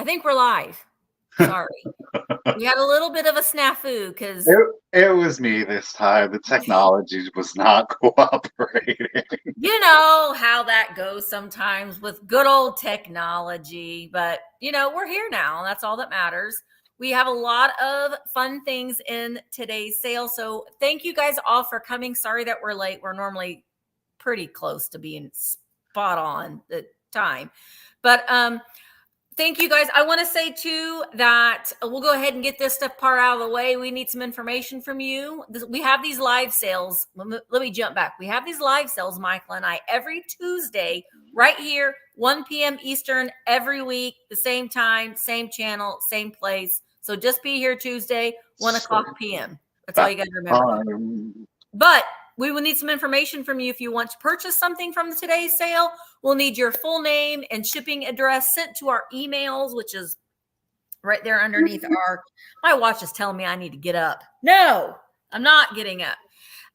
think we're live. Sorry. We had a little bit of a snafu because it was me this time. The technology was not cooperating. you know how that goes sometimes with good old technology. But, we're here now. That's all that matters. We have a lot of fun things in today's sale. So thank you guys all for coming. Sorry that we're late. We're normally pretty close to being spot on the time. But thank you guys. I want to say too that we'll go ahead and get this stuff part out of the way. We need some information from you. We have these live sales. Let me jump back. We have these live sales, Michael and I, every Tuesday right here, 1 p.m. Eastern every week, the same time, same channel, same place. So just be here Tuesday, 1 o'clock p.m. That's all you got to remember. But we will need some information from you if you want to purchase something from today's sale. We'll need your full name and shipping address sent to our emails, which is right there underneath my watch is telling me I need to get up. No, I'm not getting up.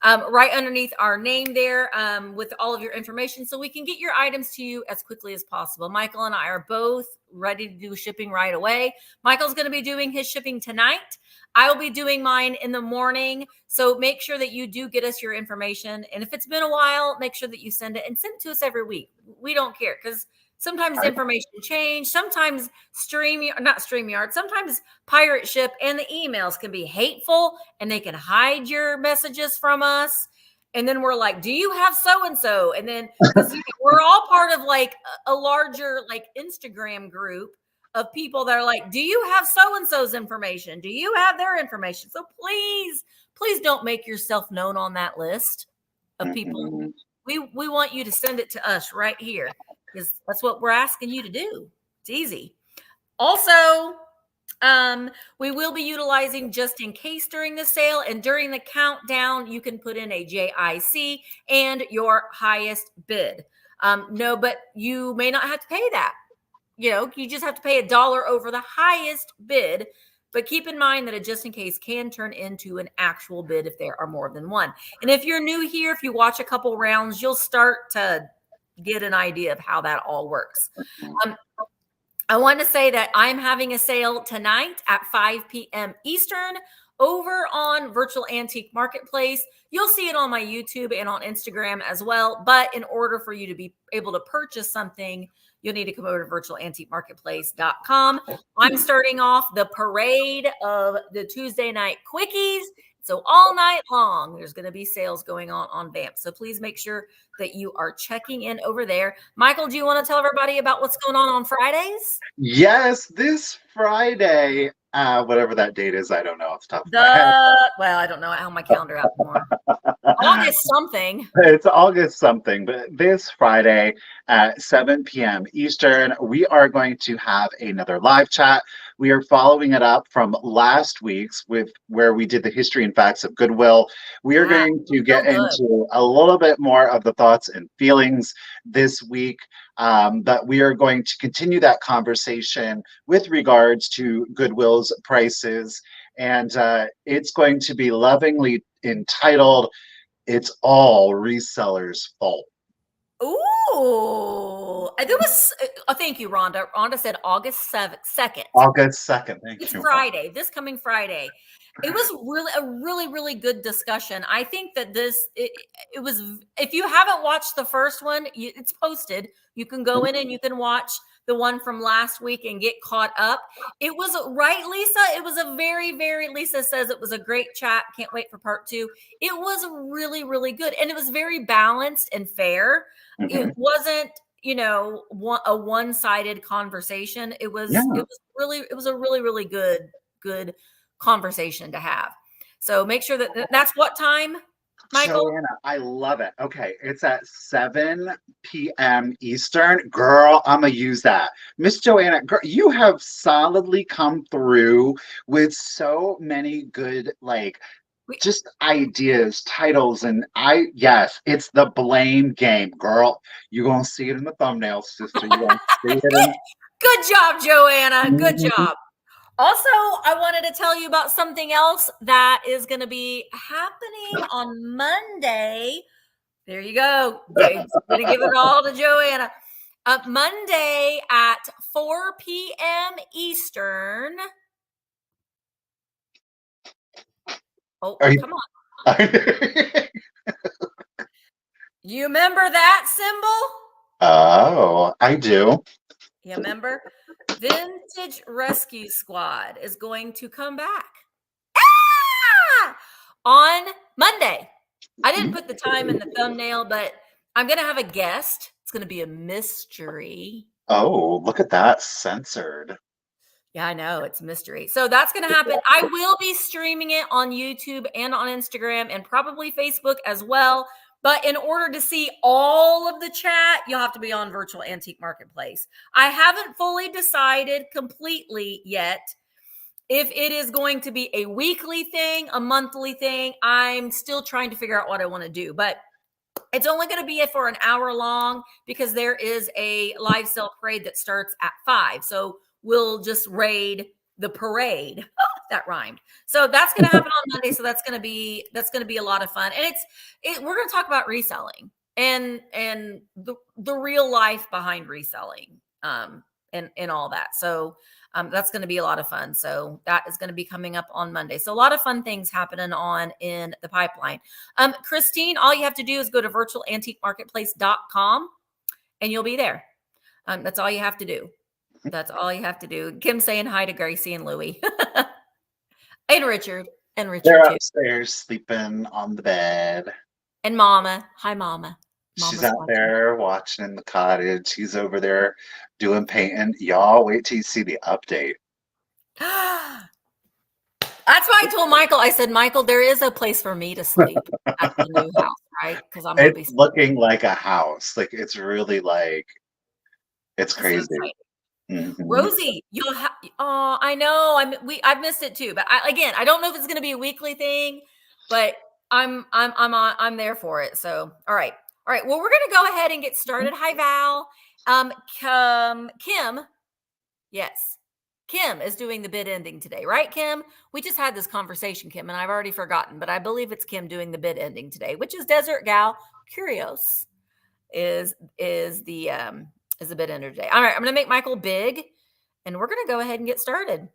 Right underneath our name there with all of your information so we can get your items to you as quickly as possible. Michael and I are both ready to do shipping right away. Michael's going to be doing his shipping tonight. I'll be doing mine in the morning. So make sure that you do get us your information. And if it's been a while, make sure that you send it and send it to us every week. We don't care because sometimes the information change. Sometimes sometimes Pirate Ship and the emails can be hateful and they can hide your messages from us. And then we're like, do you have so-and-so? And then we're all part of like a larger like Instagram group of people that are like, do you have so-and-so's information? Do you have their information? So please don't make yourself known on that list of people. We want you to send it to us right here because that's what we're asking you to do. It's easy. Also, we will be utilizing just in case during the sale and during the countdown, you can put in a JIC and your highest bid. No, but you may not have to pay that. You just have to pay $1 over the highest bid. But keep in mind that a just in case can turn into an actual bid if there are more than one. And if you're new here, if you watch a couple rounds, you'll start to get an idea of how that all works. I want to say that I'm having a sale tonight at 5 p.m. Eastern over on Virtual Antique Marketplace. You'll see it on my YouTube and on Instagram as well. But in order for you to be able to purchase something, you'll need to come over to virtualantiquemarketplace.com. I'm starting off the parade of the Tuesday night quickies. So all night long, there's going to be sales going on VAMP. So please make sure that you are checking in over there. Michael, do you want to tell everybody about what's going on Fridays? Yes, this Friday, whatever that date is, I don't know off the top of my head. Well, I don't know how my calendar out more. August something. It's August something, but this Friday at 7 p.m. Eastern, we are going to have another live chat. We are following it up from last week's with where we did the history and facts of Goodwill. We are going to get into a little bit more of the thoughts and feelings this week. But we are going to continue that conversation with regards to Goodwill's prices. And it's going to be lovingly entitled, "It's All Resellers' Fault." Ooh, there was. Thank you, Rhonda. Rhonda said August 2nd. August 2nd. Thank you. It's Friday. This coming Friday. It was really good discussion. I think that it was. If you haven't watched the first one, it's posted. You can go in and you can watch the one from last week and get caught up. It was right, Lisa. It was a very, Lisa says it was a great chat. Can't wait for part 2. It was really good. And it was very balanced and fair. It wasn't, a one-sided conversation. It was a really good conversation to have. So make sure that's what time, Michael? Joanna, I love it. Okay, it's at 7 p.m. Eastern. Girl, I'm going to use that. Miss Joanna, girl, you have solidly come through with so many good, just ideas, titles, and yes, it's the blame game, girl. You're going to see it in the thumbnail, sister. You're going to see it Good job, Joanna. Good job. Also, I wanted to tell you about something else that is going to be happening on Monday. There you go. I'm going to give it all to Joanna. Monday at 4 p.m. Eastern. Oh, Are you? come on. You remember that symbol? Oh, I do. You remember? Vintage Rescue Squad is going to come back on Monday. I didn't put the time in the thumbnail, but I'm going to have a guest. It's going to be a mystery. Oh, look at that, censored. Yeah, I know. It's a mystery. So that's going to happen. I will be streaming it on YouTube and on Instagram and probably Facebook as well. But in order to see all of the chat, you'll have to be on Virtual Antique Marketplace. I haven't fully decided completely yet if it is going to be a weekly thing, a monthly thing. I'm still trying to figure out what I want to do. But it's only going to be for an hour long because there is a live sale parade that starts at 5. So we'll just raid the parade. Oh, that rhymed. So that's going to happen on Monday. So that's going to be a lot of fun. And we're going to talk about reselling and the real life behind reselling and all that. So that's going to be a lot of fun. So that is going to be coming up on Monday. So a lot of fun things happening on in the pipeline. Christine, all you have to do is go to virtualantiquemarketplace.com and you'll be there. That's all you have to do. That's all you have to do. Kim saying hi to Gracie and Louie. And Richard. And Richard They're too. upstairs sleeping on the bed. And Mama. Hi, Mama. She's out there watching in the cottage. He's over there doing painting. Y'all wait till you see the update. That's why I told Michael, I said, Michael, there is a place for me to sleep at the new house, right? Because I'm going to be looking like a house. Like it's really like it's crazy. Mm-hmm. Rosie, you'll have. Oh, I know. I've missed it too. But I don't know if it's going to be a weekly thing, but I'm there for it. So all right. Well, we're going to go ahead and get started. Hi, Val. Kim. Yes, Kim is doing the bid ending today, right, Kim? We just had this conversation, Kim, and I've already forgotten, but I believe it's Kim doing the bid ending today, which is Desert Gal Curios is the bid ender today. All right, I'm going to make Michael big, and we're going to go ahead and get started.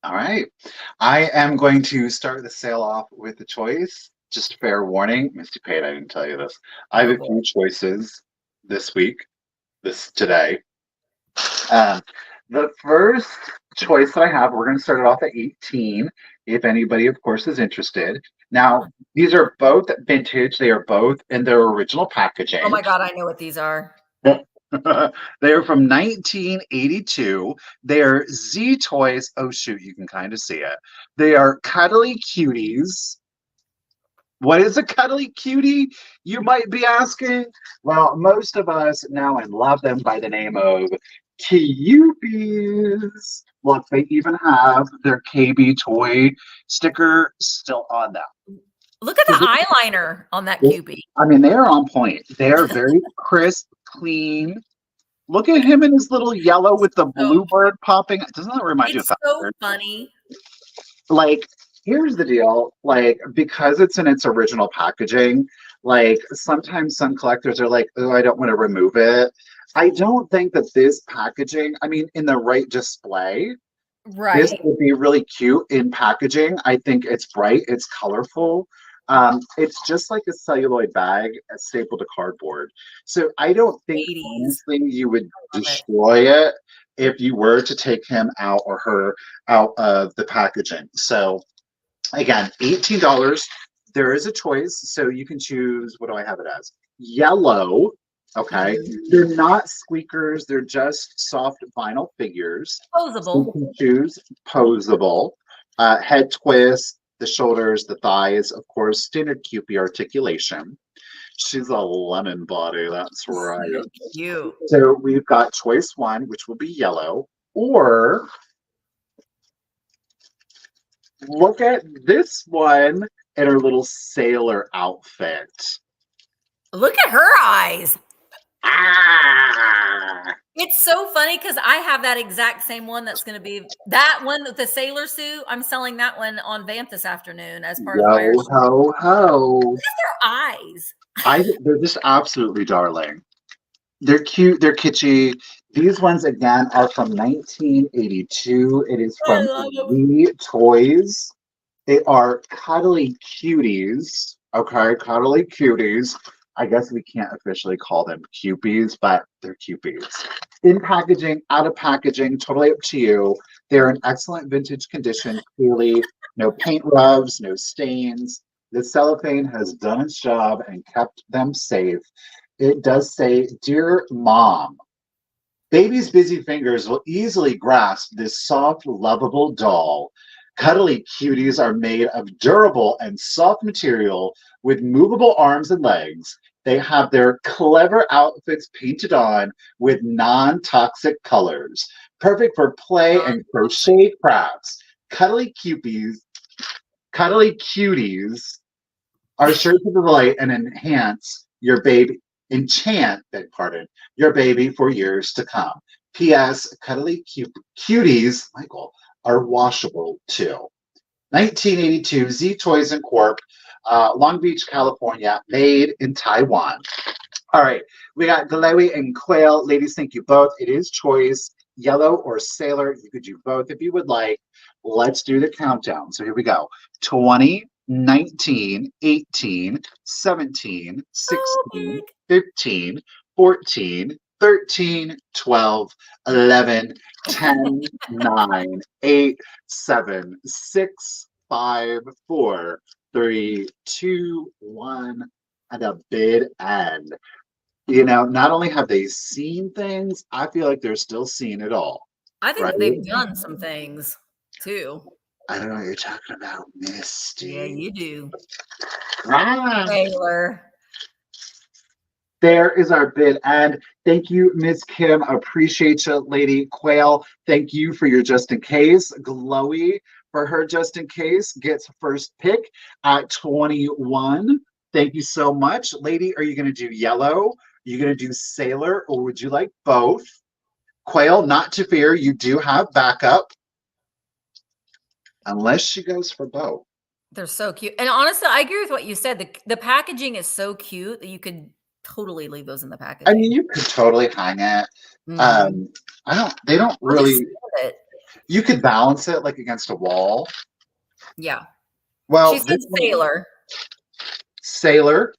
All right. I am going to start the sale off with a choice. Just fair warning, Misty Pate, I didn't tell you this. I have a few choices today. The first choice that I have, we're going to start it off at 18, if anybody, of course, is interested. Now, these are both vintage. They are both in their original packaging. Oh my God, I know what these are. They are from 1982. They are Z Toys. Oh, shoot, you can kind of see it. They are Kuddly Kewties. What is a Kuddly Kewtie, you might be asking? Well, most of us know and love them by the name of Kewties. Look, they even have their KB toy sticker still on them. Look at the eyeliner on that Kewpie. I mean, they are on point. They are very crisp, clean. Look at him in his little yellow with the bluebird popping. Doesn't that remind you of that? It's so funny. Like, here's the deal. Like, because it's in its original packaging, like sometimes some collectors are like, oh, I don't want to remove it. I don't think that this packaging, I mean, in the right display, this would be really cute in packaging. I think it's bright, it's colorful. It's just like a celluloid bag stapled to cardboard. So I don't think honestly you would destroy it if you were to take him out or her out of the packaging. So again, $18. There is a choice. So you can choose, what do I have it as? Yellow. Okay. They're not squeakers. They're just soft vinyl figures. Posable. You can choose posable. Head twist, the shoulders, the thighs, of course, standard Kewpie articulation. She's a lemon body, that's right. So cute. So we've got choice one, which will be yellow, or look at this one in her little sailor outfit. Look at her eyes. Ah! It's so funny because I have that exact same one that's going to be that one with the sailor suit. I'm selling that one on Vamp this afternoon as part of my ho ho. Look at their eyes. They're just absolutely darling. They're cute. They're kitschy. These ones again are from 1982. It is I from love them. The Toys. They are Cuddly Cuties. Okay, Cuddly Cuties. I guess we can't officially call them cupies, but they're cupies. In packaging, out of packaging, totally up to you. They're in excellent vintage condition. Clearly, no paint rubs, no stains. The cellophane has done its job and kept them safe. It does say, "Dear Mom, baby's busy fingers will easily grasp this soft, lovable doll. Cuddly cuties are made of durable and soft material with movable arms and legs. They have their clever outfits painted on with non-toxic colors, perfect for play and crochet crafts. Cuddly cuties, cuddly cuties are sure to delight and enchant, beg pardon, your baby for years to come. P.S. Cuties, Michael, are washable too. 1982, Z Toys and Corp, Long Beach, California, made in Taiwan. All right, we got Glowy and Quail. Ladies, thank you both. It is choice, yellow or sailor. You could do both if you would like. Let's do the countdown. So here we go. 20, 19, 18, 17, So 16, big. 15, 14, 13, 12, 11, 10, 9, 8, 7, 6, 5, 4, 3, 2, 1, and a bid end. You know, not only have they seen things, I feel like they're still seeing it all, I think right? that they've done some things too. I don't know what you're talking about, Yeah, Misty. you do. Ah, Taylor. there is our bid. And thank you, Miss Kim. Appreciate you, Lady Quail. Thank you for your just in case. Glowy for her just in case gets first pick at 21. Thank you so much. Lady, are you going to do yellow? Are you going to do sailor? Or would you like both? Quail, not to fear. You do have backup. Unless she goes for both. They're so cute. And honestly, I agree with what you said. The packaging is so cute that you could totally leave those in the I mean, packaging. you could totally hang it. Mhm. They don't I'll just really, save it. you could balance it like against a wall. Yeah. She Well, said this one, sailor. sailor.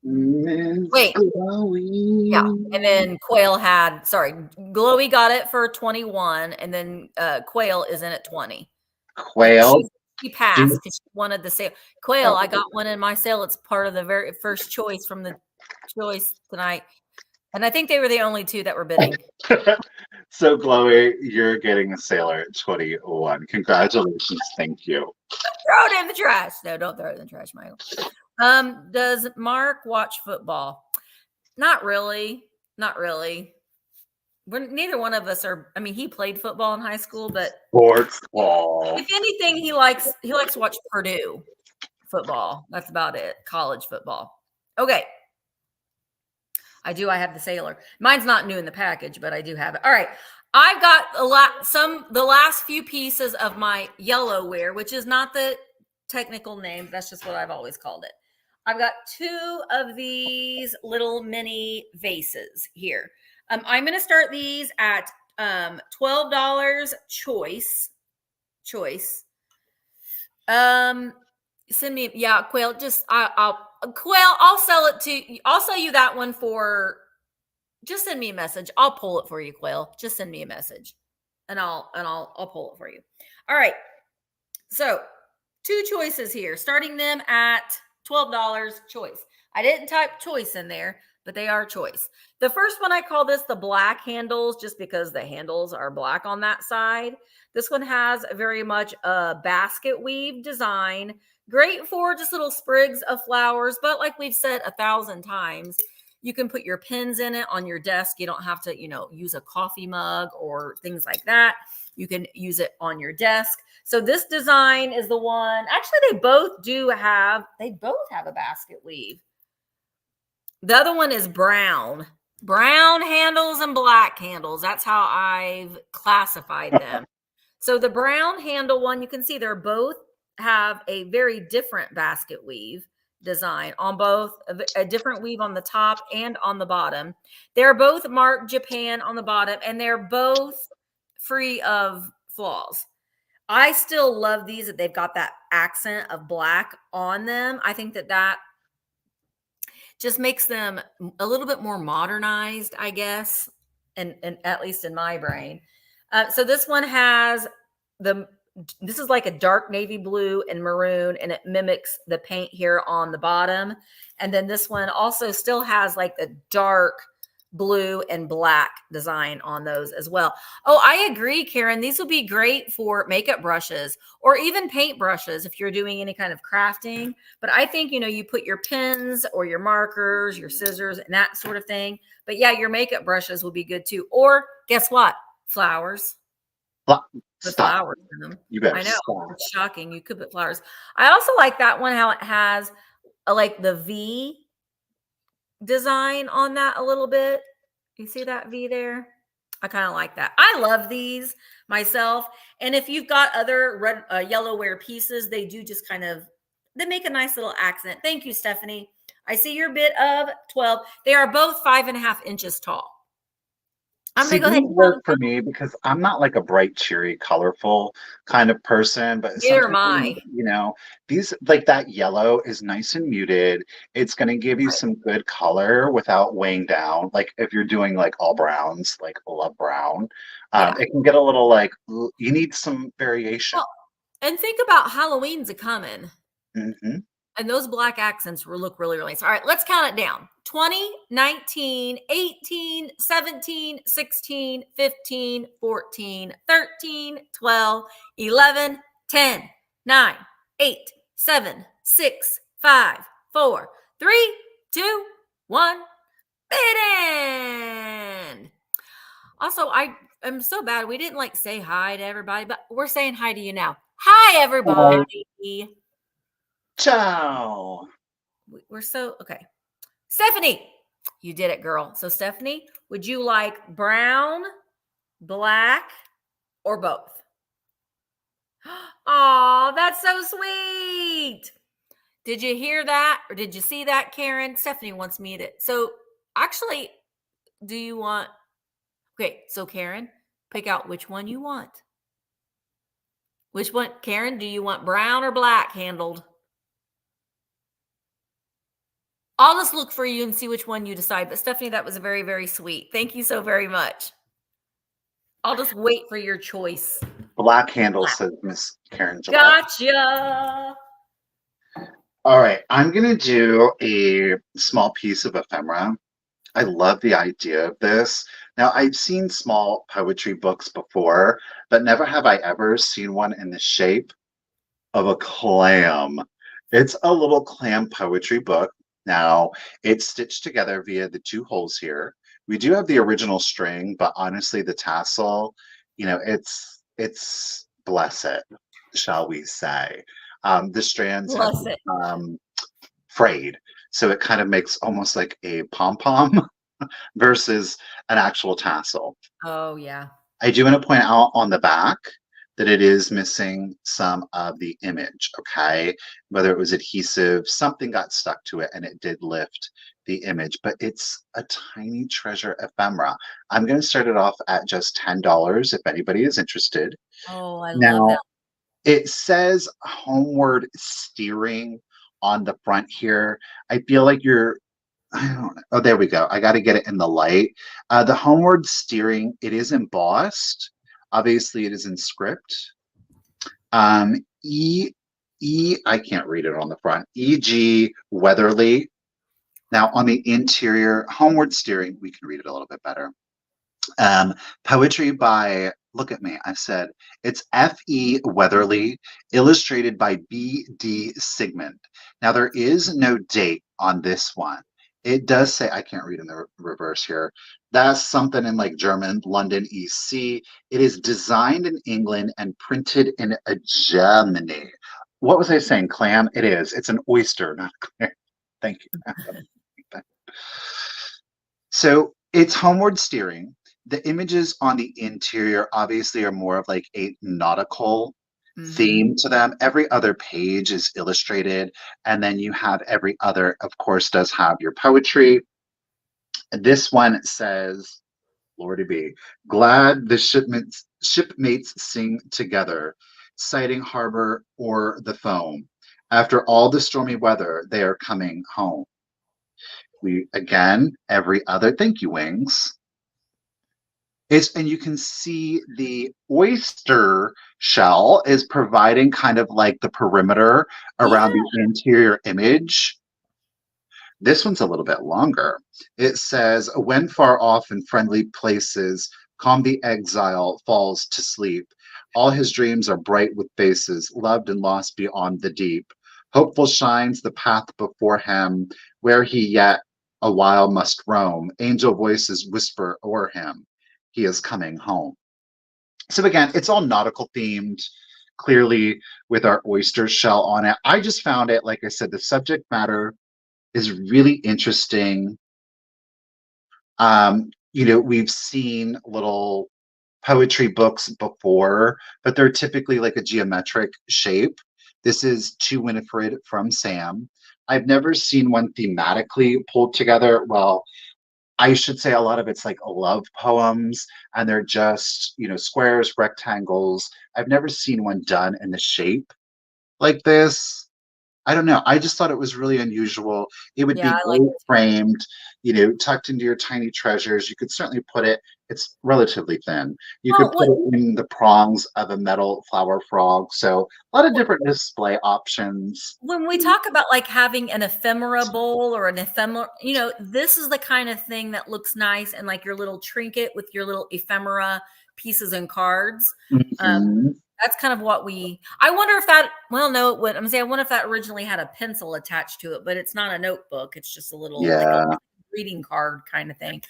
Miss Wait. Yeah. And Chloe. then Quail had, sorry, Glowy got it for 21, and then Quail is in at 20. Quail. She passed because she wanted the sale. Quail, Oh. I got one in my sale. It's part of the very first choice from the choice tonight. And I think they were the only two that were bidding. So, Chloe, you're getting a sailor at 21. Congratulations. Thank you. Throw it in the trash. No, don't throw it in the trash, Michael. Does Mark watch football? Not really. Not really. Neither one of us are. I mean, he played football in high school, but Sports ball. if anything, he likes to watch Purdue football. That's about it. College football. Okay. I have the sailor. Mine's not new in the package, but I do have it. All right. I've got the last few pieces of my yellow ware, which is not the technical name. That's just what I've always called it. I've got two of these little mini vases here. I'm going to start these at $12 choice. Send me, yeah, Quail. Just Quail. I'll sell you that one for. Just send me a message. I'll pull it for you, Quail. Just send me a message, and I'll pull it for you. All right. So, two choices here, starting them at $12 choice. I didn't type choice in there, but they are choice. The first one, I call this the black handles just because the handles are black on that side. This one has very much a basket weave design. Great for just little sprigs of flowers, but like we've said 1,000 times, you can put your pins in it on your desk. You don't have to, use a coffee mug or things like that. You can use it on your desk. So this design is the one. Actually, they both have a basket weave. The other one is brown handles and black handles. That's how I've classified them. So the brown handle one, you can see they're both have a very different basket weave. design on both, a different weave on the top and on the bottom. They're both marked Japan on the bottom, and they're both free of flaws. I still love these that they've got that accent of black on them. I think that just makes them a little bit more modernized, I guess, and at least in my brain. So this one has this is like a dark navy blue and maroon, and it mimics the paint here on the bottom. And then this one also still has like the dark blue and black design on those as well. Oh, I agree, Karen. These would be great for makeup brushes or even paint brushes if you're doing any kind of crafting. But I think, you put your pens or your markers, your scissors, and that sort of thing. But yeah, your makeup brushes will be good too. Or guess what? Flowers. Put Stop. flowers in them. You better I know. stop. It's shocking. You could put flowers. I also like that one, how it has like the V design on that a little bit. You see that V there? I kind of like that. I love these myself. And if you've got other red, yellow ware pieces, they do just they make a nice little accent. Thank you, Stephanie. I see your bit of 12. They are both 5.5 inches tall. I'm See, going to go these ahead work for me because I'm not like a bright, cheery, colorful kind of person. But Neither am sometimes, I. these like that yellow is nice and muted. It's going to give you some good color without weighing down. Like if you're doing like all browns, like love brown, Yeah. it can get a little like you need some variation. Well, and think about Halloween's a coming. Mm-hmm. And those black accents will look really, really nice. All right, let's count it down. 20, 19, 18, 17, 16, 15, 14, 13, 12, 11, 10, 9, 8, 7, 6, 5, 4, 3, 2, 1. Bid. Also, I am so bad. We didn't say hi to everybody, but we're saying hi to you now. Hi, everybody. Ciao. We're so okay. Stephanie, you did it, girl. So, Stephanie, would you like brown, black, or both? Oh, that's so sweet. Did you hear that? Or did you see that, Karen? Stephanie wants me to. So, actually, do you want. Okay, so, Karen, pick out which one you want. Which one, Karen, do you want brown or black handled? I'll just look for you and see which one you decide. But Stephanie, that was very, very sweet. Thank you so very much. I'll just wait for your choice. Black handle, says Miss Karen Gillette. Gotcha. All right, I'm going to do a small piece of ephemera. I love the idea of this. Now, I've seen small poetry books before, but never have I ever seen one in the shape of a clam. It's a little clam poetry book. Now, it's stitched together via the 2 holes here. We do have the original string, but honestly, the tassel, it's blessed, shall we say. The strands have frayed, so it kind of makes almost like a pom-pom versus an actual tassel. Oh, yeah. I do want to point out on the back that it is missing some of the image, okay? Whether it was adhesive, something got stuck to it and it did lift the image, but it's a tiny treasure ephemera. I'm going to start it off at just $10 if anybody is interested. Oh, I love that. It says homeward steering on the front here. I feel like I don't know. Oh, there we go. I got to get it in the light. The homeward steering, it is embossed. Obviously, it is in script. I can't read it on the front. E.G. Weatherly. Now, on the interior, homeward steering, we can read it a little bit better. Poetry by, look at me, I said, it's F.E. Weatherly, illustrated by B.D. Sigmund. Now, there is no date on this one. It does say, I can't read in the reverse here. That's something in like German, London, EC. It is designed in England and printed in Germany. What was I saying, clam? It is. It's an oyster, not a clam. Thank you. So it's homeward steering. The images on the interior obviously are more of like a nautical theme to them. Every other page is illustrated, and then you have every other, of course, does have your poetry. This one says, Lordy be, glad the shipmates sing together, sighting harbor o'er the foam. After all the stormy weather, they are coming home. We again, every other, thank you, Wings. And you can see the oyster shell is providing kind of like the perimeter around Yeah. the interior image. This one's a little bit longer. It says, when far off in friendly places, calm the exile falls to sleep. All his dreams are bright with faces, loved and lost beyond the deep. Hopeful shines the path before him, where he yet a while must roam. Angel voices whisper o'er him, he is coming home. So again, it's all nautical themed, clearly with our oyster shell on it. I just found it, like I said, the subject matter is really interesting. We've seen little poetry books before, but they're typically like a geometric shape. This is To Winifred from Sam. I've never seen one thematically pulled together. Well, I should say a lot of it's like love poems, and they're just, squares, rectangles. I've never seen one done in the shape like this. I don't know. I just thought it was really unusual. It would Yeah, be I like great it. framed, tucked into your tiny treasures. You could certainly put it, it's relatively thin. You could Well, put it in the prongs of a metal flower frog. So a lot of different display options. when we talk about like having an ephemera bowl or an ephemera, this is the kind of thing that looks nice and like your little trinket with your little ephemera pieces and cards. Mhm. That's kind of what I wonder if that, well, no, it would. I'm saying, I wonder if that originally had a pencil attached to it, but it's not a notebook. It's just a little, like a Yeah. reading card kind of thing.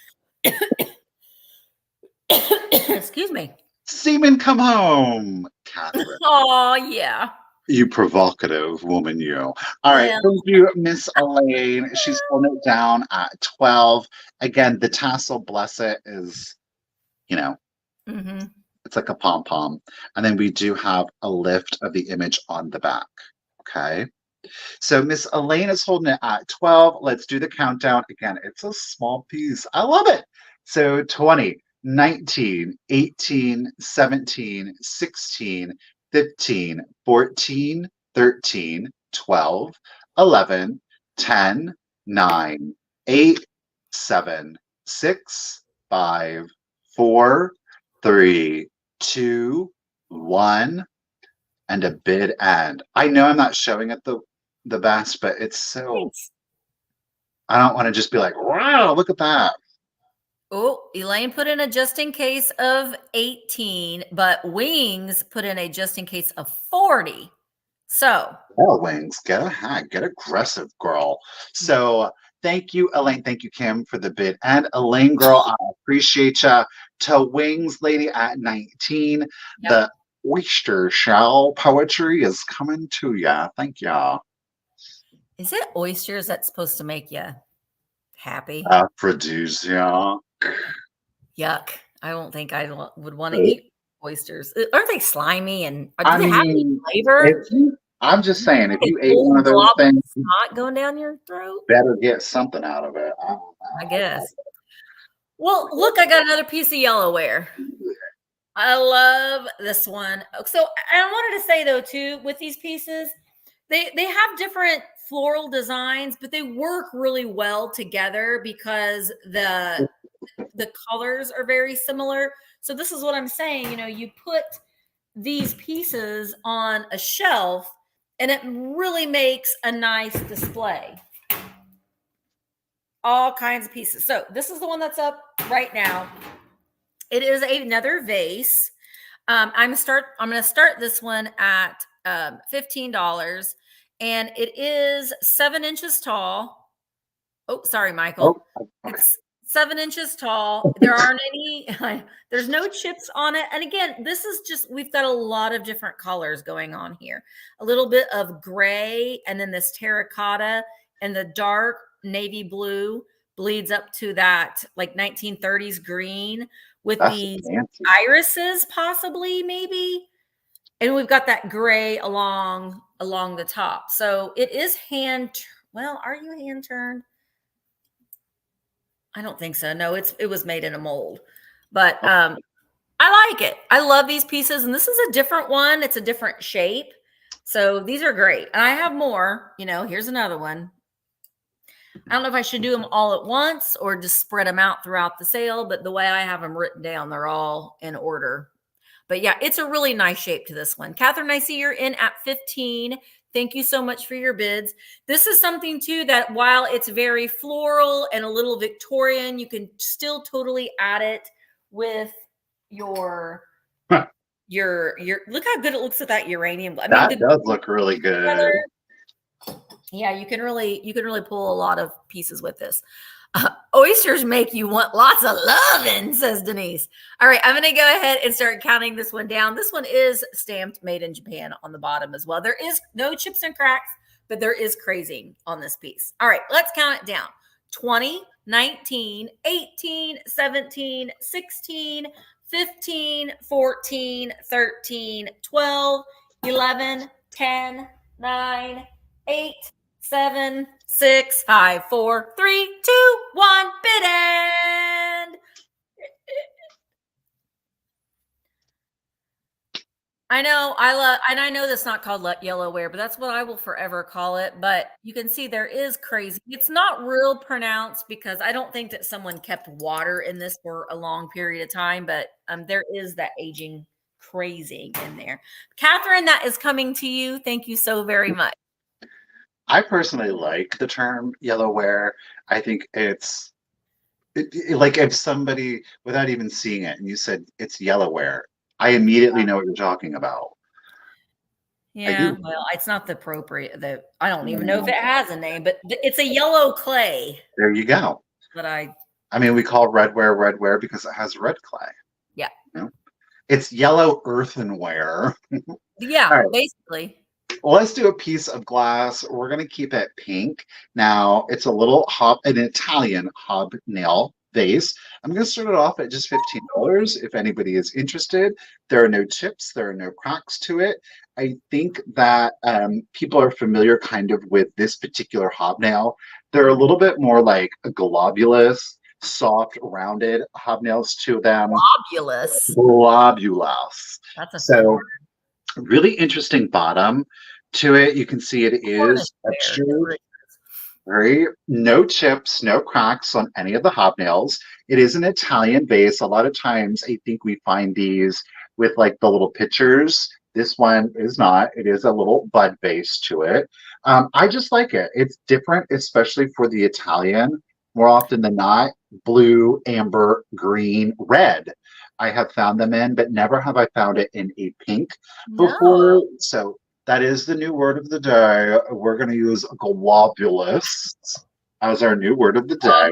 Excuse me. Seaman, come home, Catherine. Oh, yeah. You provocative woman, you. All right. Well, Thank you, Miss Elaine. She's holding it down at 12. Again, the tassel, bless it, is, you know, mhm. it's like a pom pom. And then we do have a lift of the image on the back. Okay. So Miss Elaine is holding it at 12. Let's do the countdown. Again, it's a small piece. I love it. So 20, 19, 18, 17, 16, 15, 14, 13, 12, 11, 10, 9, 8, 7, 6, 5, 4, 3, 2, 1, and a bid end. I know I'm not showing it the best, but it's so, Thanks. I don't want to just be like, wow, look at that. Oh, Elaine put in a just in case of 18, but Wings put in a just in case of 40. So, Oh, Wings, get ahead, get aggressive, girl. So thank you, Elaine. Thank you, Kim, for the bid. And Elaine, girl, I appreciate ya. To Wings Lady at 19, yep. the oyster shell poetry is coming to ya. Thank ya. Is it oysters that's supposed to make you happy? Aphrodisiac. Yuck. I don't think I would want to eat oysters. Aren't they slimy and do I they have any mean, flavor? I'm just saying, if Like you a ate one cold of those glob of things, you snot going down your throat? better get something out of it. I don't I guess. Well, look, I got another piece of yellowware. know. I love this one. So I wanted to say though too, with these pieces, they have different floral designs, but they work really well together because the colors are very similar. So this is what I'm saying, you put these pieces on a shelf and it really makes a nice display. All kinds of pieces. So this is the one that's up right now. It is another vase. I'm going to start this one at $15, and it is 7 inches tall. Oh, sorry, Michael. Oh, okay. It's 7 inches tall. There aren't any, there's no chips on it. And again, this is just, we've got a lot of different colors going on here. A little bit of gray, and then this terracotta, and the dark navy blue bleeds up to that like 1930s green with That's these fancy. irises, possibly, maybe. And we've got that gray along the top. So it is well, are you hand turned? I don't think so. No, it was made in a mold. But I like it. I love these pieces, and this is a different one. It's a different shape. So these are great. And I have more, here's another one. I don't know if I should do them all at once or just spread them out throughout the sale, but the way I have them written down, they're all in order. But yeah, it's a really nice shape to this one. Catherine, I see you're in at 15. Thank you so much for your bids. This is something too that while it's very floral and a little Victorian, you can still totally add it with your look how good it looks with that uranium. I That mean, does look really good. Yeah, you can really pull a lot of pieces with this. Oysters make you want lots of loving, says Denise. All right, I'm going to go ahead and start counting this one down. This one is stamped made in Japan on the bottom as well. There is no chips and cracks, but there is crazing on this piece. All right, let's count it down. 20, 19, 18, 17, 16, 15, 14, 13, 12, 11, 10, 9, 8, 7, 6, 5, 4, 3, 2, 1, bid end. I know, and I know that's not called yellow ware, but that's what I will forever call it. But you can see there is crazy. It's not real pronounced because I don't think that someone kept water in this for a long period of time, but there is that aging crazy in there. Catherine, that is coming to you. Thank you so very much. I personally like the term yellow ware. I think like if somebody, without even seeing it, and you said it's yellow ware, I immediately know what you're talking about. Yeah, well, it's not the appropriate. I don't even know if it has a name, but it's a yellow clay. There you go. But I mean, we call red ware because it has red clay. Yeah. It's yellow earthenware. Yeah, right. Basically. Well, let's do a piece of glass. We're going to keep it pink. Now, it's an Italian hobnail vase. I'm going to start it off at just $15 if anybody is interested. There are no chips. There are no cracks to it. I think that people are familiar kind of with this particular hobnail. They're a little bit more like a globulous, soft, rounded hobnails to them. Globulous. Globulous. That's a word. Really interesting bottom to it. You can see it is textured. Right? No chips, no cracks on any of the hobnails. It is an Italian base. A lot of times I think we find these with like the little pictures. This one is not. It is a little bud base to it. I just like it. It's different, especially for the Italian. More often than not, blue, amber, green, red. I have found them in, but never have I found it in a pink before. No. So that is the new word of the day. We're going to use globulous as our new word of the day.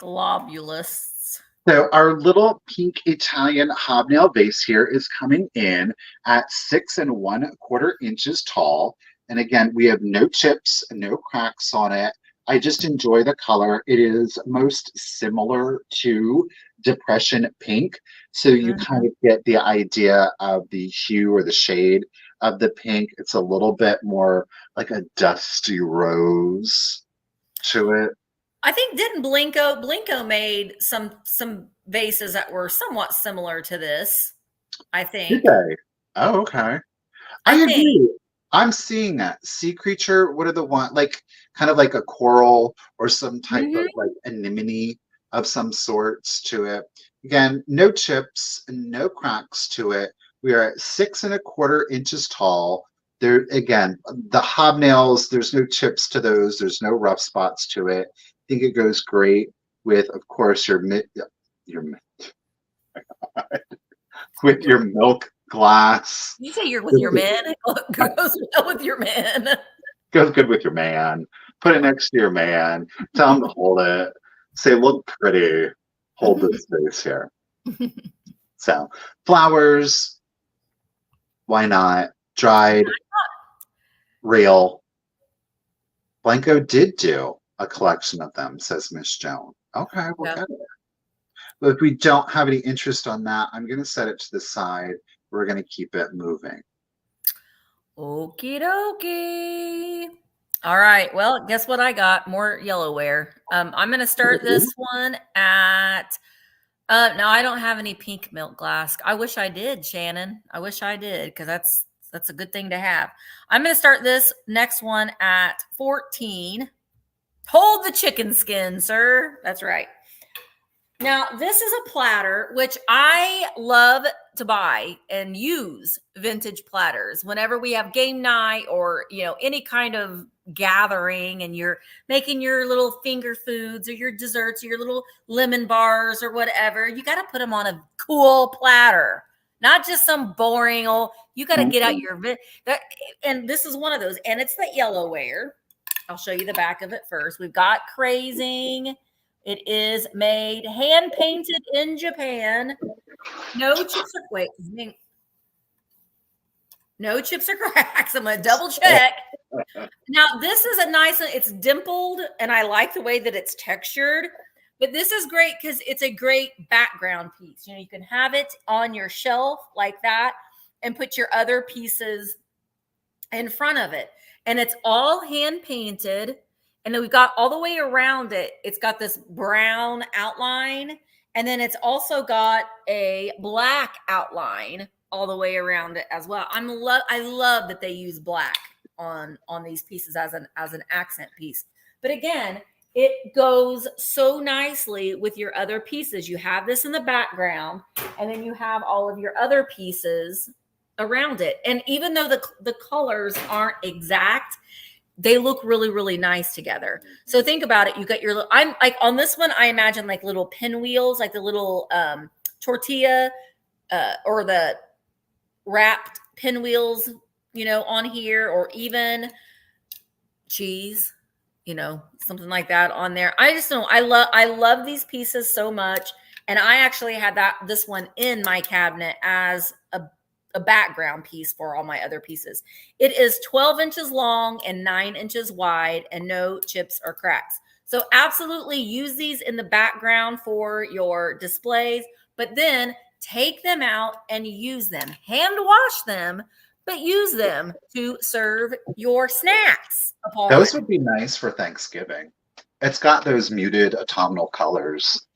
Globulous. So our little pink Italian hobnail vase here is coming in at 6 1/4 inches tall. And again, we have no chips, no cracks on it. I just enjoy the color. It is most similar to Depression Pink. So you kind of get the idea of the hue or the shade of the pink. It's a little bit more like a dusty rose to it. I think didn't Blinko made some vases that were somewhat similar to this, I think. Did they? Oh, okay. I agree. I'm seeing that. Sea creature, what are the one, like kind of like a coral or some type of like anemone of some sorts to it. Again, no chips, no cracks to it. We are at 6 1/4 inches tall. There again, the hobnails, there's no chips to those, there's no rough spots to it. I think it goes great with, of course, with your milk glass. You say you're with your man? Goes well with your man. Goes good with your man. Put it next to your man. Tell him to hold it. Say, look pretty. Hold this space here. So, flowers. Why not? Dried. Real. Blanco did do a collection of them, says Miss Joan. Okay, we'll get it. But if we don't have any interest on that, I'm going to set it to the side. We're going to keep it moving. Okie dokie. All right. Well, guess what I got? More yellowware. I'm going to start this one at. No, I don't have any pink milk glass. I wish I did, Shannon. I wish I did because that's a good thing to have. I'm going to start this next one at 14. Hold the chicken skin, sir. That's right. Now, this is a platter, which I love to buy and use vintage platters whenever we have game night or, any kind of gathering and you're making your little finger foods or your desserts or your little lemon bars or whatever. You got to put them on a cool platter, not just some boring old, you got to get out your, and this is one of those, and it's the yellowware. I'll show you the back of it first. We've got crazing. It is made hand painted in Japan. No chips or wait. No chips or cracks. I'm gonna double check. Now this is a nice one. It's dimpled, and I like the way that it's textured. But this is great because it's a great background piece. You can have it on your shelf like that, and put your other pieces in front of it. And it's all hand painted. And then we've got all the way around it. It's got this brown outline. And then it's also got a black outline all the way around it as well. I love that they use black on these pieces as an accent piece. But again, it goes so nicely with your other pieces. You have this in the background, and then you have all of your other pieces around it. And even though the colors aren't exact, they look really, really nice together. So think about it. You got your, I'm like on this one, I imagine like little pinwheels, like the little tortilla or the wrapped pinwheels, on here, or even cheese, something like that on there. I just know I love these pieces so much. And I actually had this one in my cabinet as a background piece for all my other pieces. It is 12 inches long and 9 inches wide and no chips or cracks. So absolutely use these in the background for your displays, but then take them out and use them. Hand wash them, but use them to serve your snacks upon. Those would be nice for Thanksgiving. It's got those muted autumnal colors.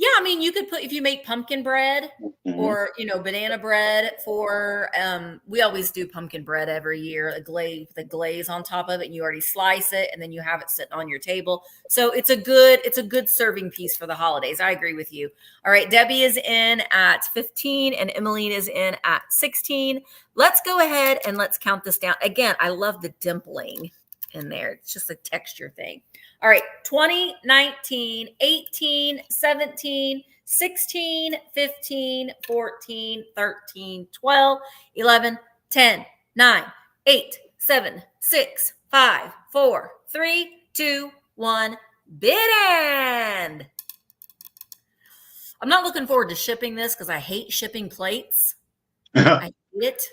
Yeah, I mean, you could put, if you make pumpkin bread or, banana bread for, we always do pumpkin bread every year, the glaze on top of it, and you already slice it, and then you have it sitting on your table. So it's a good serving piece for the holidays. I agree with you. All right, Debbie is in at 15 and Emmeline is in at 16. Let's go ahead and let's count this down. Again, I love the dimpling in there. It's just a texture thing. All right, 20, 19, 18, 17, 16, 15, 14, 13, 12, 11, 10, 9, 8, 7, 6, 5, 4, 3, 2, 1. Bid end. I'm not looking forward to shipping this because I hate shipping plates. I hate it.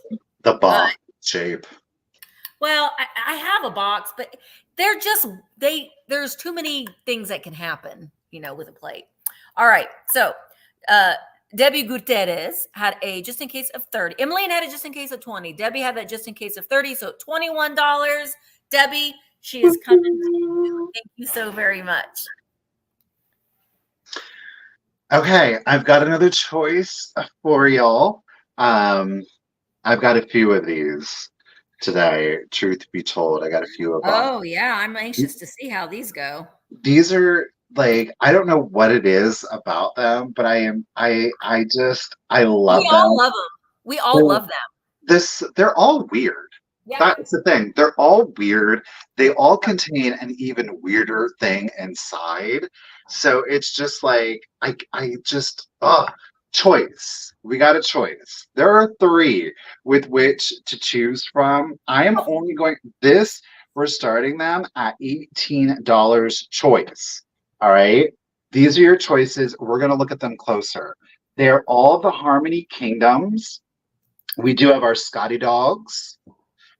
The box shape. Well, I have a box, but they're just, there's too many things that can happen, with a plate. All right. So, Debbie Gutierrez had a just in case of 30. Emmeline had a just in case of 20. Debbie had that just in case of 30. So $21. Debbie, she is coming to you. Thank you so very much. Okay. I've got another choice for y'all. I've got a few of these today. Truth be told, I got a few of them. Oh yeah, I'm anxious to see how these go. These are like, I don't know what it is about them, but I love them. We all love them. We all love them. They're all weird. Yeah. That's the thing. They're all weird. They all contain an even weirder thing inside. So it's just like, choice. We got a choice. There are 3 with which to choose from. I am only going, we're starting them at $18 choice. All right. These are your choices. We're going to look at them closer. They're all the Harmony Kingdoms. We do have our Scotty dogs.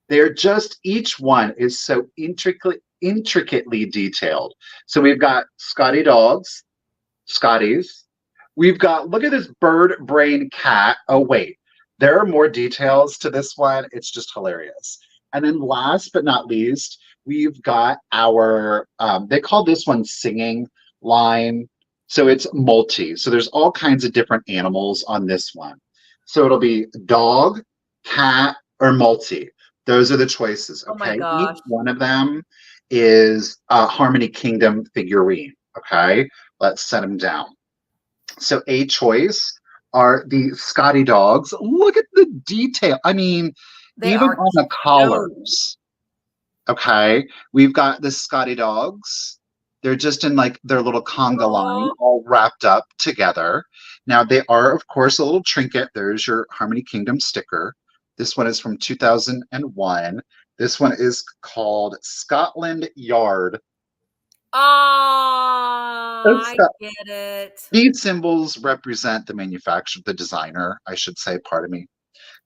They're just, each one is so intricately detailed. So we've got Scotty dogs, Scotties. We've got, look at this bird brain cat. Oh, wait, there are more details to this one. It's just hilarious. And then last but not least, we've got our, they call this one singing line. So it's multi. So there's all kinds of different animals on this one. So it'll be dog, cat, or multi. Those are the choices. Oh my Okay. Each gosh. one of them is a Harmony Kingdom figurine. Okay. Let's set them down. So a choice are the Scotty dogs. Look at the detail. I mean, They even are on the cute. collars. Okay. We've got the Scotty dogs. They're just in like their little conga line, Oh, all wrapped up together. Now, they are, of course, a little trinket. There's your Harmony Kingdom sticker. This one is from 2001. This one is called Scotland Yard. I get it. These symbols represent the manufacturer, the designer, I should say, pardon me.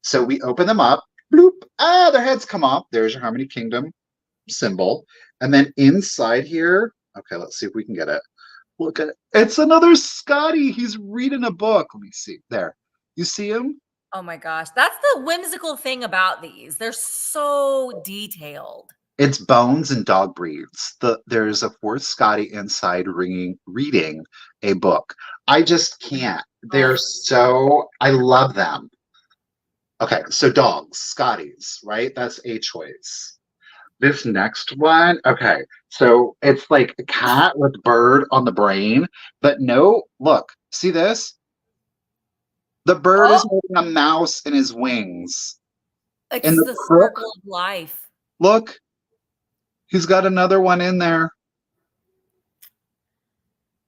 So we open them up. Bloop. Ah, their heads come off. There's your Harmony Kingdom symbol. And then inside here, okay, let's see if we can get it. Look at it. It's another Scotty. He's reading a book. Let me see. There. You see him? Oh my gosh. That's the whimsical thing about these. They're so detailed. It's bones and dog breeds. There's a fourth Scotty inside reading a book. I just can't. They're so, I love them. Okay, so dogs, Scotties, right? That's a choice. This next one, okay, so it's like a cat with bird on the brain, but no, look, see this? The bird is holding a mouse in his wings. It's And the circle of life. Look, he's got another one in there.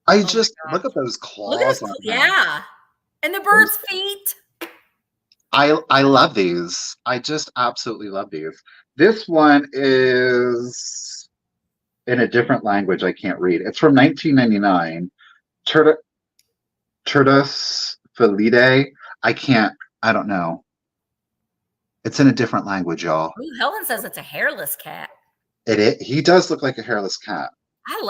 I just look at those claws. Look at those, yeah. And the bird's feet. I love these. I just absolutely love these. This one is in a different language I can't read. It's from 1999. Tertus Felidae. I don't know. It's in a different language, y'all. Ooh, Helen says it's a hairless cat. He does look like a hairless cat.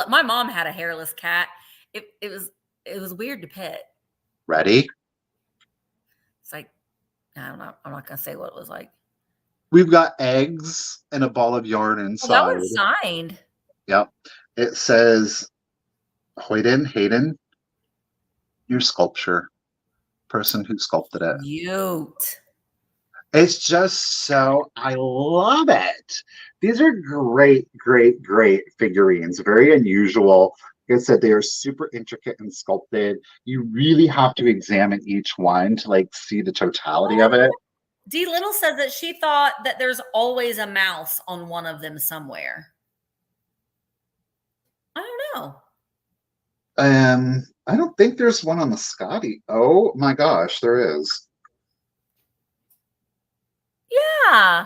My mom had a hairless cat. It was weird to pet. Ready? It's like, I'm not gonna say what it was like. We've got eggs and a ball of yarn inside. Oh, that one's signed. Yep. It says Hayden, your sculpture person who sculpted it. Cute. It's just so, I love it. These are great, great, great figurines. Very unusual. Like I said, they are super intricate and sculpted. You really have to examine each one to like see the totality of it. D. Little says that she thought that there's always a mouse on one of them somewhere. I don't know. I don't think there's one on the Scotty. Oh my gosh, there is. Yeah.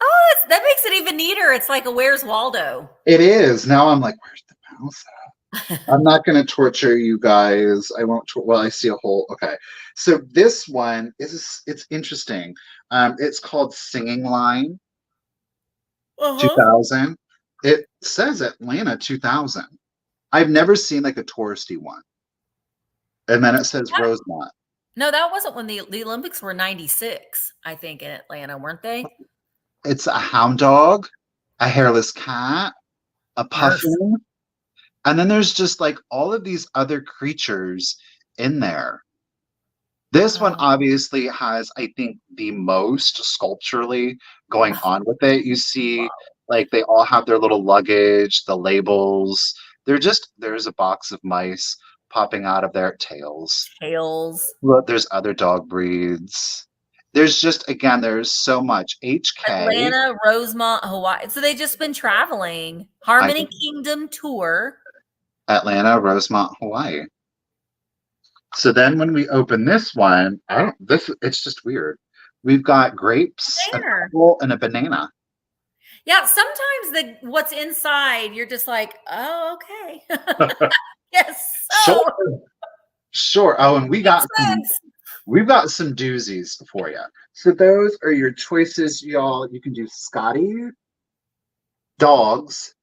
Oh, that makes it even neater. It's like a Where's Waldo. It is. Now I'm like, where's the mouse at? I'm not going to torture you guys. I won't. Well, I see a whole. Okay. So this one it's interesting. It's called Singing Line 2000. It says Atlanta 2000. I've never seen like a touristy one. And then it says Rosemont. No, that wasn't when the Olympics were 96, I think, in Atlanta, weren't they? It's a hound dog, a hairless cat, a puffin, and then there's just like all of these other creatures in there. This one obviously has, I think, the most sculpturally going on with it. You see, like they all have their little luggage, the labels. There's a box of mice popping out of their tails. Look, there's other dog breeds. There's just, again, there's so much. HK. Atlanta, Rosemont, Hawaii. So they've just been traveling. Harmony Kingdom tour. Atlanta, Rosemont, Hawaii. So then when we open this one, it's just weird. We've got grapes, a apple, and a banana. Yeah, sometimes what's inside, you're just like, oh, okay. Yes. So. Sure. Oh, and we've got some doozies for you. So those are your choices, y'all. You can do Scotty, dogs,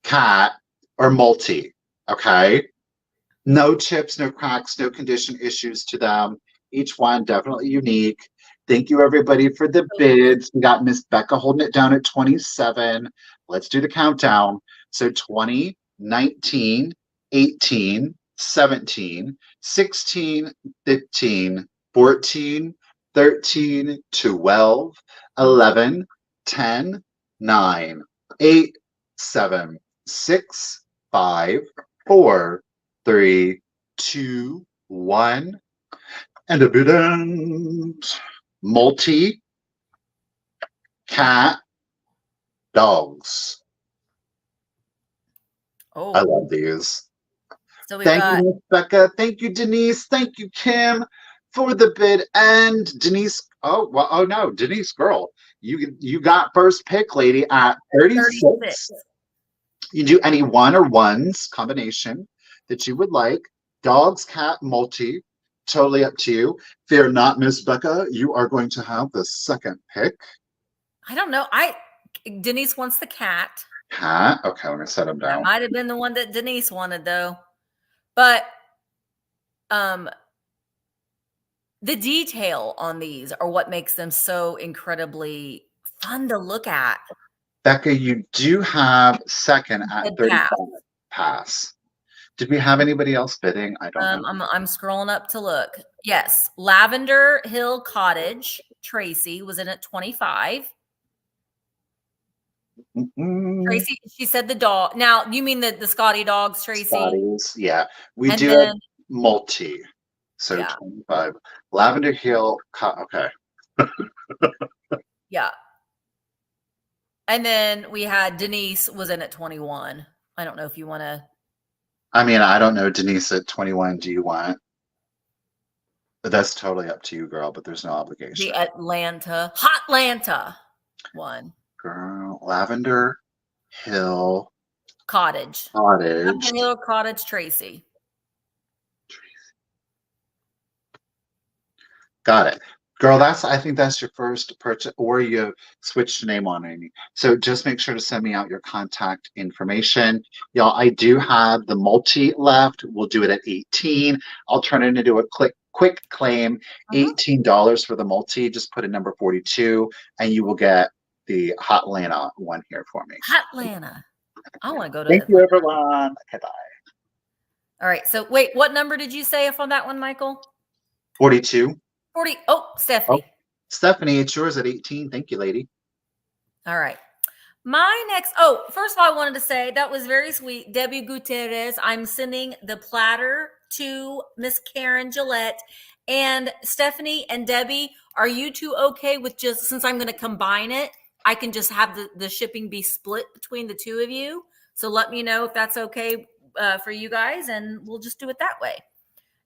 cat, or multi. Okay. No chips, no cracks, no condition issues to them. Each one definitely unique. Thank you, everybody, for the bids. We got Miss Becca holding it down at 27. Let's do the countdown. So 20, 19, 18, 17, 16, 15, 14, 13, 12, 11, 10, 9, 8, 7, 6, 5, 4, 3, 2, 1. And a bit multi cat dogs. Oh, I love these. so we Thank got you, Miss Becca. Thank you, Denise. Thank you, Kim, for the bid. And Denise, oh well, oh no, Denise, girl, you got first pick, lady, at 36. 36. You do any one or ones combination that you would like. Dogs, cat, multi. Totally up to you. Fear not, Miss Becca. You are going to have the second pick. I don't know. Denise wants the cat. Cat. Okay, let me set them That down. might have been the one that Denise wanted, though. But the detail on these are what makes them so incredibly fun to look at. Becca, you do have second at Good 35. pass. Pass. Did we have anybody else bidding? I don't know. I'm scrolling up to look. Yes, Lavender Hill Cottage. Tracy was in at 25. Tracy, she said the dog. Now, you mean the Scotty dogs, Tracy? Scotties, yeah. We And do then- have multi. So Yeah. 25. Lavender Hill. Okay. Yeah. And then we had Denise was in at 21. I don't know if you want to. I mean, I don't know, Denise, at 21, do you want? But that's totally up to you, girl, but there's no obligation. The Hotlanta one. Girl, Lavender Hill Cottage. Cottage. Lavender Hill Cottage, Tracy. Got it. Girl, I think that's your first purchase, or you switched your name on any. So just make sure to send me out your contact information. Y'all, I do have the multi left. We'll do it at 18. I'll turn it into a quick claim. $18 for the multi. Just put in number 42, and you will get the Hotlanta one here for me. Hotlanta. I want to go to Thank you, everyone. Okay, bye. All right. So wait, what number did you say on that one, Michael? 42. 40. Oh, Stephanie. Oh, Stephanie, it's yours at 18. Thank you, lady. All right. My next, first of all, I wanted to say that was very sweet. Debbie Gutierrez, I'm sending the platter to Miss Karen Gillette. And Stephanie and Debbie, are you two okay with just, since I'm going to combine it, I can just have the shipping be split between the two of you. So let me know if that's okay for you guys, and we'll just do it that way.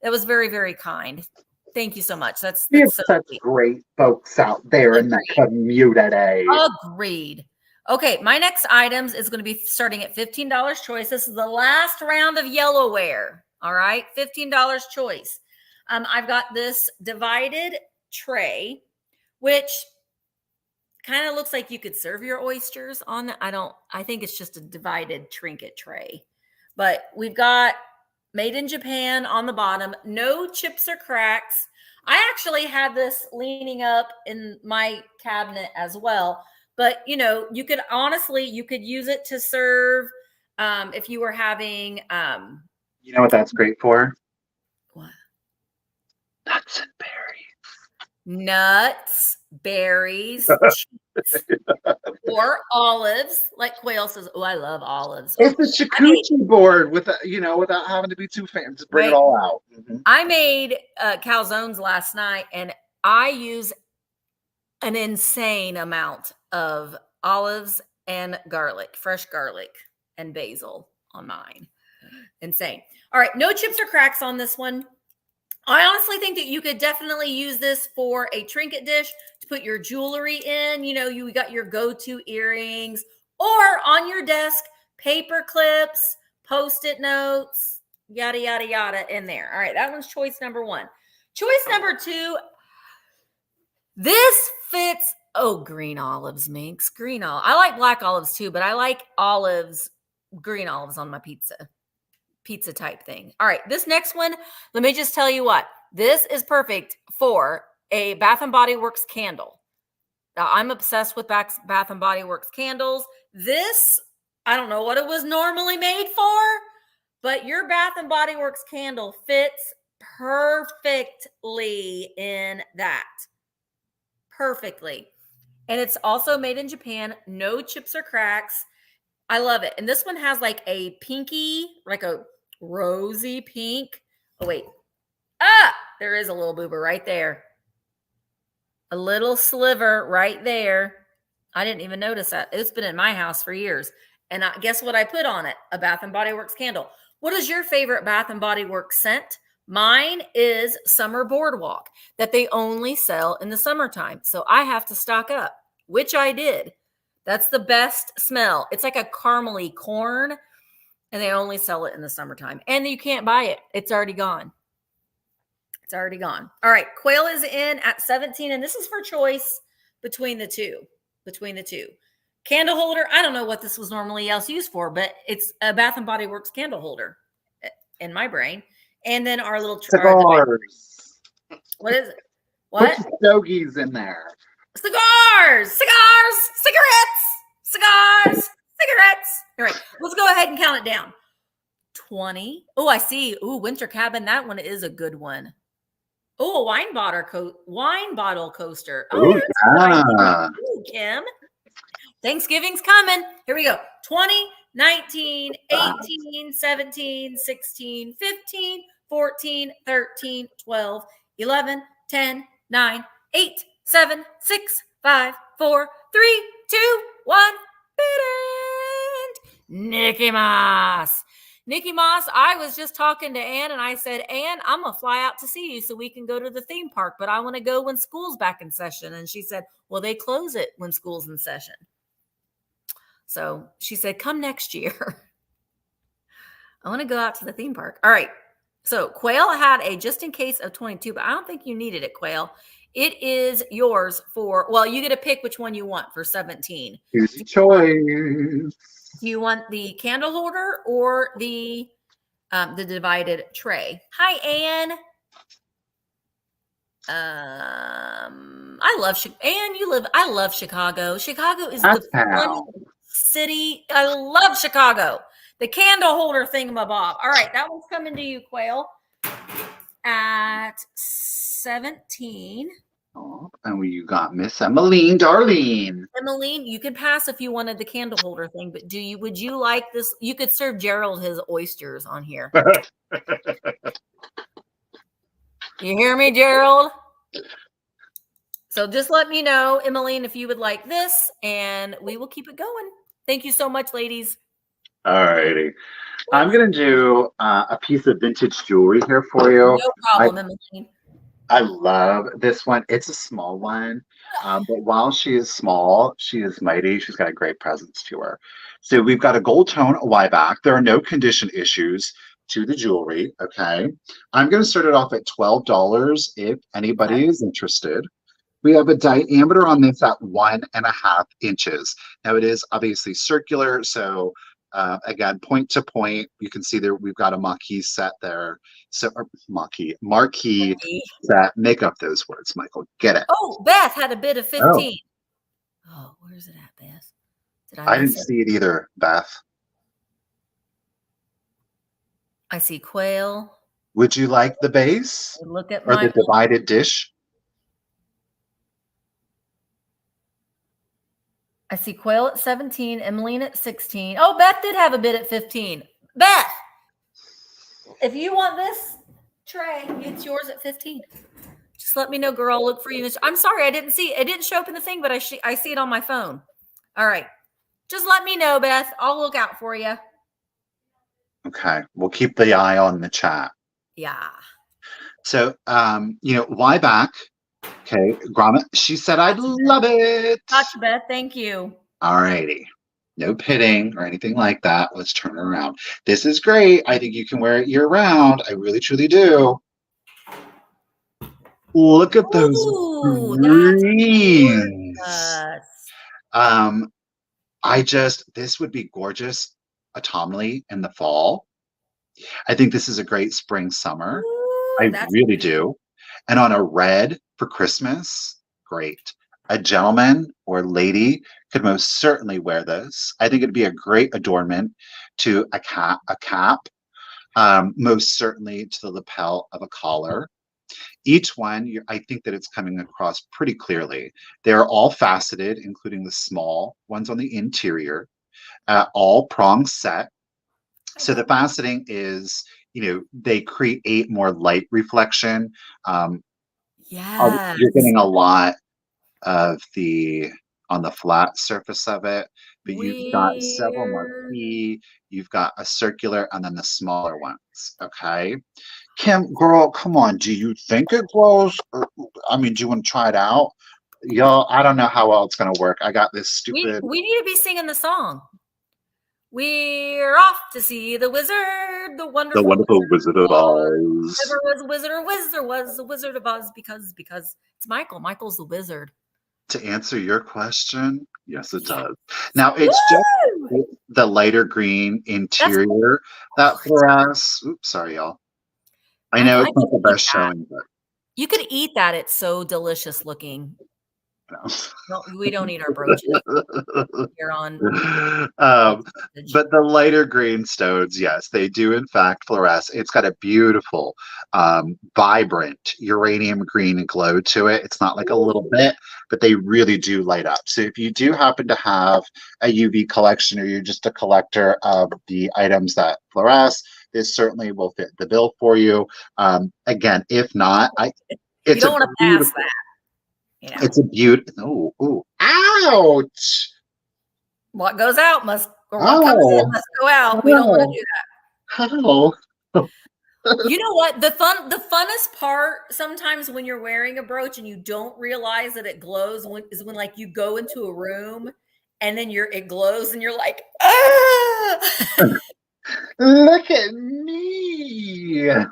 That was very, very kind. Thank you so much. That's We have so such sweet. great folks out there in the community. Agreed. Okay, my next items is going to be starting at $15 choice. This is the last round of yellow ware. All right, $15 choice. I've got this divided tray, which kind of looks like you could serve your oysters on it. I think it's just a divided trinket tray. But we've got made in Japan on the bottom, no chips or cracks. I actually had this leaning up in my cabinet as well. But, you could use it to serve if you were having. You know what that's great for? What? Nuts and berries. Nuts, berries, cheese, or olives. Like Quail says, oh, I love olives. It's a charcuterie board without having to be too fancy. Just bring it all out. Mm-hmm. I made calzones last night, and I use an insane amount of olives and garlic, fresh garlic and basil on mine. Insane. All right, no chips or cracks on this one. I honestly think that you could definitely use this for a trinket dish to put your jewelry in. You got your go-to earrings, or on your desk, paper clips, Post-it notes, yada, yada, yada in there. All right, that one's choice number one. Choice number two, this fits. Oh, green olives, Minx. Green olive. I like black olives too, but I like green olives on my pizza type thing. All right, this next one, let me just tell you what. This is perfect for a Bath and Body Works candle. Now, I'm obsessed with Bath and Body Works candles. This, I don't know what it was normally made for, but your Bath and Body Works candle fits perfectly in that. Perfectly. And it's also made in Japan. No chips or cracks. I love it. And this one has like a pinky, like a rosy pink. Oh, wait. There is a little boober right there. A little sliver right there. I didn't even notice that. It's been in my house for years. And guess what I put on it? A Bath and Body Works candle. What is your favorite Bath and Body Works scent? Mine is Summer Boardwalk that they only sell in the summertime. So I have to stock up, which I did. That's the best smell. It's like a caramely corn, and they only sell it in the summertime. And you can't buy it. It's already gone. It's already gone. All right. Quail is in at 17, and this is for choice between the two. Candle holder. I don't know what this was normally else used for, but it's a Bath and Body Works candle holder in my brain. And then our little cigars. What is it? What? Put stogies in there. Cigarettes. All right. Let's go ahead and count it down. 20. Oh, I see. Oh, winter cabin. That one is a good one. Oh, a wine bottle coaster. Oh, yeah. Ooh, Kim. Thanksgiving's coming. Here we go. 20, 19, 18, 17, 16, 15, 14, 13, 12, 11, 10, 9, 8, 7, 6, 5, 4, 3, 2, 1. Nikki Moss. Nikki Moss, I was just talking to Ann and I said, Ann, I'm going to fly out to see you so we can go to the theme park, but I want to go when school's back in session. And she said, well, they close it when school's in session. So she said, come next year. I want to go out to the theme park. All right. So Quail had a just in case of 22, but I don't think you needed it, Quail. It is yours for, well, you get to pick which one you want for 17. Easy choice. Do you want the candle holder or the divided tray? Hi, Ann. I love Ann. I love Chicago. Chicago is the fun city. I love Chicago. The candle holder thingamabob. All right, that one's coming to you, Quail. At 17. Oh, and you got Miss Emmeline, darling. Emmeline, you could pass if you wanted the candle holder thing, but would you like this? You could serve Gerald his oysters on here. You hear me, Gerald? So just let me know, Emmeline, if you would like this, and we will keep it going. Thank you so much, ladies. All righty. I'm going to do a piece of vintage jewelry here for you. No problem, Emmeline. I love this one. It's a small one, but while she is small, she is mighty. She's got a great presence to her. So we've got a gold tone wieback. There are no condition issues to the jewelry, okay? I'm going to start it off at $12 if anybody is interested. We have a diameter on this at 1.5 inches. Now it is obviously circular, so again, point to point, you can see there we've got a marquee set there. So marquee set. Make up those words, Michael. Get it. Oh, Beth had a bid of 15. Oh, where's it at, Beth? I didn't see it either, Beth. I see Quail. Would you like the base? Look at or the divided dish? I see Quail at 17, Emmeline at 16. Oh, Beth did have a bid at 15. Beth, if you want this tray, it's yours at 15. Just let me know, girl. I'll look for you. I'm sorry, I didn't see it. It didn't show up in the thing, but I see it on my phone. All right. Just let me know, Beth. I'll look out for you. Okay. We'll keep the eye on the chat. Yeah. So, why back? Okay, Gromit, she said, I'd love it. Gotcha, Beth. Thank you. All righty. No pitting or anything like that. Let's turn it around. This is great. I think you can wear it year round. I really, truly do. Look at those greens. This would be gorgeous autumnally in the fall. I think this is a great spring, summer. I really do. And on a red, For Christmas, great. A gentleman or lady could most certainly wear this. I think it'd be a great adornment to a cap, most certainly to the lapel of a collar. Each one, I think that it's coming across pretty clearly. They're all faceted, including the small ones on the interior, all prong set. So the faceting is, they create more light reflection. Um, you're Yes. getting a lot of the on the flat surface of it, but you've got several Weird. marquee, you've got a circular, and then the smaller ones. Okay. Kim, girl, come on. Do you think it glows? Or, I mean, do you want to try it out? Y'all, I don't know how well it's going to work. I got this We stupid. we need to be singing the song. We're off to see the wizard, the The wonderful wonderful Wizard Wizard of of Oz. Oz. Never was a wizard or wizard was the Wizard of Oz because it's Michael. Michael's the wizard. To answer your question, yes, it Yeah. does. Now, it's just Woo! the lighter green That's interior that for us. Oops, sorry, y'all. I know Michael, I it's not could the eat best that. showing, but You could eat that. It's so delicious looking. no. No, we don't eat our brooches here on um, Sausage. but the lighter green stones, yes, they do in fact fluoresce. It's got a beautiful, vibrant uranium green glow to it. It's not like a little bit, but they really do light up. So if you do happen to have a UV collection or you're just a collector of the items that fluoresce, this certainly will fit the bill for you. Again, if not, You it's don't a want to pass beautiful. that. It's a beautiful. Oh, ouch! What goes out must, or what comes in Oh, must go out. We don't want to oh, do how? that. You know what? The funnest part sometimes when you're wearing a brooch and you don't realize that it glows is when like you go into a room and then it glows and you're like, ah, Look at me! I'm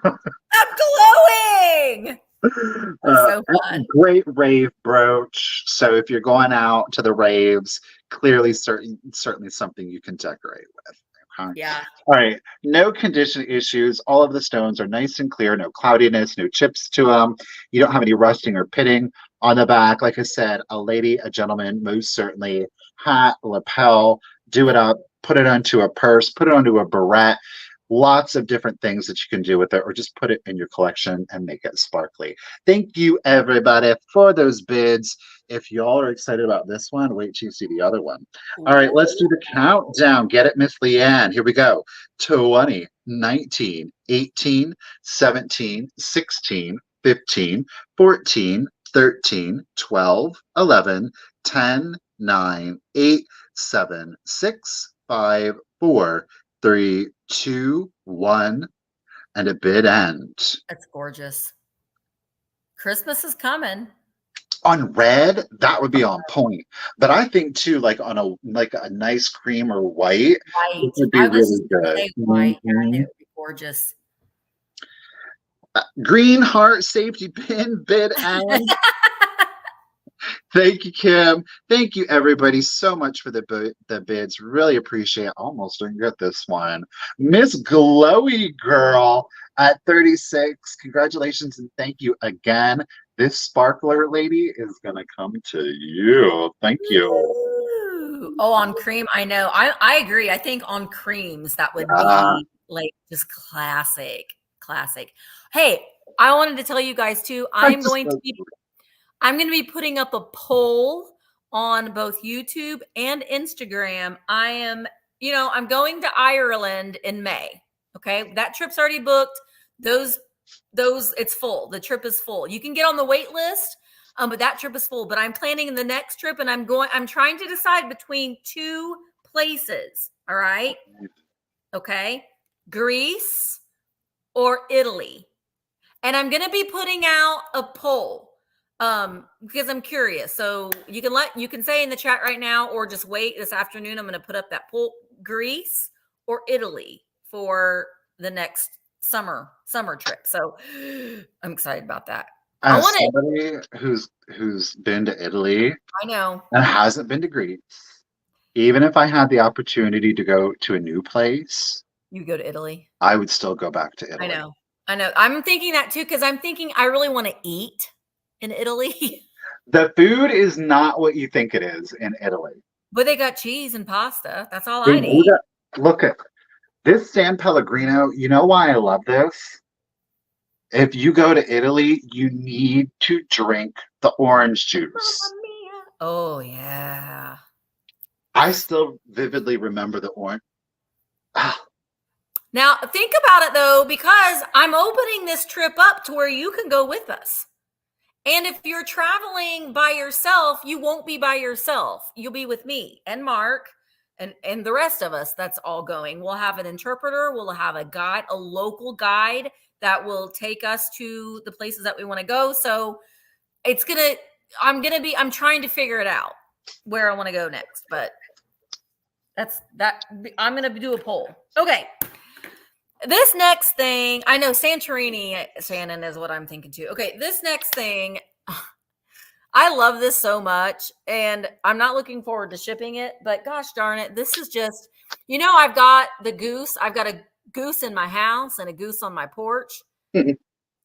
glowing. It's so fun. Great rave brooch. So if you're going out to the raves, clearly certainly something you can decorate with. Okay. Yeah. All right. No condition issues. All of the stones are nice and clear. No cloudiness. No chips to them. You don't have any rusting or pitting on the back. Like I said, a lady, a gentleman, most certainly. Hat, lapel. Do it up. Put it onto a purse. Put it onto a barrette. Lots of different things that you can do with it, or just put it in your collection and make it sparkly. Thank you, everybody, for those bids. If y'all are excited about this one, wait till you see the other one. All right, let's do the countdown. Get it, Miss Leanne. Here we go. 20, 19, 18, 17, 16, 15, 14, 13, 12, 11, 10, 9, 8, 7, 6, 5, 4, 3, 2, 1, and a bid end. That's gorgeous. Christmas is coming. On red, that would be on point. But I think too, like on a nice cream or white, White. it would be I was really just gonna good. say white. Yeah, I think Mhm. it would be gorgeous. Green heart safety pin bid end. Thank you, Kim. Thank you, everybody, so much for the bids. Really appreciate it. Almost didn't get this one. Miss Glowy Girl at 36. Congratulations and thank you again. This sparkler lady is going to come to you. Thank you. Ooh. Oh, on cream, I know. I agree. I think on creams that would Uh, be like just classic, classic. Hey, I wanted to tell you guys too. that's just so I'm going to be putting up a poll on both YouTube and Instagram. I'm going to Ireland in May. Okay. That trip's already booked. Those, it's full. The trip is full. You can get on the wait list, but that trip is full. But I'm planning the next trip and I'm trying to decide between two places. All right. Okay. Greece or Italy. And I'm going to be putting out a poll because I'm curious. So you can say in the chat right now or just wait this afternoon. I'm going to put up that poll: Greece or Italy for the next summer trip. So I'm excited about that. as somebody who's been to Italy I know. and hasn't been to Greece, even if I had the opportunity to go to a new place, You go to Italy. I would still go back to Italy. I know. I'm thinking that too because I'm thinking I really want to eat in Italy. The food is not what you think it is in Italy. But they got cheese and pasta. That's all They I do need. that. Look at this San Pellegrino. You know why I love this? If you go to Italy, you need to drink the orange juice. Oh, yeah. I still vividly remember the orange. Ah, Now, think about it, though, because I'm opening this trip up to where you can go with us. And if you're traveling by yourself, you won't be by yourself. You'll be with me and Mark and the rest of us that's all going. We'll have an interpreter. We'll have a guide, a local guide that will take us to the places that we want to go. So I'm trying to figure it out where I want to go next. But I'm going to do a poll. Okay. This next thing, I know Santorini, Shannon, is what I'm thinking too. Okay, this next thing, I love this so much, and I'm not looking forward to shipping it, but gosh darn it, this is just, I've got the goose. I've got a goose in my house and a goose on my porch, and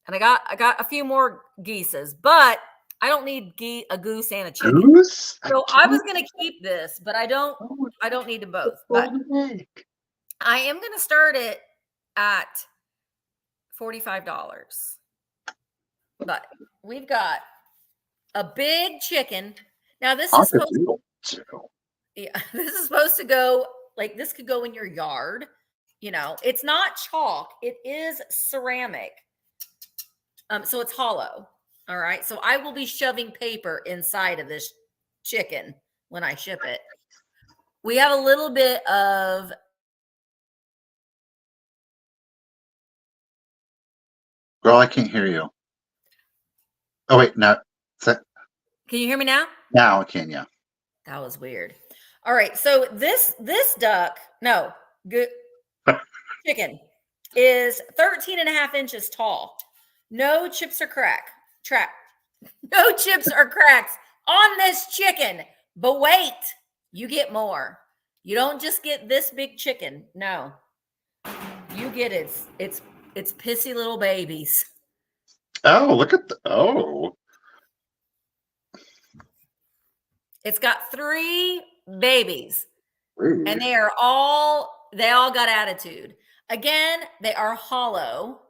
I got a few more geeses, but I don't need a goose and a chicken. Goose? So I was going to keep this, but I don't need them both. But I am going to start it at $45. But we've got a big chicken. Now this is supposed to go, like, this could go in your yard. It's not chalk. It is ceramic. So it's hollow. All right. So I will be shoving paper inside of this chicken when I ship it. We have a little bit of Girl, I can't hear you. Oh, wait, no. Can you hear me now? Now I can, yeah. That was weird. All right. So this chicken is 13 and a half inches tall. No chips or no chips or cracks on this chicken. But wait, you get more. You don't just get this big chicken. No. You get it's pissy little babies. Oh, look at It's got 3 babies. Rude. And they all got attitude. Again, they are hollow.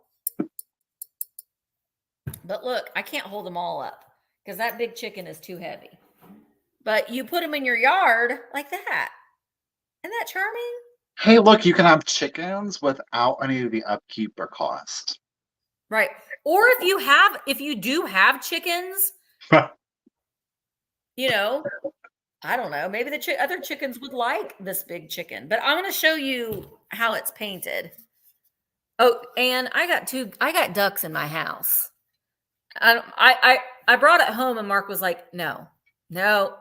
But look, I can't hold them all up because that big chicken is too heavy. But you put them in your yard like that. Isn't that charming? Hey, look, you can have chickens without any of the upkeep or cost. Right. Or if you do have chickens, I don't know, maybe the other chickens would like this big chicken. But I'm going to show you how it's painted. Oh, and I got ducks in my house. I brought it home and Mark was like, no,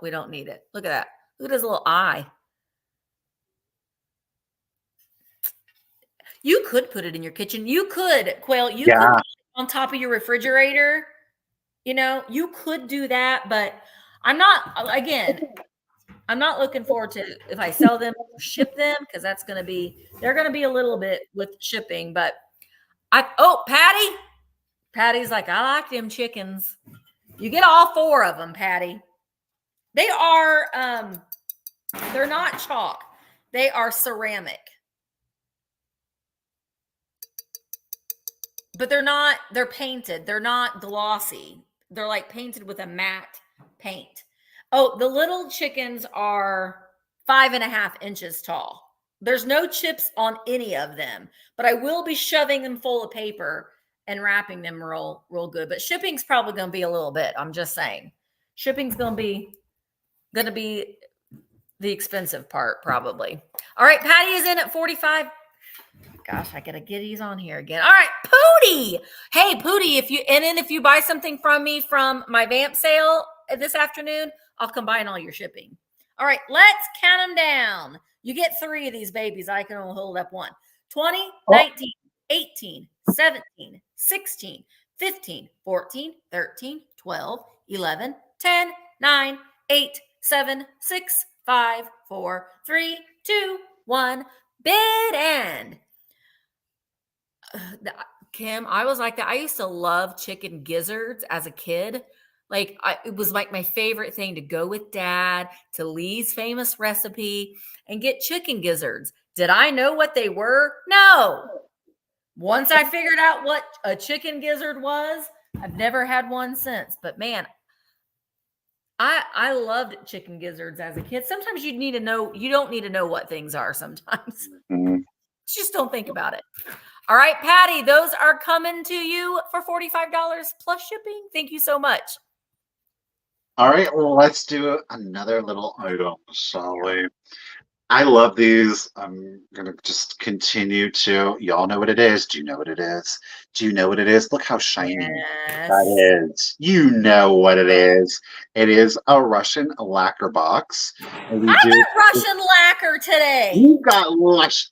we don't need it. Look at that. Look at his little eye. You could put it in your kitchen. You could, Quail, could put it on top of your refrigerator. You could do that, but I'm not looking forward to if I sell them or ship them, because they're going to be a little bit with shipping, but Patty's like, I like them chickens. You get all 4 of them, Patty. They are, they're not chalk. They are ceramic. But they're painted. They're not glossy. They're like painted with a matte paint. Oh, the little chickens are 5.5 inches tall. There's no chips on any of them, but I will be shoving them full of paper and wrapping them real good. But shipping's probably going to be a little bit. I'm just saying. Shipping's going to be the expensive part, probably. All right, Patty is in at 45. Gosh, I gotta get these on here again. All right, Pootie. Hey, Pootie, if you buy something from me from my Vamp sale this afternoon, I'll combine all your shipping. All right, let's count them down. You get 3 of these babies. I can only hold up 1. 20, 19, 18, 17, 16, 15, 14, 13, 12, 11, 10, 9, 8, 7, 6, 5, 4, 3, 2, 1. Bid end. Kim, I was like that. I used to love chicken gizzards as a kid, Like it was like my favorite thing to go with Dad to Lee's famous recipe and get chicken gizzards. Did I know what they were? No. Once I figured out what a chicken gizzard was, I've never had one since. But man, I loved chicken gizzards as a kid. Sometimes you need to know, you don't need to know what things are sometimes. Mm. Just don't think about it. All right, Patty, those are coming to you for $45 plus shipping. Thank you so much. All right, well, let's do another little item, shall we? I love these. I'm gonna just continue to. Y'all know what it is. Do you know what it is? Do you know what it is? Look how shiny Yes. that is. You know what it is. It is a Russian lacquer box. And we I do. got Russian lacquer today. You got lush.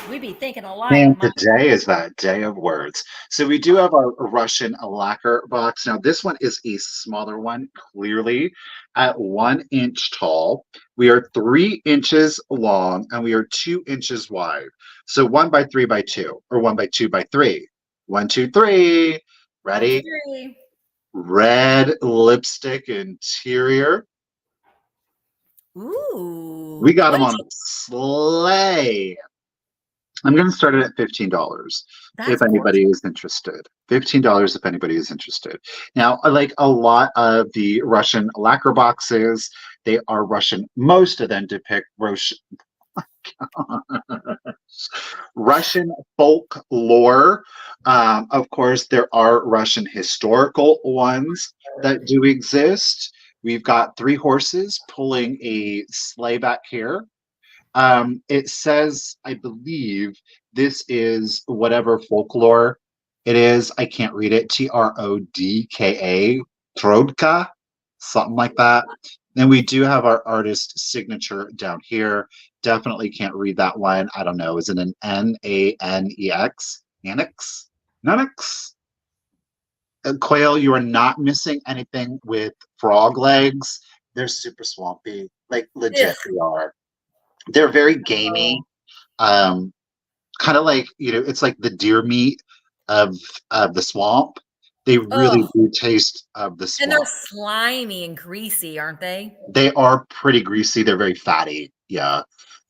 We be thinking alike. Man, today is that day of words. So we do have our Russian lacquer box. Now this one is a smaller one, clearly at 1 inch tall. We are 3 inches long and we are 2 inches wide. So 1 by 3 by 2 or 1 by 2 by 3. 1, 2, 3. Ready? 1, 2, 3. Red lipstick interior. Ooh. We got them on sleigh. I'm going to start it at $15 if anybody is interested. $15 if anybody is interested. Now, like a lot of the Russian lacquer boxes, they are Russian. Most of them depict Russian folklore. Of course, there are Russian historical ones that do exist. We've got 3 horses pulling a sleigh back here. It says, I believe, this is whatever folklore it is. I can't read it. Trodka, Trodka, something like that. Then we do have our artist signature down here. Definitely can't read that one. I don't know. Is it an Nanex? Nanex? Nanex? Quail, you are not missing anything with frog legs. They're super swampy. Like, legit, they are. They're very gamey, kind of like, it's like the deer meat of the swamp. They really do taste of the swamp. And they're slimy and greasy, aren't they? They are pretty greasy. They're very fatty. Yeah,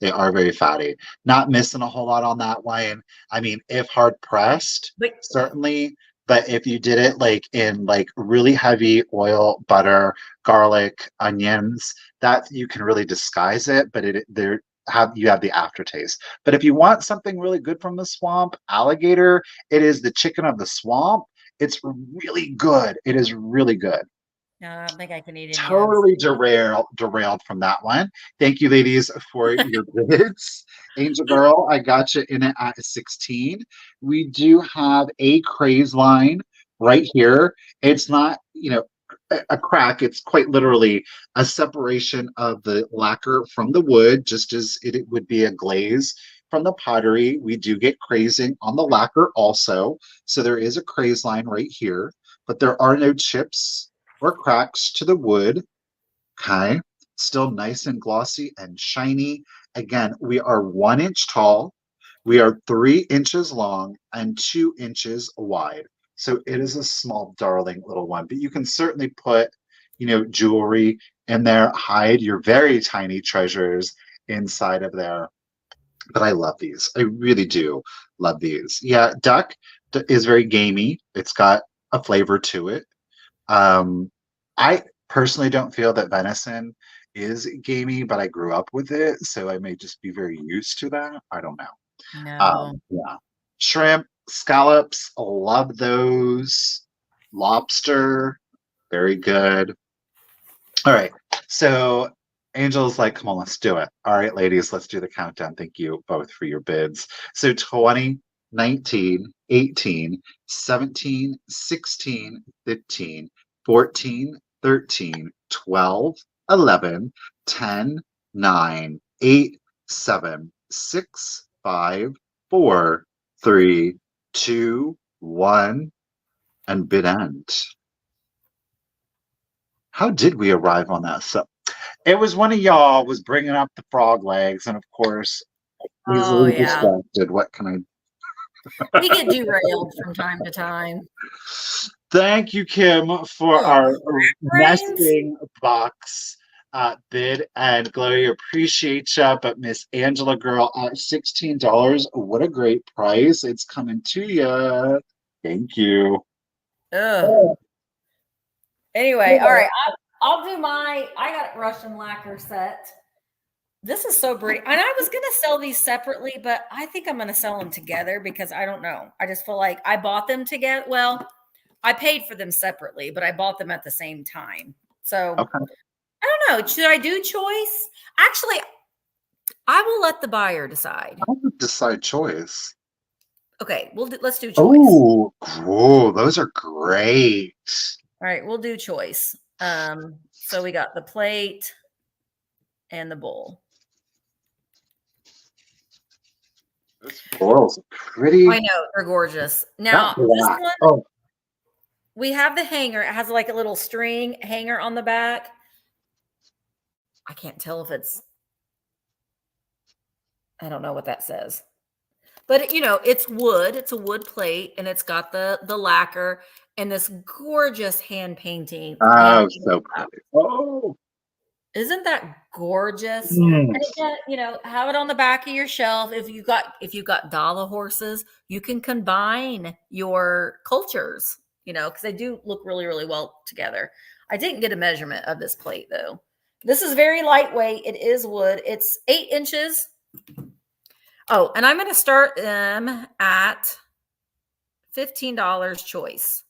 they are very fatty. Not missing a whole lot on that one. I mean, if hard pressed, certainly. But if you did it like in like really heavy oil, butter, garlic, onions, that you can really disguise it. But you have the aftertaste. But if you want something really good from the swamp, alligator, it is the chicken of the swamp. It's really good. It is really good. I don't think I can eat it. Totally derailed from that one. Thank you, ladies, for your bids. Angel Girl, I got you in it at 16. We do have a craze line right here. It's not, a crack. It's quite literally a separation of the lacquer from the wood, just as it would be a glaze from the pottery. We do get crazing on the lacquer also. So there is a craze line right here, but there are no chips or cracks to the wood. Okay, still nice and glossy and shiny. Again, we are 1 inch tall. We are 3 inches long and 2 inches wide. So it is a small, darling little one, but you can certainly put, jewelry in there, hide your very tiny treasures inside of there. But I love these. I really do love these. Yeah, duck is very gamey. It's got a flavor to it. I personally don't feel that venison is gamey, but I grew up with it, so I may just be very used to that. I don't know. No. Yeah. Shrimp, scallops, love those. Lobster, very good. All right. So Angel's like, come on, let's do it. All right, ladies, let's do the countdown. Thank you both for your bids. So 20, 19, 18, 17, 16, 15, 14, 13, 12, 11, 10, 9, 8, 7, 6, 5, 4, 3, 2, 1, and bid end. How did we arrive on that? So it was one of y'all was bringing up the frog legs, and of course, easily distracted. What can I? We get derailed from time to time. Thank you, Kim, for Oh, our brains. nesting box bid. And Gloria, appreciate you. But Miss Angela girl at $16. What a great price. It's coming to you. Thank you. Ugh. Anyway, all right. I'll do my. I got Russian lacquer set. This is so pretty. And I was going to sell these separately, but I think I'm going to sell them together because I don't know. I just feel like I bought them together. Well, I paid for them separately, but I bought them at the same time. So Okay. I don't know. Should I do choice? Actually, I will let the buyer decide. I would decide choice. Okay, let's do choice. Oh, cool. Those are great. All right, we'll do choice. So we got the plate and the bowl. Those florals are pretty. I know they're gorgeous. Now this one, we have the hanger. It has like a little string hanger on the back. I can't tell if I don't know what that says. But it's wood. It's a wood plate, and it's got the lacquer and this gorgeous hand painting. Oh, so pretty. Oh. Isn't that gorgeous? Mm. And again, have it on the back of your shelf. If you got dollar horses, you can combine your cultures, because they do look really, really well together. I didn't get a measurement of this plate though. This is very lightweight. It is wood. It's 8 inches. Oh, and I'm going to start them at $15 choice.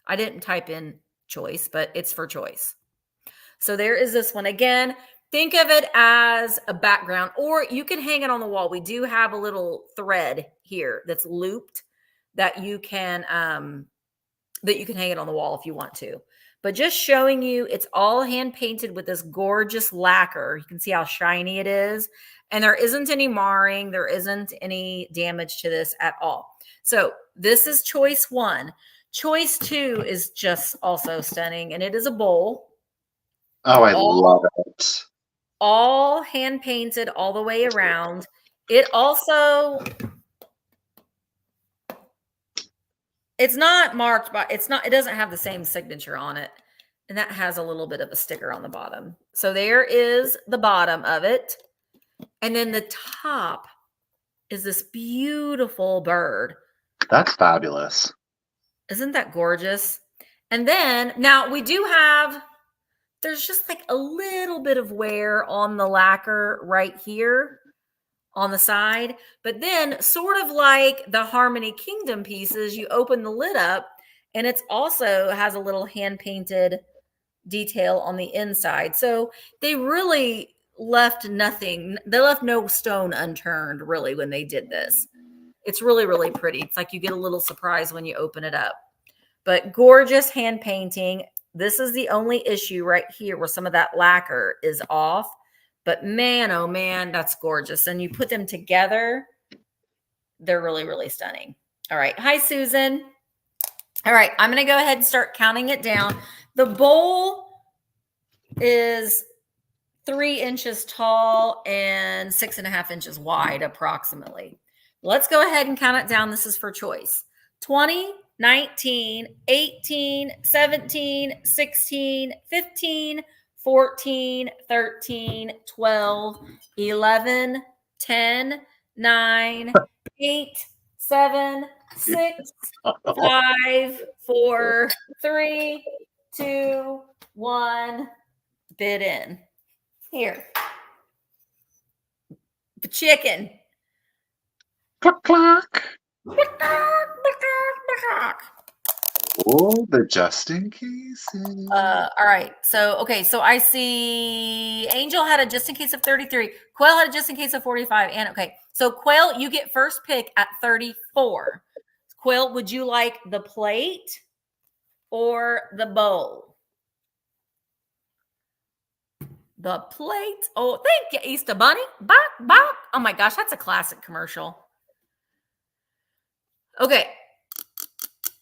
I didn't type in choice, but it's for choice. So there is this one. Again, think of it as a background, or you can hang it on the wall. We do have a little thread here that's looped that you can hang it on the wall if you want to. But just showing you, it's all hand painted with this gorgeous lacquer. You can see how shiny it is. And there isn't any marring. There isn't any damage to this at all. So this is choice 1. Choice 2 is just also stunning. And it is a bowl. Oh, I love it. All hand painted all the way around. It also, it's not marked by, it doesn't have the same signature on it. And that has a little bit of a sticker on the bottom. So there is the bottom of it. And then the top is this beautiful bird. That's fabulous. Isn't that gorgeous? And then now we do have, there's just like a little bit of wear on the lacquer right here on the side. But then sort of like the Harmony Kingdom pieces, you open the lid up and it's also has a little hand painted detail on the inside. So they really left nothing. They left no stone unturned really when they did this. It's really, really pretty. It's like you get a little surprise when you open it up. But gorgeous hand painting. This is the only issue right here where some of that lacquer is off. But man, oh man, that's gorgeous. And you put them together, they're really, really stunning. All right. Hi, Susan. All right. I'm going to go ahead and start counting it down. The bowl is 3 inches tall and 6.5 inches wide, approximately. Let's go ahead and count it down. This is for choice. 20, 19, 18, 17, 16, 15, 14, 13, 12, 11, 10, 9, 8, 7, 6, 5, 4, 3, 2, 1. Bid in. Here. The chicken. Cluck, cluck. Oh, the just in case. All right. So I see Angel had a just in case of 33. Quail had a just in case of 45. And okay. So Quail, you get first pick at 34. Quail, would you like the plate or the bowl? The plate. Oh, thank you, Easter Bunny. Bop, bop. Oh my gosh, that's a classic commercial. Okay.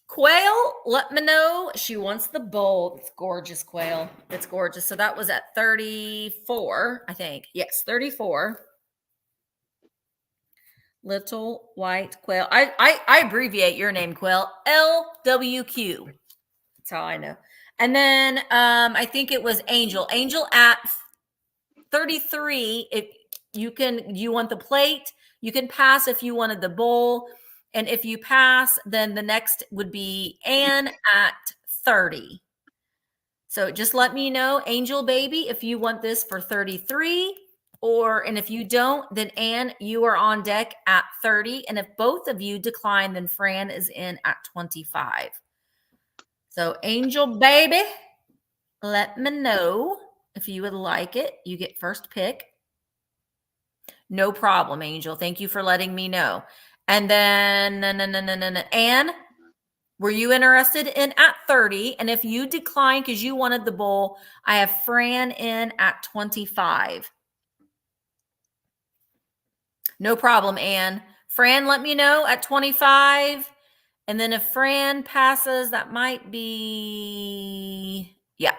Quail, let me know. She wants the bowl. It's gorgeous, Quail. It's gorgeous. So that was at 34, I think. Yes, 34. Little white quail. I abbreviate your name, Quail. LWQ. That's how I know. And then I think it was Angel. Angel at 33. If you want the plate, you can pass if you wanted the bowl. And if you pass, then the next would be Anne at 30. So just let me know, Angel baby, if you want this for 33, and if you don't, then Anne, you are on deck at 30. And if both of you decline, then Fran is in at 25. So Angel baby, let me know if you would like it. You get first pick. No problem, Angel. Thank you for letting me know. And then Anne, were you interested in at 30? And if you decline because you wanted the bowl, I have Fran in at 25. No problem, Anne. Fran, let me know at 25. And then if Fran passes, that might be, yeah.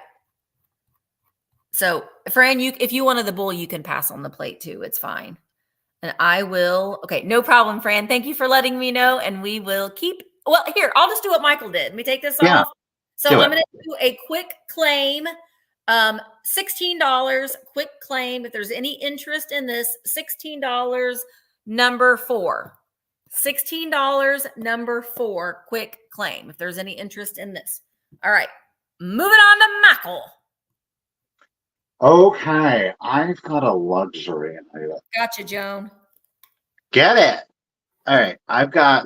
So Fran, if you wanted the bowl, you can pass on the plate too. It's fine. And I will, okay, no problem, Fran. Thank you for letting me know. And we will keep, well, here, I'll just do what Michael did. Let me take this off. So I'm going to do a quick claim. $16, quick claim. If there's any interest in this, $16, number 4. $16, number 4, quick claim. If there's any interest in this. All right, moving on to Michael. Okay, I've got a luxury item. Gotcha, Joan. Get it. All right,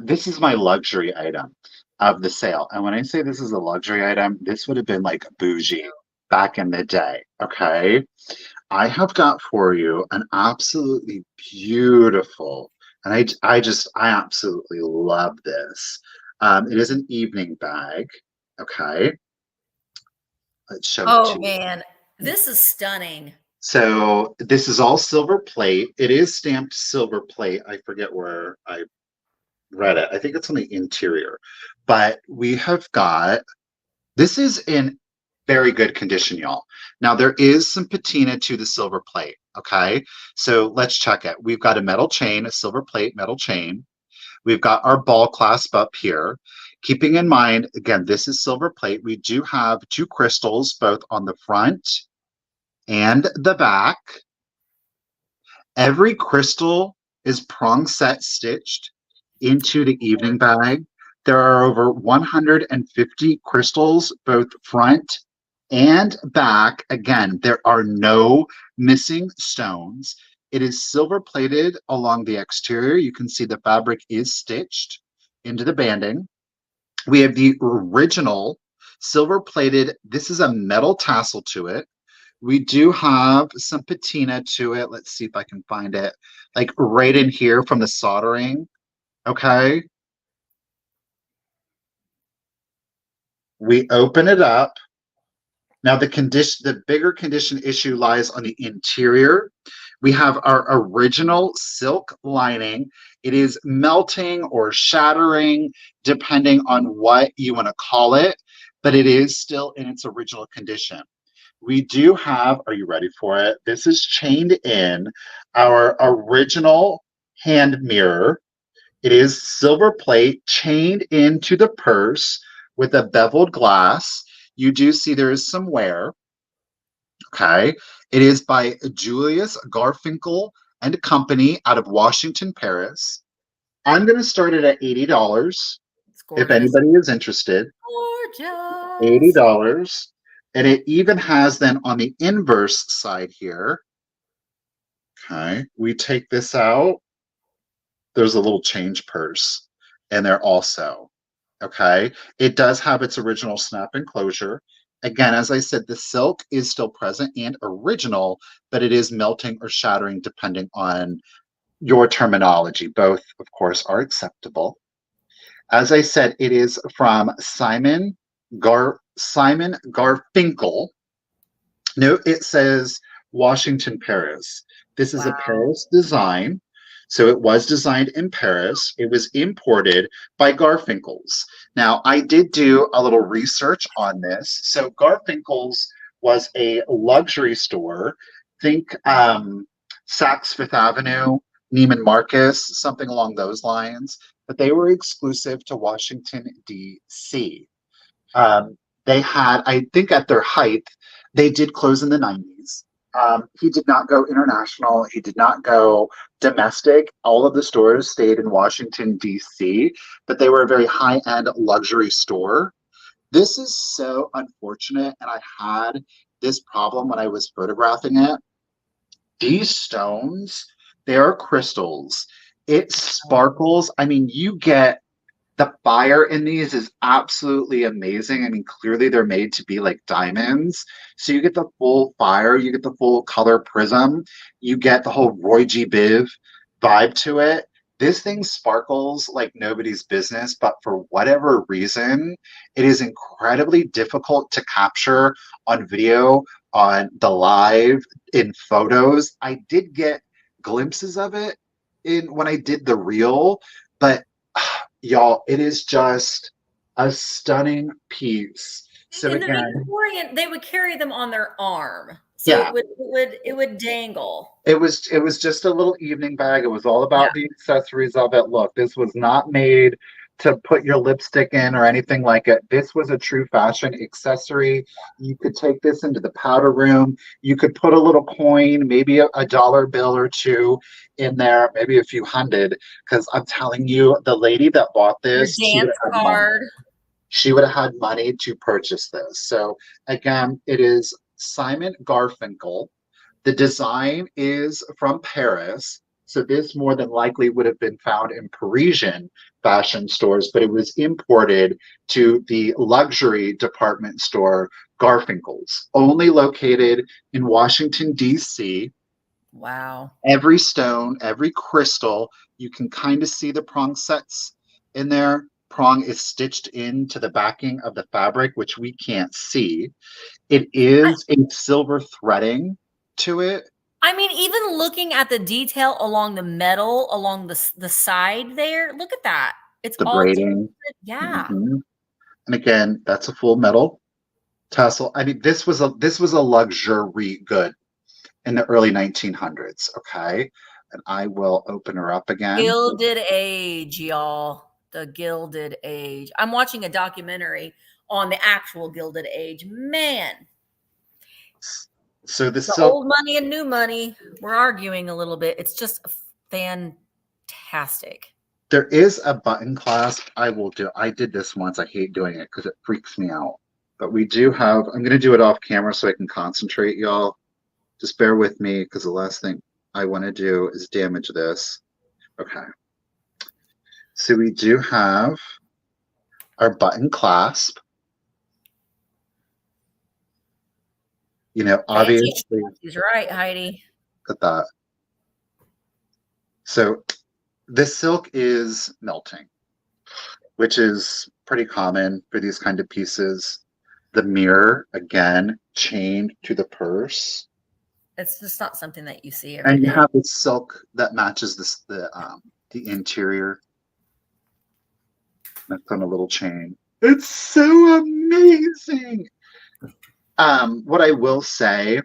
this is my luxury item of the sale. And when I say this is a luxury item, this would have been like bougie back in the day, okay? I have got for you an absolutely beautiful, and I absolutely love this. It is an evening bag, okay? Let's show it to you. Man. This is stunning. So this is all silver plate. It is stamped silver plate. I forget where I read it. I think it's on the interior. But we have got, this is in very good condition, y'all. Now there is some patina to the silver plate, okay? So let's check it. We've got a metal chain, a silver plate metal chain. We've got our ball clasp up here. Keeping in mind, again, this is silver plate. We do have 2 crystals, both on the front and the back. Every crystal is prong set stitched into the evening bag. There are over 150 crystals, both front and back. Again, there are no missing stones. It is silver plated along the exterior. You can see the fabric is stitched into the banding. We have the original silver plated. This is a metal tassel to it. We do have some patina to it. Let's see if I can find it, like right in here from the soldering. Okay. We open it up. Now the bigger condition issue lies on the interior. We have our original silk lining. It is melting or shattering, depending on what you want to call it, but it is still in its original condition. We do have, are you ready for it? This is chained in our original hand mirror. It is silver plate chained into the purse with a beveled glass. You do see there is some wear. Okay. It is by Julius Garfinkel and Company out of Washington, Paris. I'm going to start it at $80 if anybody is interested. Gorgeous. $80. And it even has then on the inverse side here. Okay. We take this out. There's a little change purse in there also. Okay. It does have its original snap enclosure. Again, as I said, the silk is still present and original, but it is melting or shattering depending on your terminology. Both, of course, are acceptable. As I said, it is from Simon Garfinkel. No, it says Washington, Paris. This is a Paris design. So it was designed in Paris. It was imported by Garfinkel's. Now, I did do a little research on this. So Garfinkel's was a luxury store. Think Saks Fifth Avenue, Neiman Marcus, something along those lines. But they were exclusive to Washington, D.C. They had, I think at their height, they did close in the 90s. He did not go international. He did not go domestic. All of the stores stayed in Washington, D.C., but they were a very high-end luxury store. This is so unfortunate, and I had this problem when I was photographing it. These stones, they are crystals. It sparkles. I mean, you get the fire in these is absolutely amazing. I mean, clearly they're made to be like diamonds. So you get the full fire, you get the full color prism, you get the whole Roy G. Biv vibe to it. This thing sparkles like nobody's business, but for whatever reason, it is incredibly difficult to capture on video, on the live, in photos. I did get glimpses of it in when I did the reel, but y'all, it is just a stunning piece. So In the again, Victorian, they would carry them on their arm, so yeah, it would dangle. it was just a little evening bag. It was all Yeah. about the accessories of it. Look, this was not made to put your lipstick in or anything like it. This was a true fashion accessory. You could take this into the powder room. You could put a little coin, maybe a dollar bill or two in there, maybe a few hundred. Because I'm telling you, the lady that bought Your this, she would dance have had money. card. She would have had money to purchase this. So again, it is Simon Garfinkel. The design is from Paris. So this more than likely would have been found in Parisian fashion stores, but it was imported to the luxury department store Garfinkel's, only located in Washington, D.C. Wow. Every stone, every crystal, you can kind of see the prong sets in there. Prong is stitched into the backing of the fabric, which we can't see. It is a silver threading to it. I mean, even looking at the detail along the metal, along the side there, look at that. It's The all braiding. yeah. Mhm. And again, that's a full metal tassel. I mean, this was a luxury good in the early 1900s. Okay, and I will open her up again. Gilded Age, y'all. The Gilded Age. I'm watching a documentary on the actual Gilded Age. Man, So the the silk. old money and new money. We're arguing a little bit. It's just fantastic. There is a button clasp I will do. I did this once. I hate doing it because it freaks me out. But we do have, I'm going to do it off camera so I can concentrate, y'all. Just bear with me because the last thing I want to do is damage this. Okay. So we do have our button clasp. You know, obviously, He's right, Heidi. look at that. So the silk is melting, which is pretty common for these kind of pieces. The mirror, again, chained to the purse. It's just not something that you see every And day. you have the silk that matches the interior. That's on a little chain. It's so amazing. What I will say,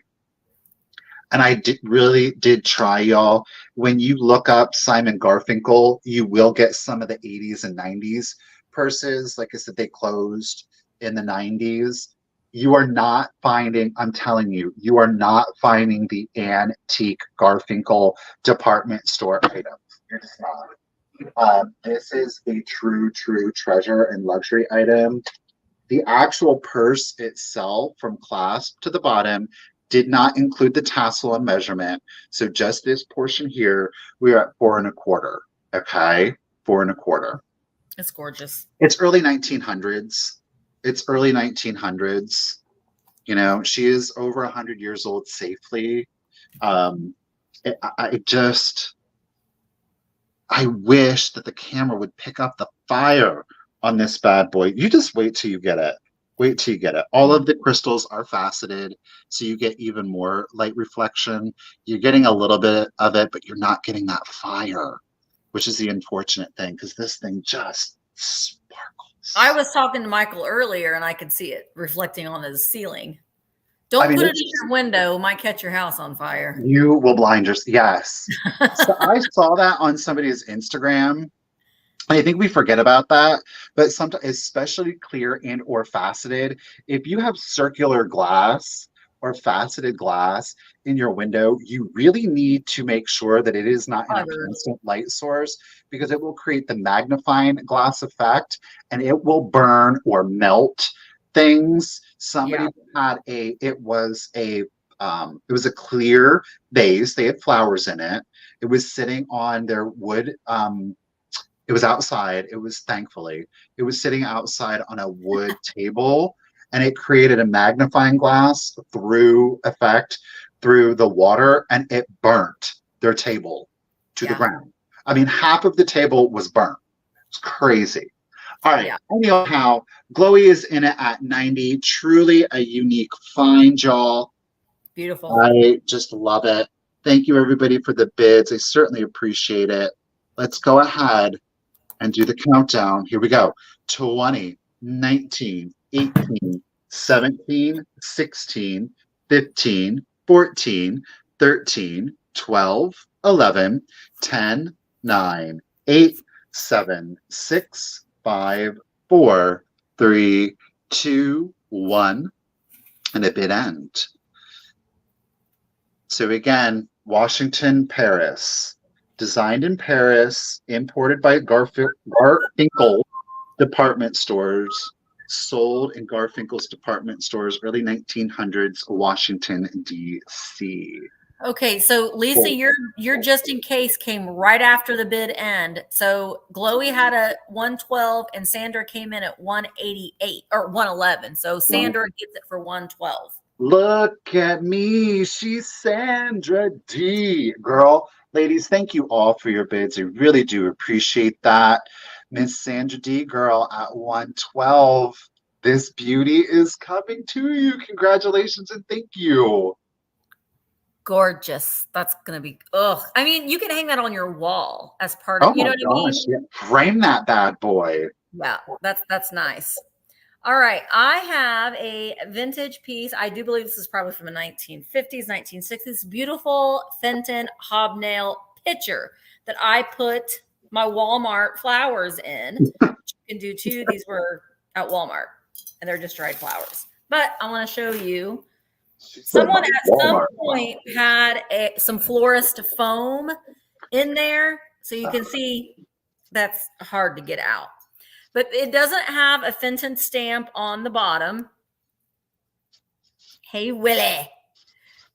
and I really did try, y'all. When you look up Simon Garfinkel, you will get some of the 80s and 90s purses. Like I said, they closed in the 90s. You are not finding, I'm telling you, you are not finding the antique Garfinkel department store items. You're just not. This is a true treasure and luxury item. The actual purse itself, from clasp to the bottom, did not include the tassel and measurement. So just this portion here, we are at 4¼ inches. Okay, 4¼ inches. It's gorgeous. It's early 1900s. It's early 1900s. You know, she is over 100 years old safely. I wish that the camera would pick up the fire on this bad boy. You just wait till you get it. Wait till you get it. All of the crystals are faceted, so you get even more light reflection. You're getting a little bit of it, but you're not getting that fire, which is the unfortunate thing, because this thing just sparkles. I was talking to Michael earlier, and I could see it reflecting on the ceiling. Don't put it in your window; it might catch your house on fire. You will blind yourself. Yes. So I saw that on somebody's Instagram, I think we forget about that, but sometimes, especially clear and or faceted, if you have circular glass or faceted glass in your window, you really need to make sure that it is not in a constant light source because it will create the magnifying glass effect and it will burn or melt things. Somebody had it was a clear vase. They had flowers in it. It was sitting on their wood it was outside. It was sitting outside on a wood table, and it created a magnifying glass through effect through the water, and it burnt their table to the ground. I mean, half of the table was burnt. It's crazy. All right. Yeah. Anyhow, Glowy is in it at 90. Truly a unique find, y'all. Beautiful. I just love it. Thank you, everybody, for the bids. I certainly appreciate it. Let's go ahead and do the countdown. Here we go. 20, 19, 18, 17, 16, 15, 14, 13, 12, 11, 10, 9, 8, 7, 6, 5, 4, 3, 2, 1, and a bid end. So again, Washington, Paris. Designed in Paris, imported by Garfinkel department stores, sold in Garfinkel's department stores, early 1900s, Washington, D.C. Okay, so Lisa, your just in case came right after the bid end. So Glowy had a 112 and Sandra came in at 188 or 111. So Sandra gets it for 112. Look at me. She's Sandra D. Girl, ladies, thank you all for your bids. I really do appreciate that. Miss Sandra D, girl, at 112. This beauty is coming to you. Congratulations and thank you. Gorgeous. That's gonna be I mean, you can hang that on your wall as part of, you know what I mean? Yeah. Frame that bad boy. Yeah, that's nice. All right, I have a vintage piece. I do believe this is probably from the 1950s, 1960s. Beautiful Fenton hobnail pitcher that I put my Walmart flowers in. You can do too. These were at Walmart, and they're just dried flowers. But I want to show you. Someone at some point had some florist foam in there, so you can see that's hard to get out. But it doesn't have a Fenton stamp on the bottom. Hey, Willie.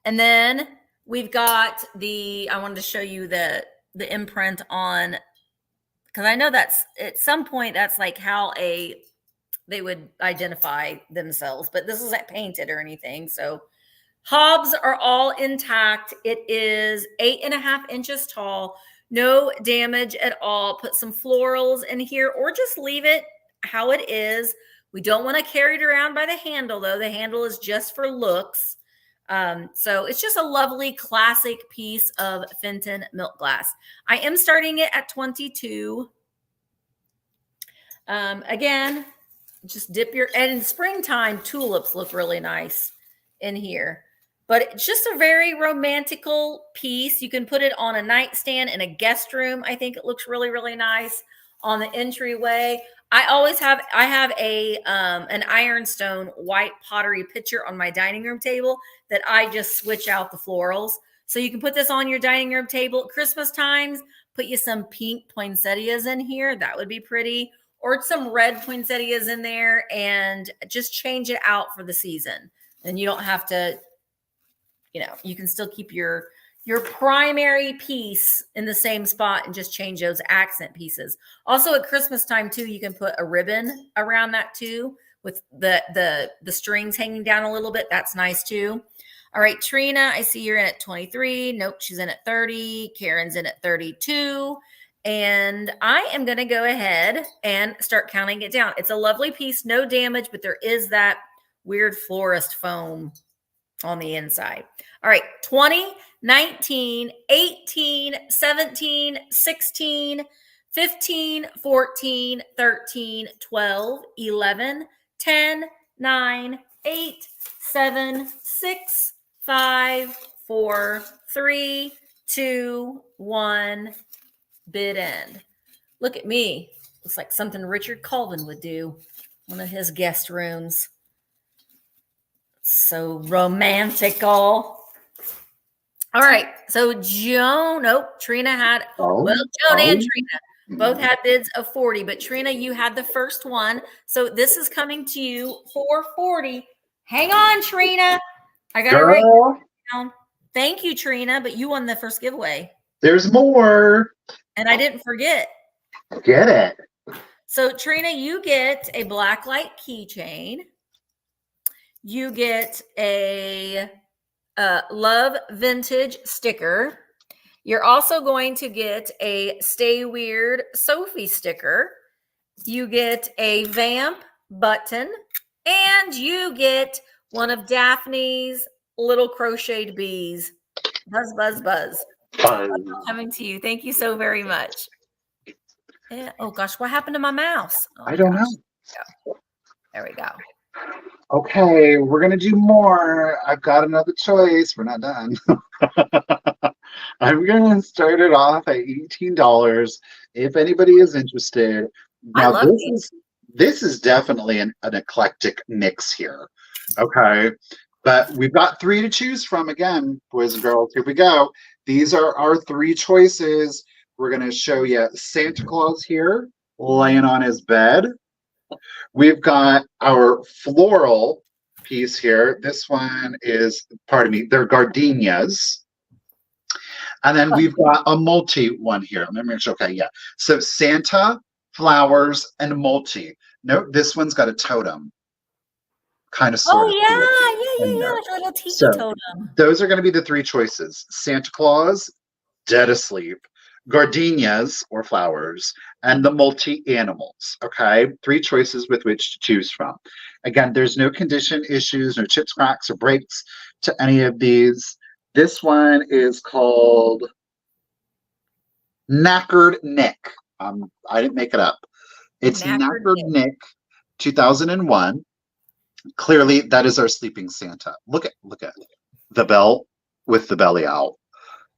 And then we've got I wanted to show you the imprint on, because I know that's at some point that's like how they would identify themselves, but this isn't painted or anything. So hobs are all intact. It is 8.5 inches tall. No damage at all. Put some florals in here or just leave it how it is. We don't want to carry it around by the handle, though. The handle is just for looks. So it's just a lovely classic piece of Fenton milk glass. I am starting it at 22. Again, just dip and in springtime, tulips look really nice in here. But it's just a very romantical piece. You can put it on a nightstand in a guest room. I think it looks really, really nice on the entryway. I have an ironstone white pottery pitcher on my dining room table that I just switch out the florals. So you can put this on your dining room table at Christmas times. Put you some pink poinsettias in here. That would be pretty. Or some red poinsettias in there and just change it out for the season. And you don't have to, you can still keep your primary piece in the same spot and just change those accent pieces. Also at Christmas time too, you can put a ribbon around that too with the strings hanging down a little bit. That's nice too. All right, Trina, I see you're in at 23. Nope, she's in at 30. Karen's in at 32. And I am going to go ahead and start counting it down. It's a lovely piece, no damage, but there is that weird florist foam on the inside. All right, 20, 19, 18, 17, 16, 15, 14, 13, 12, 11, 10, 9, 8, 7, 6, 5, 4, 3, 2, 1. Bid end. Look at me. Looks like something Richard Colvin would do. One of his guest rooms. So romantical. All right. So Trina had, Joan and Trina both had bids of 40, but Trina, you had the first one. So this is coming to you for 40. Hang on, Trina. I got to write it down. Thank you, Trina, but you won the first giveaway. There's more. And I didn't forget. Get it. So Trina, you get a blacklight keychain. You get a Love Vintage sticker. You're also going to get a Stay Weird Sophie sticker. You get a Vamp button. And you get one of Daphne's little crocheted bees. Buzz, buzz, buzz. Coming to you. Thank you so very much. Yeah. Oh, gosh. What happened to my mouse? Oh, I don't know. There we go. Okay, we're going to do more. I've got another choice. We're not done. I'm going to start it off at $18 if anybody is interested. Now, this is definitely an eclectic mix here. Okay, but we've got 3 to choose from. Again, boys and girls, here we go. These are our 3 choices. We're going to show you Santa Claus here laying on his bed. We've got our floral piece here. This one is, pardon me, they're gardenias. And then we've got a multi one here. Let me make sure. Okay, yeah. So Santa, flowers, and multi. Note this one's got a totem. Kind of sort of. Yeah. Like a little tiki totem. Those are going to be the 3 choices. Santa Claus, dead asleep. Gardenias or flowers, and the multi-animals. Okay, 3 choices with which to choose from. Again, there's no condition issues, no chips, cracks, or breaks to any of these. This one is called Lacquered Nick. I didn't make it up. It's Lacquered Nick 2001. Clearly, that is our sleeping Santa. Look at the belt with the belly out.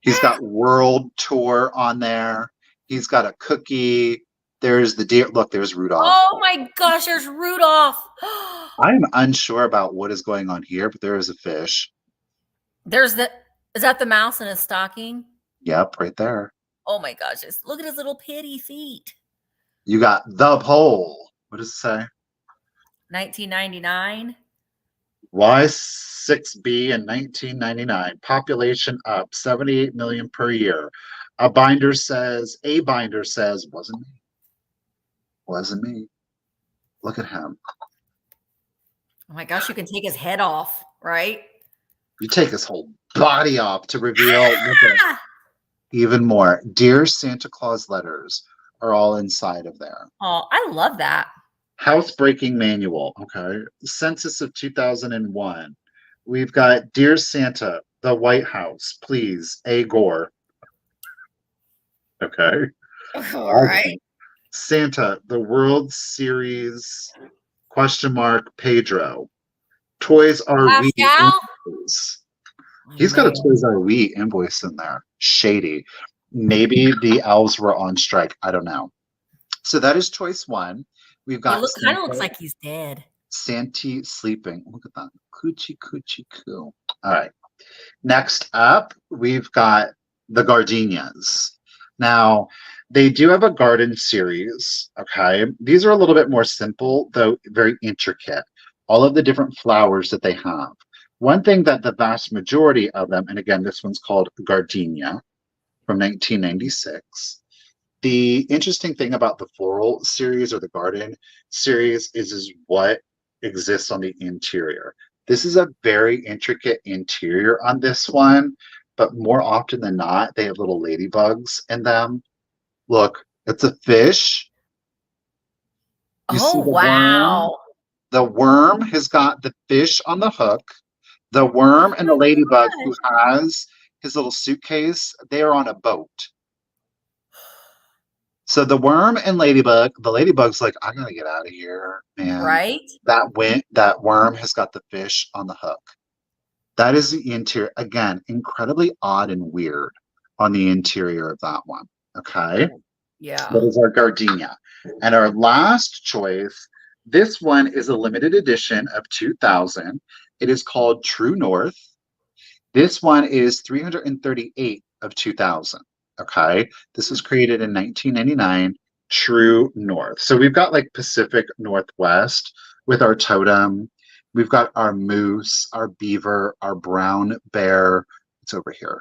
He's got World Tour on there. He's got a cookie. There's the deer. Look, there's Rudolph. Oh my gosh, there's Rudolph. I'm unsure about what is going on here, but there is a fish. Is that the mouse in his stocking? Yep, right there. Oh my gosh, look at his little pitty feet. You got the pole. What does it say? 1999. Y6B in 1999. Population up 78 million per year. A binder says, wasn't me. Look at him. Oh my gosh, you can take his head off, right? You take his whole body off to reveal even more. Dear Santa Claus letters are all inside of there. Oh, I love that. Housebreaking manual. Okay. Census of 2001. We've got Dear Santa, the White House, please, A. Gore. Okay. All right. Santa, the World Series, Pedro. Toys R We invoice. He's got a Toys R We invoice in there. Shady. Maybe the elves were on strike. I don't know. So that is choice 1. We've got kind of looks like he's dead. Santy sleeping. Look at that. Coochie coochie coo. All right. Next up, we've got the gardenias. Now, they do have a garden series. Okay. These are a little bit more simple, though very intricate. All of the different flowers that they have. One thing that the vast majority of them, and again, this one's called Gardenia from 1996. The interesting thing about the floral series or the garden series is what exists on the interior. This is a very intricate interior on this one, but more often than not, they have little ladybugs in them. Look, it's a fish. Oh, wow. The worm has got the fish on the hook. The worm and the ladybug who has his little suitcase, they are on a boat. So the worm and ladybug, the ladybug's like, I gotta get out of here, man. Right? That worm has got the fish on the hook. That is the interior. Again, incredibly odd and weird on the interior of that one. Okay. Yeah. That is our gardenia. And our last choice, this one is a limited edition of 2000. It is called True North. This one is 338 of 2000. Okay. This was created in 1999. True North. So we've got like Pacific Northwest with our totem. We've got our moose, our beaver, our brown bear. It's over here.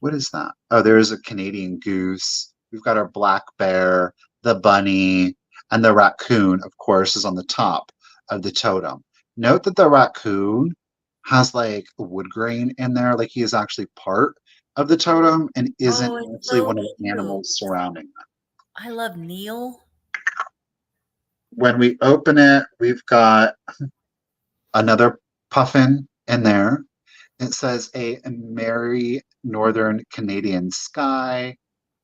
What is that? Oh, there's a Canadian goose. We've got our black bear, the bunny, and the raccoon, of course, is on the top of the totem. Note that the raccoon has like wood grain in there, like he is actually part of the totem and isn't Oh, it's actually so one of the cute. animals surrounding them. I love Neil. When we open it, we've got another puffin in there. It says a merry northern Canadian sky,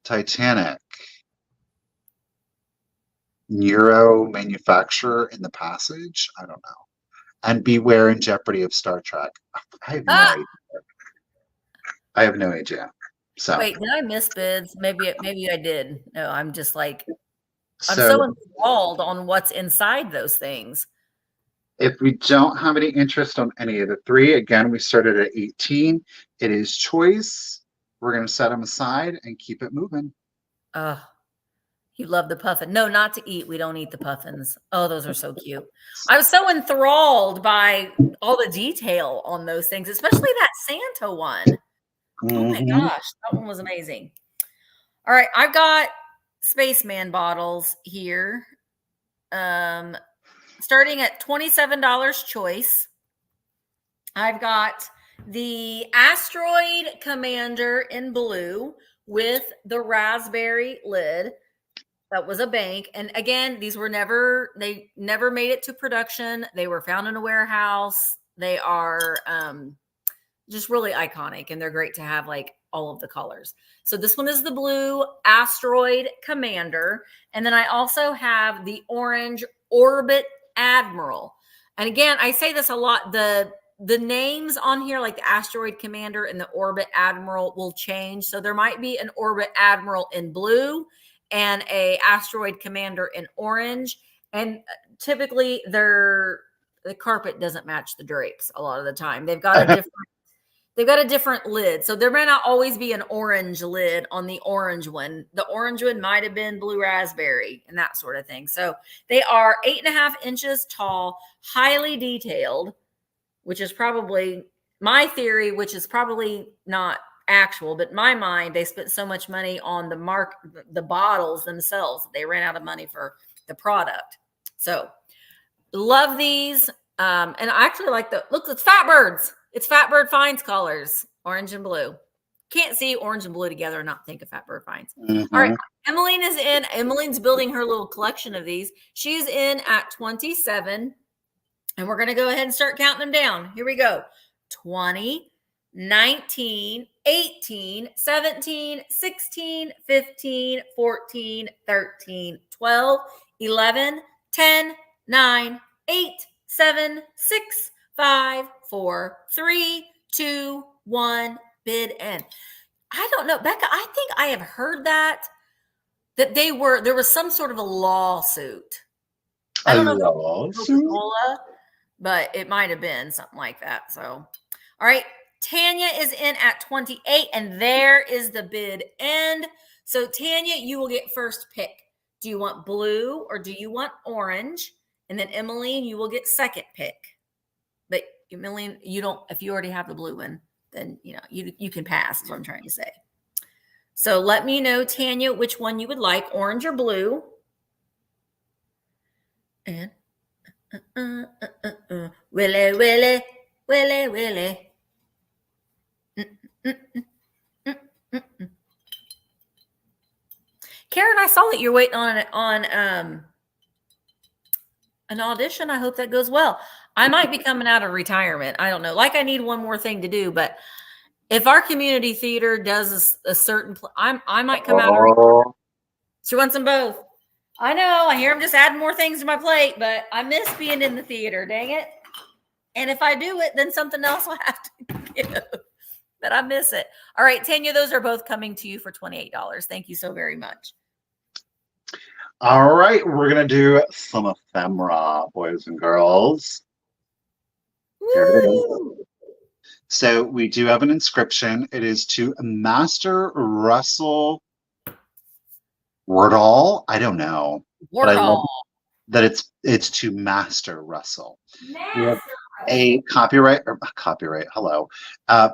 Titanic, Neuro manufacturer in the passage. I don't know. And beware in jeopardy of Star Trek. I have no Ah! idea. I have no idea. So Wait, did I miss bids? Maybe I did. No, I'm just like I'm so so enthralled on what's inside those things. if we don't have any interest on any of the three, again, we started at 18. It is choice. We're going to set them aside and keep it moving. Oh, you love the puffin. No, not to eat. We don't eat the puffins. Oh, those are so cute. I was so enthralled by all the detail on those things, especially that Santa one. Oh my gosh, that one was amazing. All right, I've got Spaceman bottles here. Starting at $27 choice. I've got the Asteroid Commander in blue with the raspberry lid. That was a bank. And again, they never made it to production. They were found in a warehouse. They are just really iconic, and they're great to have like all of the colors. So this one is the blue Asteroid Commander. And then I also have the orange Orbit Admiral. And again, I say this a lot. The names on here, like the Asteroid Commander and the Orbit Admiral, will change. So there might be an Orbit Admiral in blue and a Asteroid Commander in orange. And typically the carpet doesn't match the drapes a lot of the time. They've got a different lid. So there may not always be an orange lid on the orange one. The orange one might have been blue raspberry and that sort of thing. So they are 8.5 inches tall, highly detailed, which is probably my theory, which is probably not actual, but in my mind, they spent so much money on the bottles themselves. They ran out of money for the product. So love these. And I actually like look, it's Fatbirds. It's Fatbird Finds colors, orange and blue. Can't see orange and blue together and not think of Fatbird Finds. All right. Emmeline is in. Emmeline's building her little collection of these. She's in at 27. And we're going to go ahead and start counting them down. Here we go. 20, 19, 18, 17, 16, 15, 14, 13, 12, 11, 10, 9, 8, 7, 6, 5, 4, 3, 2, 1, bid end. I don't know, Becca, I think I have heard that there was some sort of a lawsuit. I don't know if it was Coca-Cola, but it might have been something like that. So, all right. Tanya is in at 28, and there is the bid end. So, Tanya, you will get first pick. Do you want blue or do you want orange? And then Emmeline, you will get second pick. But Emmeline, you don't. If you already have the blue one, then you can pass. Is what I'm trying to say. So let me know, Tanya, which one you would like, orange or blue. And Willy, Willy, Willy, Willy. Karen, I saw that you're waiting on an audition. I hope that goes well. I might be coming out of retirement. I don't know. Like, I need one more thing to do, but if our community theater does a certain, I might come out of retirement. She wants them both. I know. I hear I'm just adding more things to my plate, but I miss being in the theater. Dang it. And if I do it, then something else will have to give. But I miss it. All right, Tanya, those are both coming to you for $28. Thank you so very much. All right, we're going to do some ephemera, boys and girls. Here it is. Woo! So we do have an inscription. It is to Master Russell Wordall. I don't know, but I love Warhol. that it's to Master Russell. We have Master. a copyright, hello,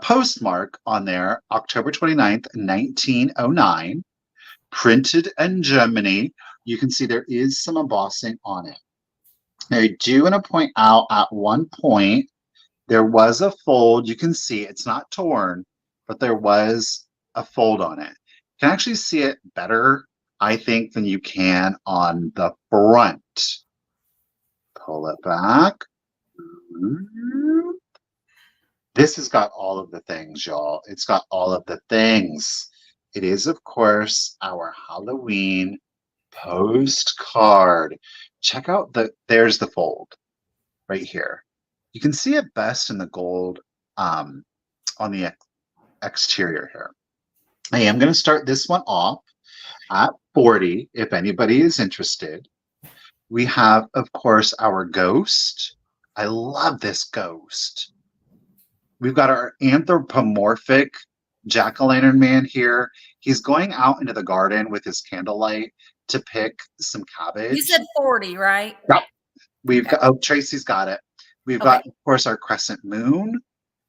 postmark on there, October 29th, 1909, printed in Germany. You can see there is some embossing on it. Now, I do want to point out at one point, there was a fold. You can see it's not torn, but there was a fold on it. You can actually see it better, I think, than you can on the front. Pull it back. This has got all of the things, y'all. It's got all of the things. It is, of course, our Halloween postcard. Check out there's the fold right here. You can see it best in the gold on the exterior here. I am going to start this one off at 40, if anybody is interested. We have, of course, our ghost. I love this ghost. We've got our anthropomorphic jack-o'-lantern man here. He's going out into the garden with his candlelight to pick some cabbage. You said 40, right? Yep. We've got, Tracy's got it. We've got, of course, our crescent moon.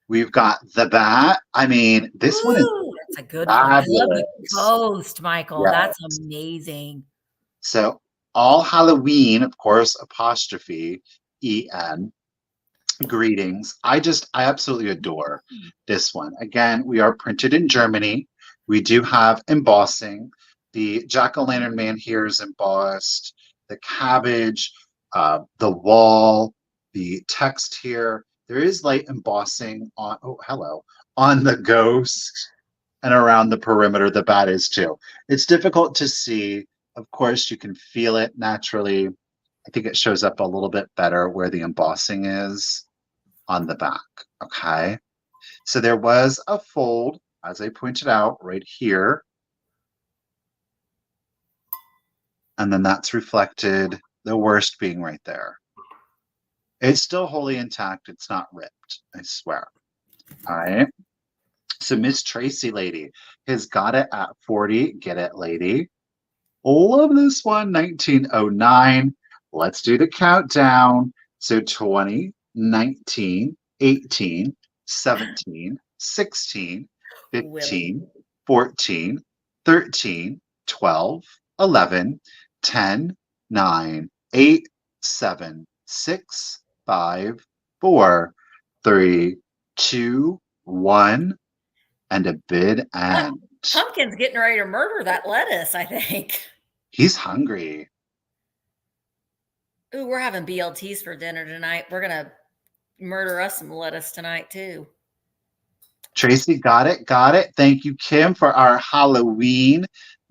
We've got the bat. I mean, this one is that's a good one. I love the ghost, Michael. Yes. That's amazing. So all Halloween, of course, apostrophe E-N. Greetings. I absolutely adore this one. Again, we are printed in Germany. We do have embossing. The jack-o'-lantern man here is embossed. The cabbage, the wall, the text here. There is light embossing on, on the ghost and around the perimeter. The bat is too. It's difficult to see. Of course, you can feel it naturally. I think it shows up a little bit better where the embossing is on the back. Okay. So there was a fold, as I pointed out, right here. And then that's reflected, the worst being right there. It's still wholly intact. It's not ripped, I swear. All right. So Miss Tracy lady has got it at 40. Get it, lady. Love this one, 1909. Let's do the countdown. So 20, 19, 18, 17, 16, 15, 14, 13, 12, 11, 10, 9, 8, 7, 6, 5, 4, 3, 2, 1, and a bid end. Pumpkin's getting ready to murder that lettuce, I think. He's hungry. Ooh, we're having BLTs for dinner tonight. We're going to murder us some lettuce tonight, too. Tracy, got it. Thank you, Kim, for our Halloween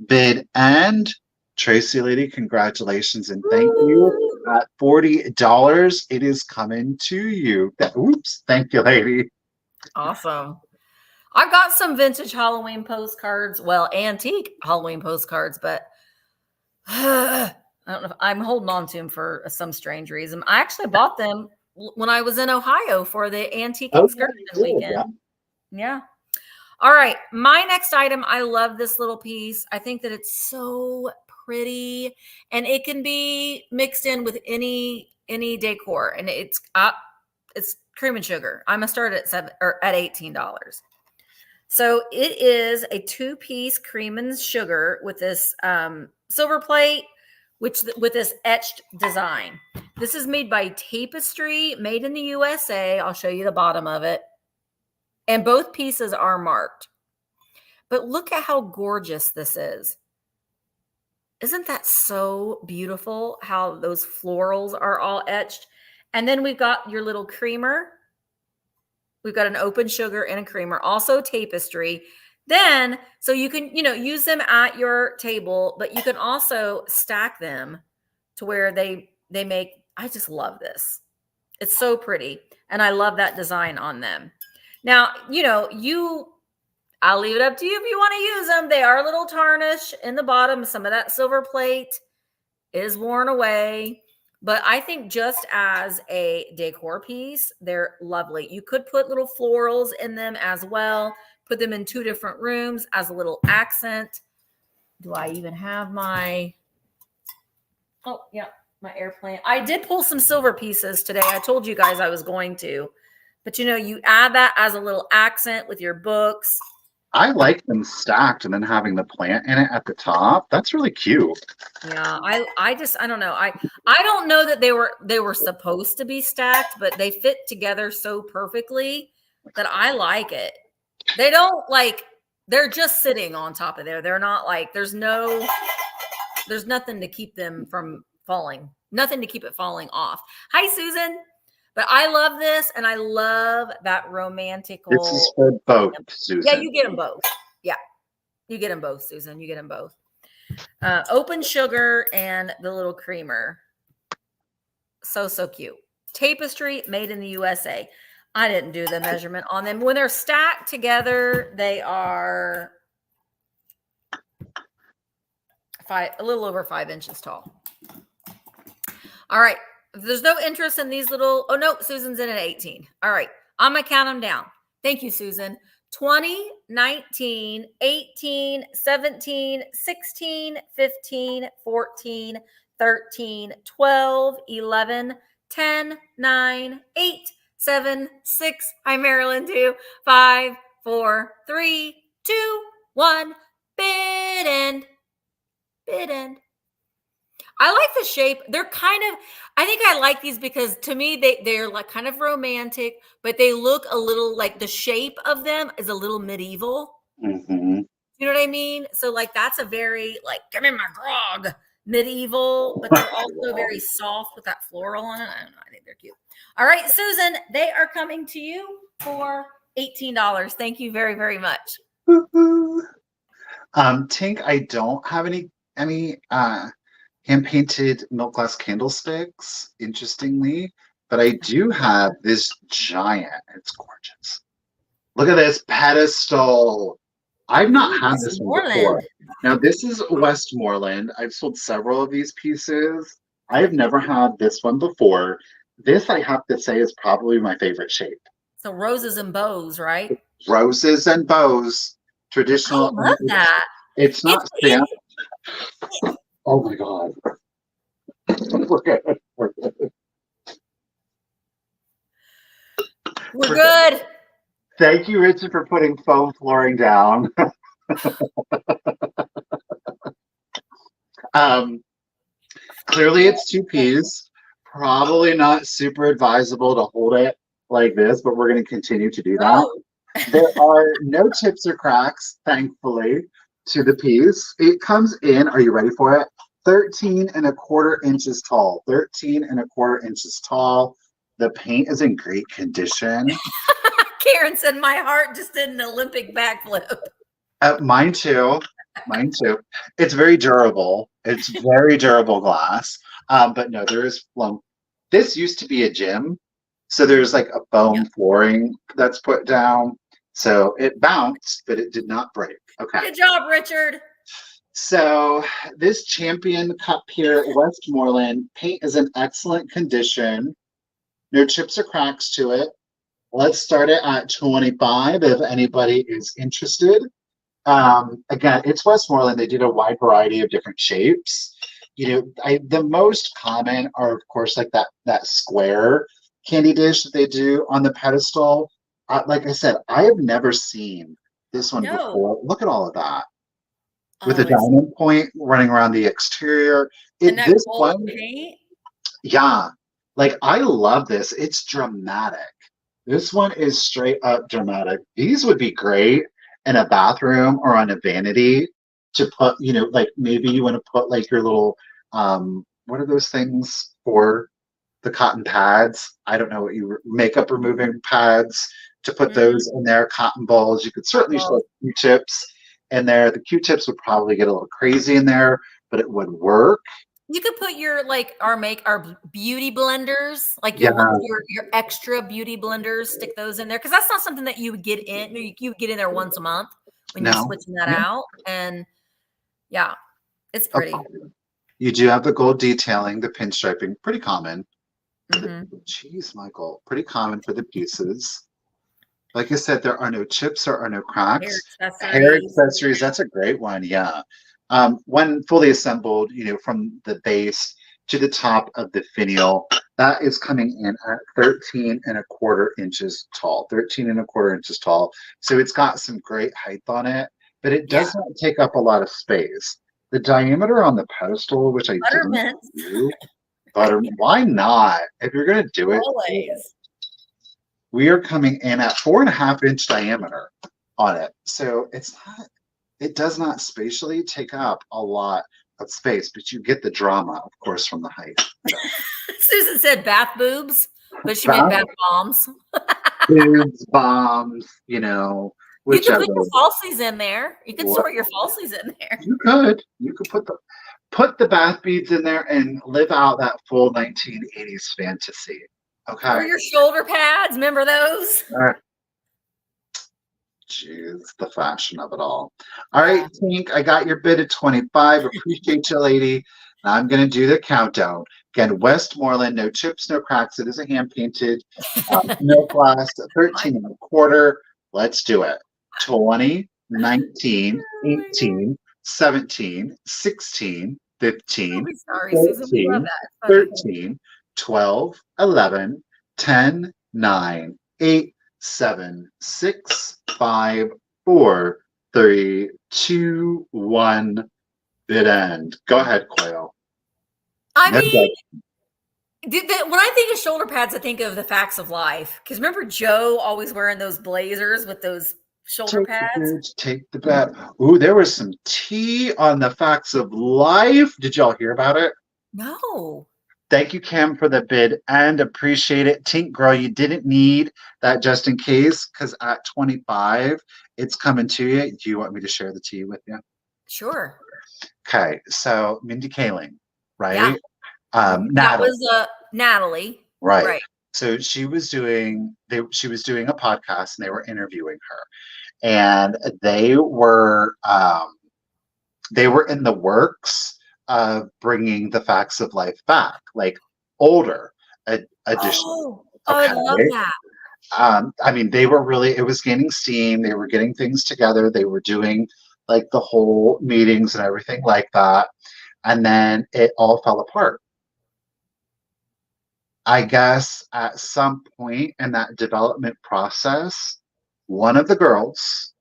bid end. Tracy lady, congratulations and thank you. At $40, it is coming to you. Oops, thank you, lady. Awesome. I got some vintage Halloween postcards. Well, antique Halloween postcards, but I don't know. I'm holding on to them for some strange reason. I actually bought them when I was in Ohio for the antique excursion weekend. Yeah. All right. My next item. I love this little piece. I think that it's so pretty, and it can be mixed in with any decor, and it's cream and sugar. I'm gonna start at $18. So it is a 2-piece cream and sugar with this silver plate, with this etched design. This is made by Tapestry, made in the USA. I'll show you the bottom of it. And both pieces are marked. But look at how gorgeous this is. Isn't that so beautiful how those florals are all etched? And then we've got your little creamer. We've got an open sugar and a creamer, also Tapestry. Then, so you can, use them at your table, but you can also stack them to where they make, I just love this. It's so pretty. And I love that design on them. Now, I'll leave it up to you if you want to use them. They are a little tarnished in the bottom, some of that silver plate. is worn away. But I think just as a decor piece, they're lovely. You could put little florals in them as well. Put them in 2 different rooms as a little accent. Do I even have my... Oh, yeah, my airplane. I did pull some silver pieces today. I told you guys I was going to. But, you add that as a little accent with your books. I like them stacked and then having the plant in it at the top. That's really cute. Yeah, I don't know. I don't know that they were supposed to be stacked, but they fit together so perfectly that I like it. They don't they're just sitting on top of there. They're not there's nothing to keep them from falling. Nothing to keep it falling off. Hi, Susan. But I love this, and I love that romantical. This is for both, Susan. Yeah, you get them both. Yeah, you get them both, Susan. You get them both. Open sugar and the little creamer. So cute. Tapestry made in the USA. I didn't do the measurement on them. When they're stacked together, they are a little over 5 inches tall. All right. If there's no interest in these little, oh no, Susan's in at 18. All right. I'm going to count them down. Thank you, Susan. 20, 19, 18, 17, 16, 15, 14, 13, 12, 11, 10, 9, 8, 7, 6. Hi, Marilyn, 2, 5, 4, 3, 2, 1. Bid end. Bid end. I like the shape. They're I think I like these because to me, they're kind of romantic, but they look a little the shape of them is a little medieval. Mm-hmm. You know what I mean? So that's a very give me my grog medieval, but they're also very soft with that floral on it. I don't know. I think they're cute. All right, Susan, they are coming to you for $18. Thank you very, very much. Tink, I don't have any hand-painted milk glass candlesticks, interestingly, but I do have this giant. It's gorgeous. Look at this pedestal. I've not had this one before. Now, this is Westmoreland. I've sold several of these pieces. I have never had this one before. This, I have to say, is probably my favorite shape. So roses and bows, right? Roses and bows. Traditional. I love that. It's not stamped. Oh my God. We're good. We're good. Thank you, Richard, for putting foam flooring down. Clearly it's 2Ps. Probably not super advisable to hold it like this, but we're going to continue to do that. Oh. There are no chips or cracks, thankfully, to the piece. It comes in, are you ready for it? 13¼ inches tall. 13¼ inches tall. The paint is in great condition. Karen said my heart just did an Olympic backflip. Mine too. Mine too. It's very durable. It's very durable glass. But no, there is flum. This used to be a gym. So there's a foam flooring that's put down. So it bounced, but it did not break. Okay. Good job, Richard. So this champion cup here, Westmoreland, paint is in excellent condition. No chips or cracks to it. Let's start it at 25 if anybody is interested. Again, it's Westmoreland. They did a wide variety of different shapes. The most common are, of course, that square candy dish that they do on the pedestal. Like I said, I have never seen this one before. Look at all of that. With a diamond point running around the exterior. This one, paint? Yeah. I love this. It's dramatic. This one is straight up dramatic. These would be great in a bathroom or on a vanity to put, maybe you want to put your little, what are those things for the cotton pads? I don't know what makeup removing pads to put those in there, cotton balls. You could certainly show Q-tips in there. The Q-tips would probably get a little crazy in there, but it would work. You could put your our beauty blenders, your extra beauty blenders, stick those in there because that's not something that you would get in. You would get in there once a month when you're switching that out, and yeah, it's pretty. You do have the gold detailing, the pinstriping, pretty common. Mm-hmm. Jeez, Michael, pretty common for the pieces. Like I said, there are no chips, there are no Hair cracks. Hair accessories. accessories, that's a great one, yeah. When fully assembled, from the base to the top of the finial, that is coming in at 13 1/4 inches tall. 13 1/4 inches tall. So it's got some great height on it, but it Yeah. does not take up a lot of space. The diameter on the pedestal, which I didn't Buttermints. do, but why not? If you're gonna do it, Always. we are coming in at 4.5 inch diameter on it. So it does not spatially take up a lot of space, but you get the drama, of course, from the height. Susan said bath boobs, but she meant Bath bath bombs. boobs, bombs, You could put whichever. your falsies in there. You could sort your falsies in there. You could put the bath beads in there and live out that full 1980s fantasy. Okay. Or your shoulder pads. Remember those? Jeez, the fashion of it all. All right, Tink, I got your bid at 25. Appreciate you, lady. Now I'm going to do the countdown. Again, Westmoreland, no chips, no cracks. It is a hand painted milk glass, 13 1/4. Let's do it. 20, 19, 18, 17, 16, 15, Sorry, Susan. We love 14, that. 13, 12, 11, 10, 9, 8, 7, 6, 5, 4, 3, 2, 1. Bid end. Go ahead, Quail. I mean, when I think of shoulder pads, I think of the facts of life. Because remember Joe always wearing those blazers with those shoulder pads? Take the bet. Ooh, there was some tea on the facts of life. Did y'all hear about it? No. Thank you, Cam, for the bid and appreciate it. Tink, girl, you didn't need that just in case because at 25, it's coming to you. Do you want me to share the tea with you? Sure. Okay, so Mindy Kaling, right? Yeah. Natalie. That was Natalie. Right. So she was doing a podcast and they were interviewing her. And they were in the works of bringing the facts of life back, like older edition. Oh, I love that. I mean, it was gaining steam. They were getting things together. They were doing like the whole meetings and everything like that. And then it all fell apart. I guess at some point in that development process, one of the girls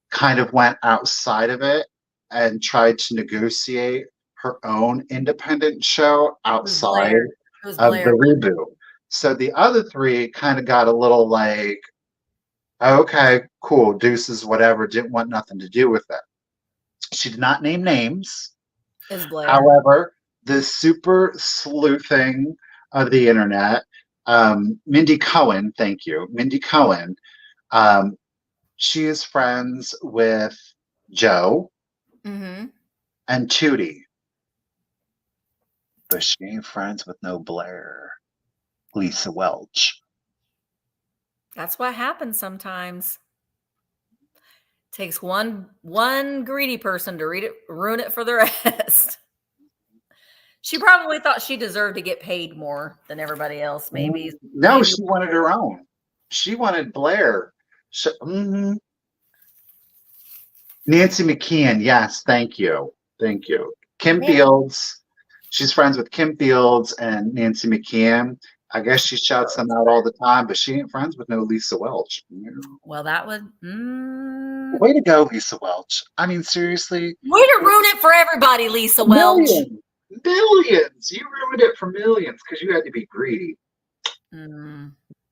kind of went outside of it and tried to negotiate her own independent show outside of the reboot. So the other three kind of got a little like, okay, cool, deuces, whatever, didn't want nothing to do with it. She did not name names. However, the super sleuthing of the internet, Mindy Cohen, thank you, Mindy Cohen, she is friends with Joe and Tootie. But she ain't friends with no Blair, Lisa Welch. That's what happens sometimes. Takes one greedy person to ruin it for the rest. She probably thought she deserved to get paid more than everybody else, maybe. No, she wanted her own. She wanted Blair. Nancy McKeon, yes, thank you. Thank you. Kim Fields, she's friends with Kim Fields and Nancy McKeon. I guess she shouts them out all the time, but she ain't friends with no Lisa Welch. Well, that would... Way to go, Lisa Welch. I mean, seriously. Way to ruin it for everybody, Lisa Welch. Millions. You ruined it for millions because you had to be greedy. Oh,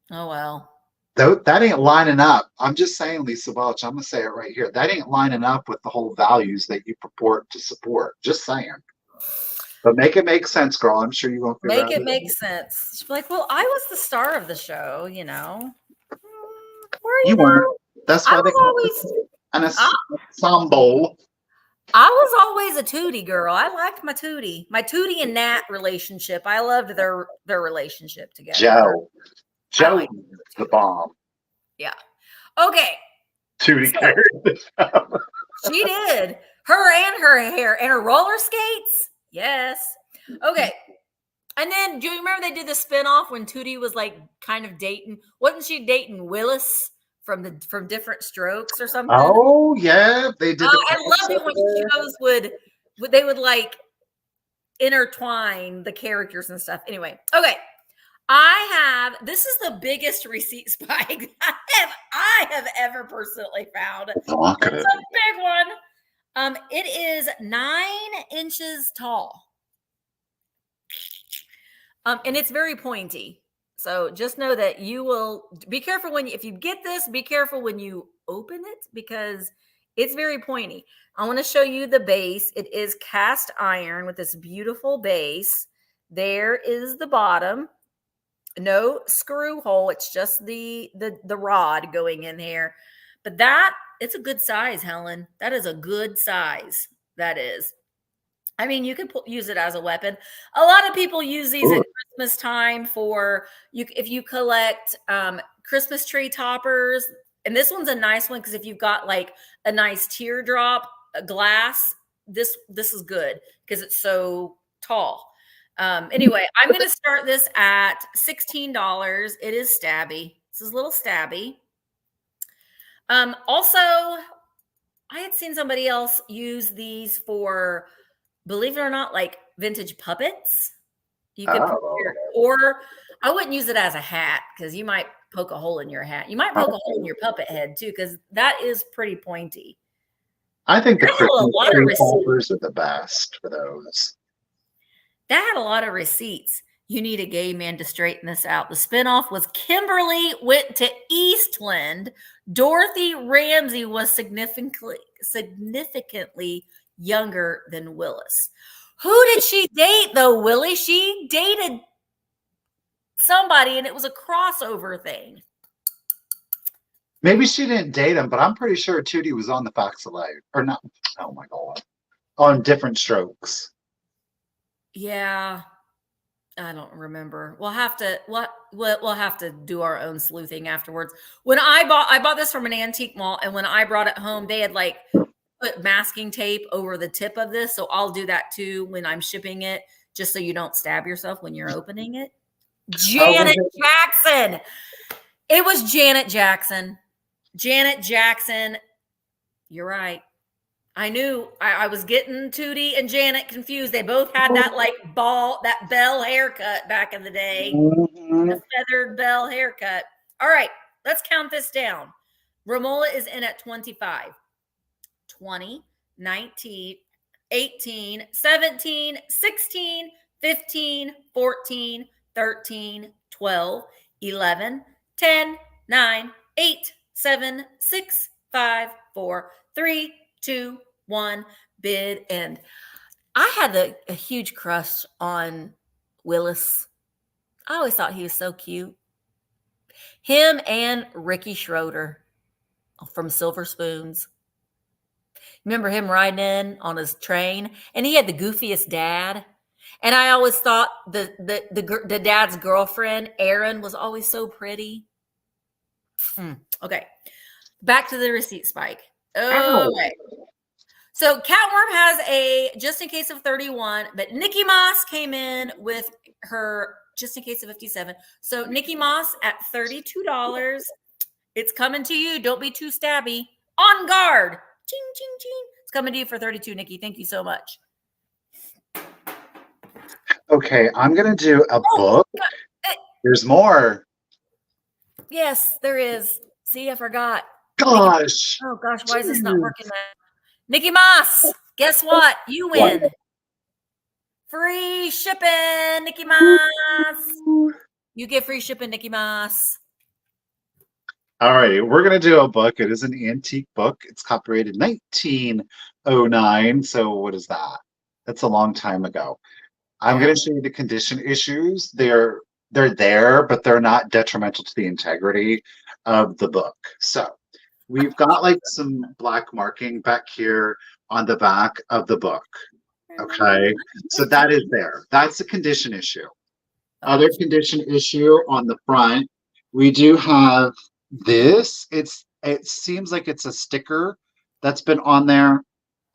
well. That ain't lining up. I'm just saying, Lisa Welch, I'm going to say it right here. That ain't lining up with the whole values that you purport to support. Just saying. But make it make sense, girl. I'm sure you won't figure out. Make it make sense. She's like, well, I was the star of the show, you know. You weren't. That's why they call it an ensemble. I was always a Tootie girl. I liked my Tootie. My Tootie and Nat relationship. I loved their relationship together. Joe was the bomb. Yeah. Okay. Tootie carried the show. She did. her hair and her roller skates. Yes. Okay. And then do you remember they did the spinoff when Tootie was like kind of dating? Wasn't she dating Willis from Different Strokes or something? Oh yeah, they did. I loved it when shows would like intertwine the characters and stuff. Anyway, okay. This is the biggest receipt spike I have ever personally found. It's a big one. It is 9 inches tall. And it's very pointy. So just know that you will be careful if you get this, be careful when you open it because it's very pointy. I want to show you the base. It is cast iron with this beautiful base. There is the bottom. No screw hole. It's just the rod going in here. But it's a good size, Helen. That is a good size. That is. I mean, you can use it as a weapon. A lot of people use these at Christmas time if you collect Christmas tree toppers. And this one's a nice one because if you've got like a nice teardrop glass, this is good because it's so tall. Anyway, I'm going to start this at $16. It is stabby. This is a little stabby. Also, I had seen somebody else use these for, believe it or not, like vintage puppets. You could or I wouldn't use it as a hat because you might poke a hole in your hat. You might poke a hole in your puppet head too because that is pretty pointy. I think the Christmas tree toppers are the best for those. That had a lot of receipts. You need a gay man to straighten this out. The spinoff was Kimberly went to Eastland. Dorothy Ramsey was significantly younger than Willis. Who did she date though, Willie? She dated somebody and it was a crossover thing. Maybe she didn't date him, but I'm pretty sure Tootie was on the Facts of Life. Or not. Oh my God. On Different Strokes. Yeah. I don't remember. We'll have to do our own sleuthing afterwards. When I bought this from an antique mall, and when I brought it home, they had like put masking tape over the tip of this. So I'll do that too when I'm shipping it, just so you don't stab yourself when you're opening it. Janet Jackson. It was Janet Jackson. Janet Jackson. You're right. I knew I was getting Tootie and Janet confused. They both had that like that bell haircut back in the day. Mm-hmm. The feathered bell haircut. All right, let's count this down. Romola is in at 25. 20, 19, 18, 17, 16, 15, 14, 13, 12, 11, 10, 9, 8, 7, 6, 5, 4, 3, 2, 1, bid. And I had a huge crush on Willis. I always thought he was so cute. Him and Ricky Schroeder from Silver Spoons. Remember him riding in on his train? And he had the goofiest dad. And I always thought the dad's girlfriend, Erin, was always so pretty. Okay. Back to the receipt spike. Okay. So Catworm has a just in case of 31, but Nikki Moss came in with her just in case of 57. So Nikki Moss at $32. It's coming to you. Don't be too stabby. On guard. Ching, ching, ching. It's coming to you for 32, Nikki. Thank you so much. Okay, I'm going to do a book. There's more. Yes, there is. See, I forgot. Gosh. Oh, gosh. Why is this not working now? Nikki Moss, guess what? You win. What? Free shipping, Nikki Moss. You get free shipping, Nikki Moss. All righty. We're going to do a book. It is an antique book. It's copyrighted 1909. So what is that? That's a long time ago. I'm going to show you the condition issues. They're there, but they're not detrimental to the integrity of the book. So we've got like some black marking back here on the back of the book. Okay. So that is there. That's a condition issue. Other condition issue on the front, we do have this. It seems like it's a sticker that's been on there.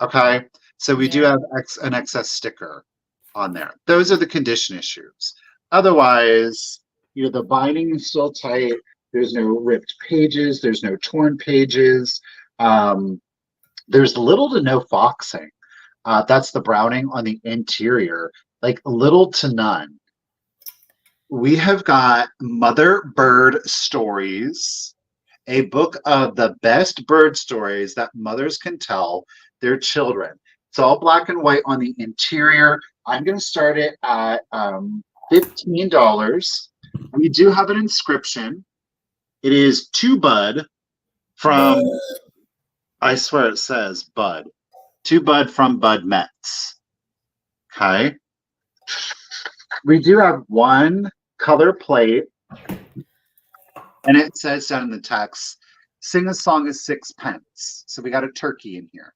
Okay. So we do Yeah. have an excess sticker on there. Those are the condition issues. Otherwise, the binding is still tight. There's no ripped pages. There's no torn pages. There's little to no foxing. That's the browning on the interior, like little to none. We have got Mother Bird Stories, a book of the best bird stories that mothers can tell their children. It's all black and white on the interior. I'm going to start it at $15. We do have an inscription. It is to Bud from, I swear it says Bud. To Bud from Bud Metz. Okay. We do have one color plate, and it says down in the text, sing a song is sixpence. So we got a turkey in here.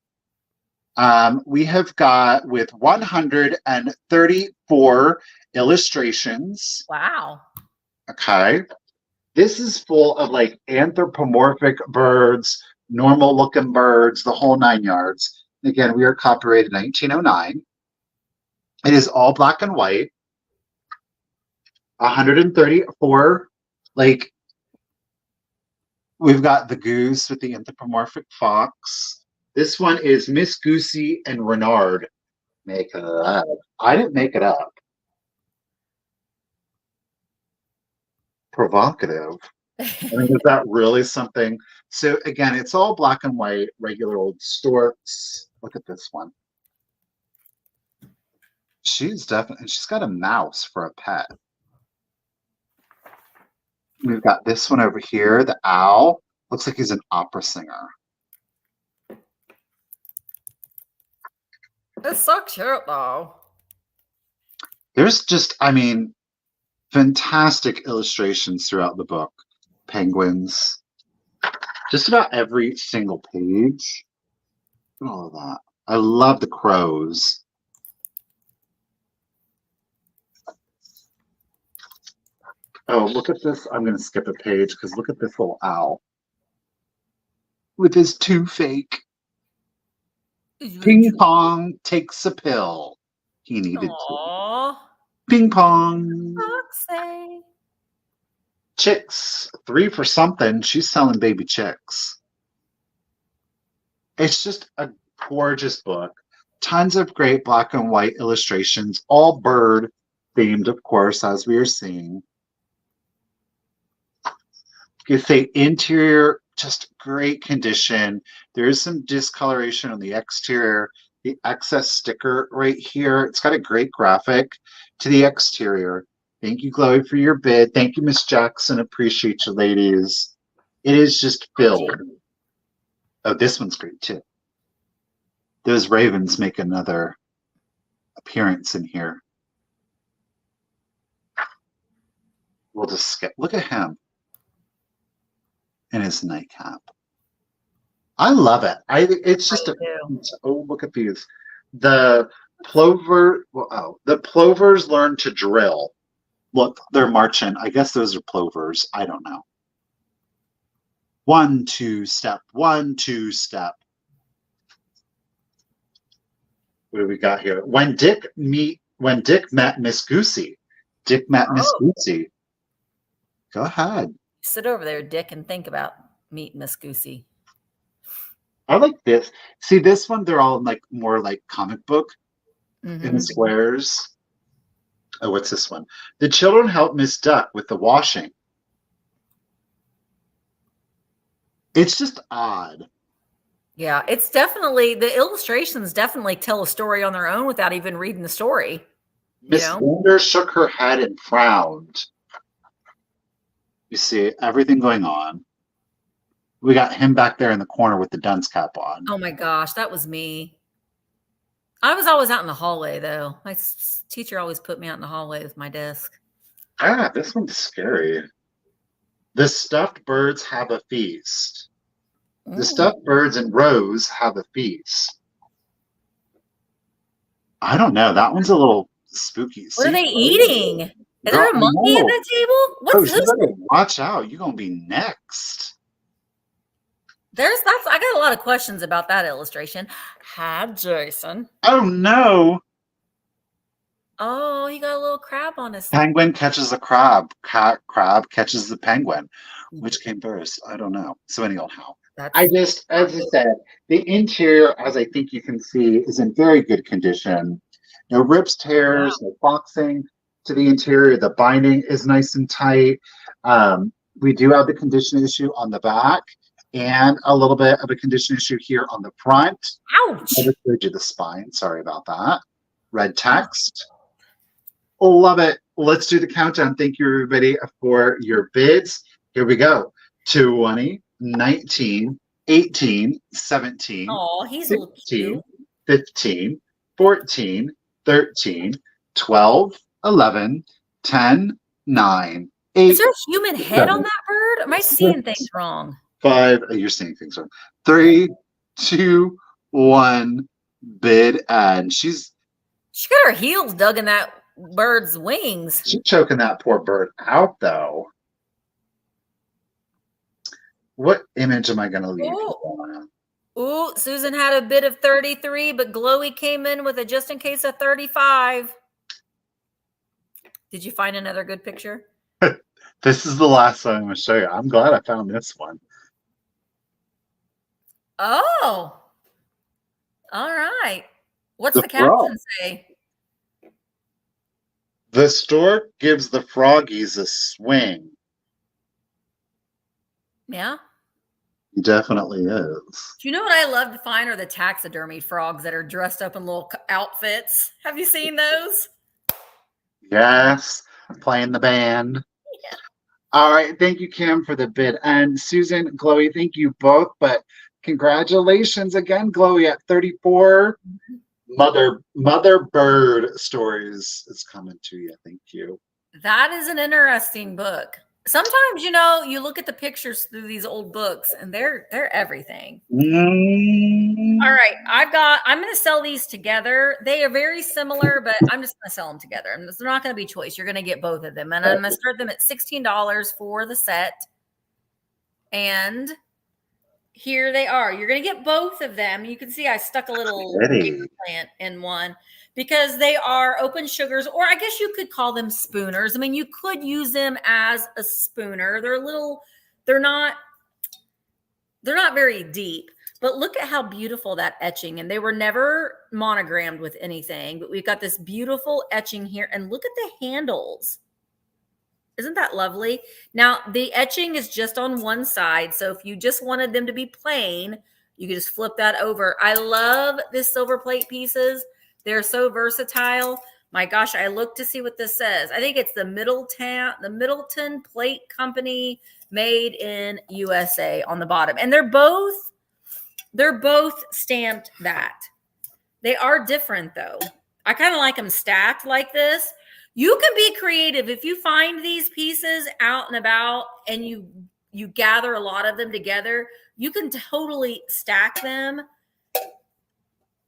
We have got with 134 illustrations. Wow. Okay. This is full of like anthropomorphic birds, normal looking birds, the whole 9 yards. Again, we are copyrighted 1909. It is all black and white. 134, like, we've got the goose with the anthropomorphic fox. This one is Miss Goosey and Renard. Make it up. I didn't make it up. Provocative. I mean, is that really something? So again, it's all black and white, regular old storks. Look at this one. She's got a mouse for a pet. We've got this one over here, the owl. Looks like he's an opera singer. It's so cute, though. There's just, I mean, fantastic illustrations throughout the book. Penguins. Just about every single page. Look at all of that. I love the crows. Oh, look at this. I'm going to skip a page because look at this little owl. With his toothache. Ping pong takes a pill. He needed to. Ping pong. Foxy. Chicks. 3 for something. She's selling baby chicks. It's just a gorgeous book. Tons of great black and white illustrations. All bird themed, of course, as we are seeing. You say interior, just great condition. There is some discoloration on the exterior. The excess sticker right here. It's got a great graphic to the exterior. Thank you, Chloe, for your bid. Thank you, Miss Jackson. Appreciate you, ladies. It is just filled. Oh, this one's great too. Those ravens make another appearance in here. We'll just skip. Look at him. And his nightcap. I love it. It's just oh, look at these. The plovers learn to drill. Look, they're marching. I guess those are plovers. I don't know. 1, 2 step. 1, 2 step. What do we got here? When Dick met Miss Goosey. Dick met Miss Goosey. Go ahead. Sit over there, Dick, and think about meeting Miss Goosey. I like this. See, this one, they're all like more like comic book in the squares. Oh, what's this one? The children help Miss Duck with the washing. It's just odd. Yeah, it's definitely, the illustrations definitely tell a story on their own without even reading the story. Miss Wonder shook her head and frowned. You see everything going on. We got him back there in the corner with the dunce cap on. Oh my gosh, that was me. I was always out in the hallway, though. My teacher always put me out in the hallway with my desk. Ah, this one's scary. The stuffed birds have a feast. Ooh. The stuffed birds and Rose have a feast. I don't know. That one's a little spooky. What are they eating? Is there a monkey at that table? What's this? Watch out. You're going to be next. I got a lot of questions about that illustration. Hi, Jason. Oh no! Oh, he got a little crab on his. Penguin catches a crab. Crab catches the penguin. Which came first? I don't know. So anyhow, I just, as I said, the interior, as I think you can see, is in very good condition. No rips, tears, no boxing to the interior. The binding is nice and tight. We do have the condition issue on the back and a little bit of a condition issue here on the front. Ouch! I just showed you the spine. Sorry about that. Red text. Love it. Let's do the countdown. Thank you, everybody, for your bids. Here we go. 20, 19, 18, 17, Oh, he's 16, 15, 14, 13, 12, 11, 10, 9, 8. Is there a human head on that bird? Am I seeing things wrong? 5. You're seeing things wrong. 3, 2, 1. Bid, and she got her heels dug in that bird's wings. She's choking that poor bird out, though. What image am I going to leave? Ooh, Susan had a bid of 33, but Glowy came in with a just in case of 35. Did you find another good picture? This is the last one I'm going to show you. I'm glad I found this one. Oh, all right. What's the caption say? The stork gives the froggies a swing. Yeah. He definitely is. Do you know what I love to find are the taxidermy frogs that are dressed up in little outfits? Have you seen those? Yes. Playing the band. Yeah. All right. Thank you, Kim, for the bid. And Susan, Chloe, thank you both. But congratulations again, Chloe, at 34. Mother Bird Stories is coming to you. Thank you. That is an interesting book. Sometimes, you look at the pictures through these old books and they're everything. All right. I'm going to sell these together. They are very similar, but I'm just going to sell them together. And they're not going to be choice. You're going to get both of them. And I'm going to start them at $16 for the set. And here they are. You're going to get both of them. You can see I stuck a little plant in one because they are open sugars, or I guess you could call them spooners. I mean, you could use them as a spooner. They're not very deep, but look at how beautiful that etching, and they were never monogrammed with anything, but we've got this beautiful etching here, and look at the handles. Isn't that lovely? Now, the etching is just on one side. So if you just wanted them to be plain, you can just flip that over. I love this silver plate pieces. They're so versatile. My gosh, I looked to see what this says. I think it's the Middleton Plate Company, made in USA on the bottom. And they're both stamped that. They are different though. I kind of like them stacked like this. You can be creative. If you find these pieces out and about and you gather a lot of them together, you can totally stack them.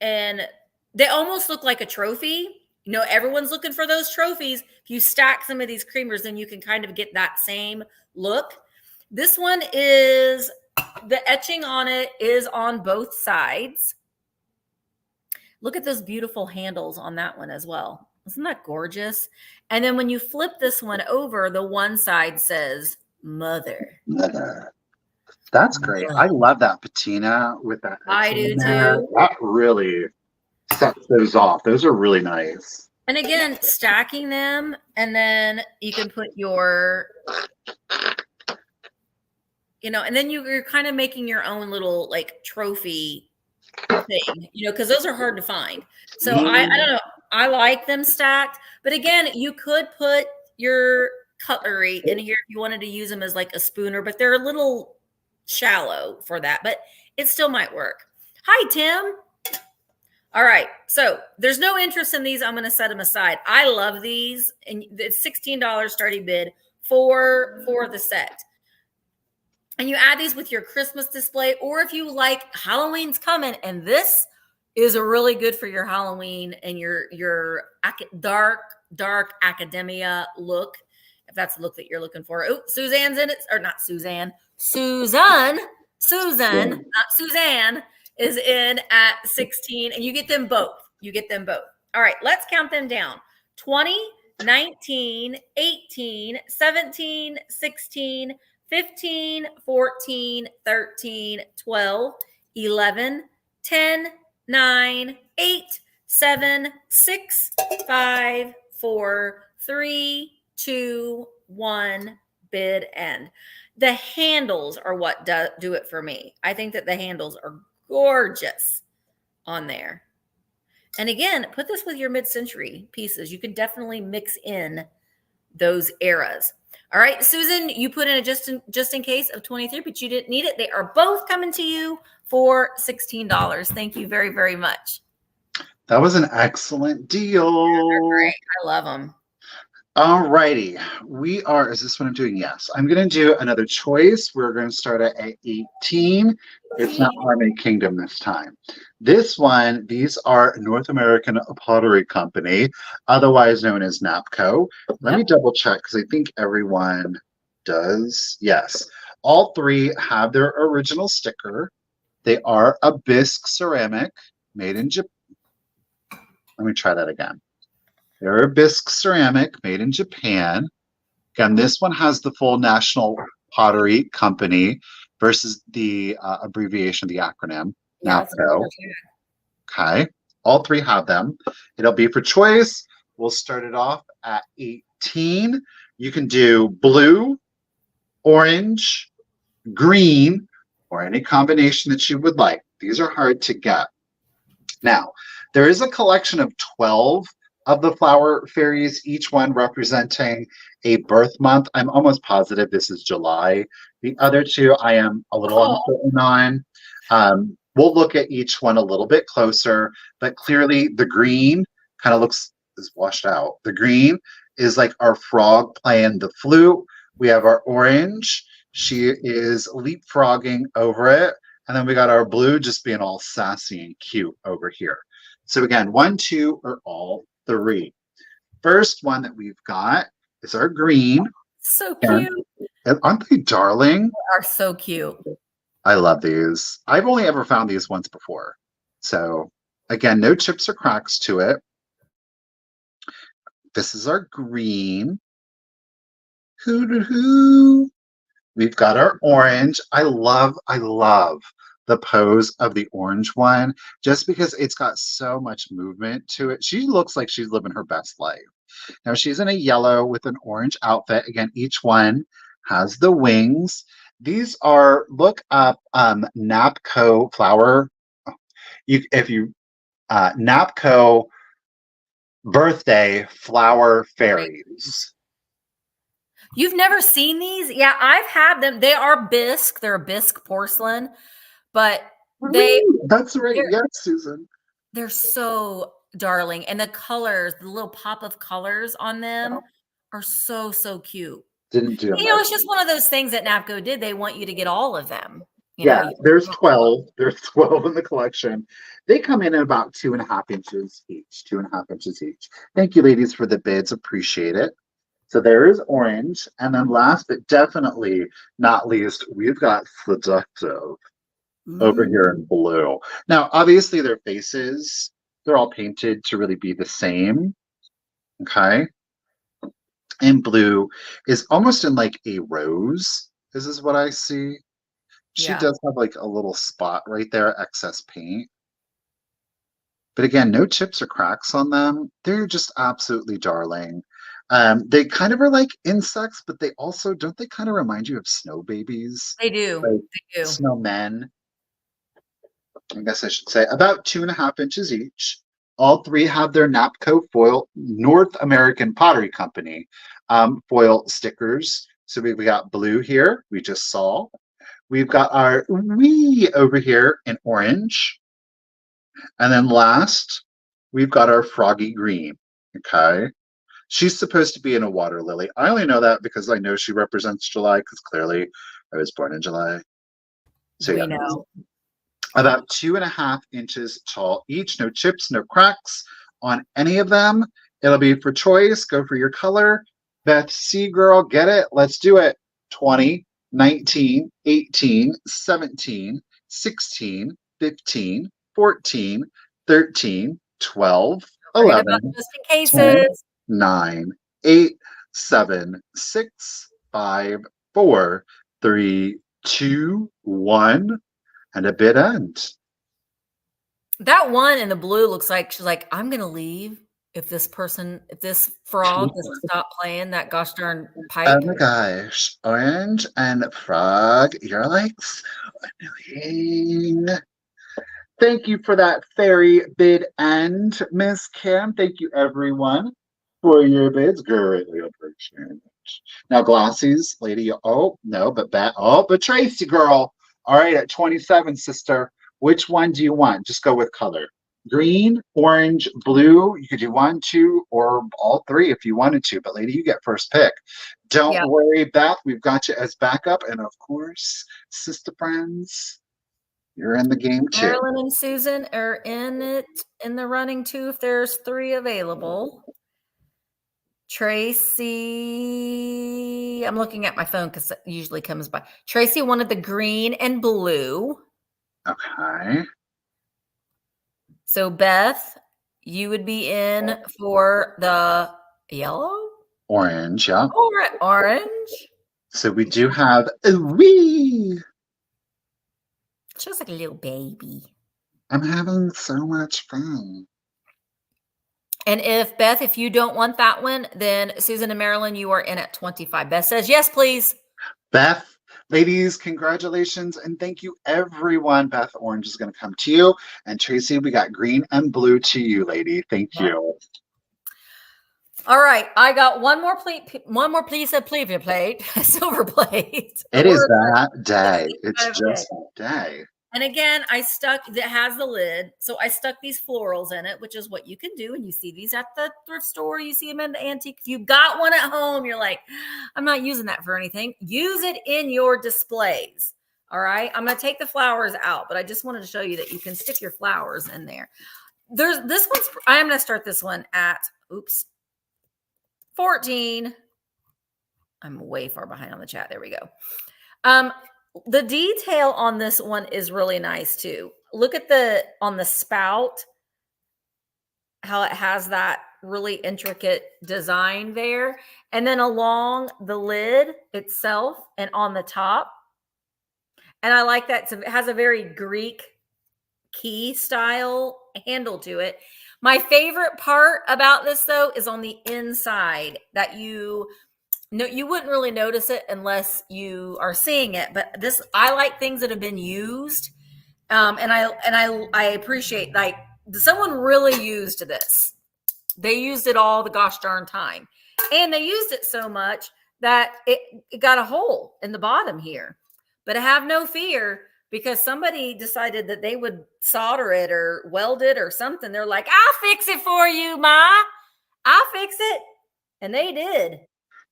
And they almost look like a trophy. Everyone's looking for those trophies. If you stack some of these creamers, then you can kind of get that same look. This one is, the etching on it is on both sides. Look at those beautiful handles on that one as well. Isn't that gorgeous? And then when you flip this one over, the one side says mother. That's great. I love that patina with that. I do too. That really sets those off. Those are really nice. And again, stacking them, and then you can put your, and then you're kind of making your own little like trophy thing, because those are hard to find. So I don't know. I like them stacked, but again, you could put your cutlery in here if you wanted to use them as like a spooner, but they're a little shallow for that, but it still might work. Hi, Tim. All right. So there's no interest in these. I'm going to set them aside. I love these, and it's $16 starting bid for the set. And you add these with your Christmas display, or if you like, Halloween's coming, and this is a really good for your Halloween and your dark academia look, if that's the look that you're looking for. Oh, Suzanne's in it, or not Suzanne. Susan Suzanne is in at 16, and you get them both. You get them both. All right, let's count them down. 20, 19, 18, 17, 16, 15, 14, 13, 12, 11, 10, 9, 8, 7, 6, 5, 4, 3, 2, 1, bid end. The handles are what do it for me. I think that the handles are gorgeous on there. And again, put this with your mid-century pieces. You can definitely mix in those eras. All right, Susan, you put in a just in case of 23, but you didn't need it. They are both coming to you for $16. Thank you very, very much. That was an excellent deal. They're great. I love them. All righty. Is this what I'm doing? Yes. I'm going to do another choice. We're going to start at 18. It's not Army Kingdom this time. This one, these are North American Pottery Company, otherwise known as Napco. Let me double check because I think everyone does. Yes. All three have their original sticker. They are a bisque ceramic made in Japan. Let me try that again. They're a bisque ceramic made in Japan. Again, this one has the full National Pottery Company versus the abbreviation of the acronym, Napco. Okay, all three have them. It'll be for choice. We'll start it off at 18. You can do blue, orange, green, or any combination that you would like. These are hard to get. Now, there is a collection of 12 of the flower fairies, each one representing a birth month. I'm almost positive this is July. The other two I am a little uncertain on. We'll look at each one a little bit closer, but clearly the green kind of is washed out. The green is like our frog playing the flute. We have our orange. She is leapfrogging over it. And then we got our blue just being all sassy and cute over here. So again, 1, 2, or all three. First one that we've got is our green. So cute. And aren't they darling? They are so cute. I love these. I've only ever found these once before. So again, no chips or cracks to it. This is our green. Hoo-doo-hoo. We've got our orange. I love the pose of the orange one just because it's got so much movement to it. She looks like she's living her best life. Now she's in a yellow with an orange outfit. Again, each one has the wings. These are, look up Napco flower. Napco birthday flower fairies. You've never seen these? Yeah, I've had them. They are bisque. They're bisque porcelain, but that's right. Yes, Susan. They're so darling. And the colors, the little pop of colors on them are so, so cute. Didn't do it. It's just one of those things that Napco did. They want you to get all of them. There's 12. There's 12 in the collection. They come in at about 2.5 inches each. 2.5 inches each. Thank you, ladies, for the bids. Appreciate it. So there is orange. And then last but definitely not least, we've got seductive over here in blue. Now, obviously, their faces, they're all painted to really be the same. Okay. And blue is almost in like a rose. This is what I see. She does have like a little spot right there, excess paint. But again, no chips or cracks on them. They're just absolutely darling. They kind of are like insects, but they also, don't they kind of remind you of snow babies? They do. Like they do. Snowmen. I guess I should say about 2.5 inches each. All three have their Napco foil, North American Pottery Company foil stickers. So we got blue here, we just saw. We've got our wee over here in orange. And then last, we've got our froggy green. Okay. She's supposed to be in a water lily. I only know that because I know she represents July, because clearly I was born in July. So we know. About 2.5 inches tall each. No chips, no cracks on any of them. It'll be for choice. Go for your color. Beth C, girl, get it. Let's do it. 20, 19, 18, 17, 16, 15, 14, 13, 12, Forget about 11, just in 10, cases. 9, 8, 7, 6, 5, 4, 3, 2, 1, and a bit end. That one in the blue looks like she's like, I'm gonna leave if this frog doesn't stop playing that gosh darn pipe. Oh my gosh, Orange and Frog, you're like so annoying. Thank you for that fairy bid end, Miss Kim. Thank you, everyone, for your bids. Greatly appreciate it. Now, Glossies, lady. Oh, no, but Tracy, girl. All right, at 27, sister. Which one do you want? Just go with color. Green, orange, blue. You could do one, two, or all three if you wanted to. But, lady, you get first pick. Don't Yeah. worry, Beth. We've got you as backup. And, of course, sister friends, you're in the game, too. Marilyn and Susan are in the running too if there's 3 available. Tracy, I'm looking at my phone because it usually comes by. Tracy wanted the green and blue. Okay. So Beth, you would be in for the yellow? Orange, yeah. Orange. So we do have a wee. She looks like a little baby. I'm having so much fun. And if you don't want that one, then Susan and Marilyn, you are in at 25. Beth says, yes, please. Beth, ladies, congratulations. And thank you, everyone. Beth, orange is going to come to you. And Tracy, we got green and blue to you, lady. Thank you. All right. I got one more piece of plate, silver plate. It is that day. It's just that day. And again, that has the lid. So I stuck these florals in it, which is what you can do. And you see these at the thrift store. You see them in the antique. If you got one at home, you're like, I'm not using that for anything. Use it in your displays. All right. I'm going to take the flowers out, but I just wanted to show you that you can stick your flowers in there. I'm going to start this one at, 14. I'm way far behind on the chat. There we go. The detail on this one is really nice too. Look at on the spout, how it has that really intricate design there. And then along the lid itself and on the top. And I like that. It has a very Greek key style handle to it. My favorite part about this though is on the inside that you wouldn't really notice it unless you are seeing it. But I like things that have been used, and I appreciate like someone really used this. They used it all the gosh darn time, and they used it so much that it got a hole in the bottom here. But have no fear because somebody decided that they would solder it or weld it or something. They're like, "I'll fix it for you, Ma. I'll fix it," and they did.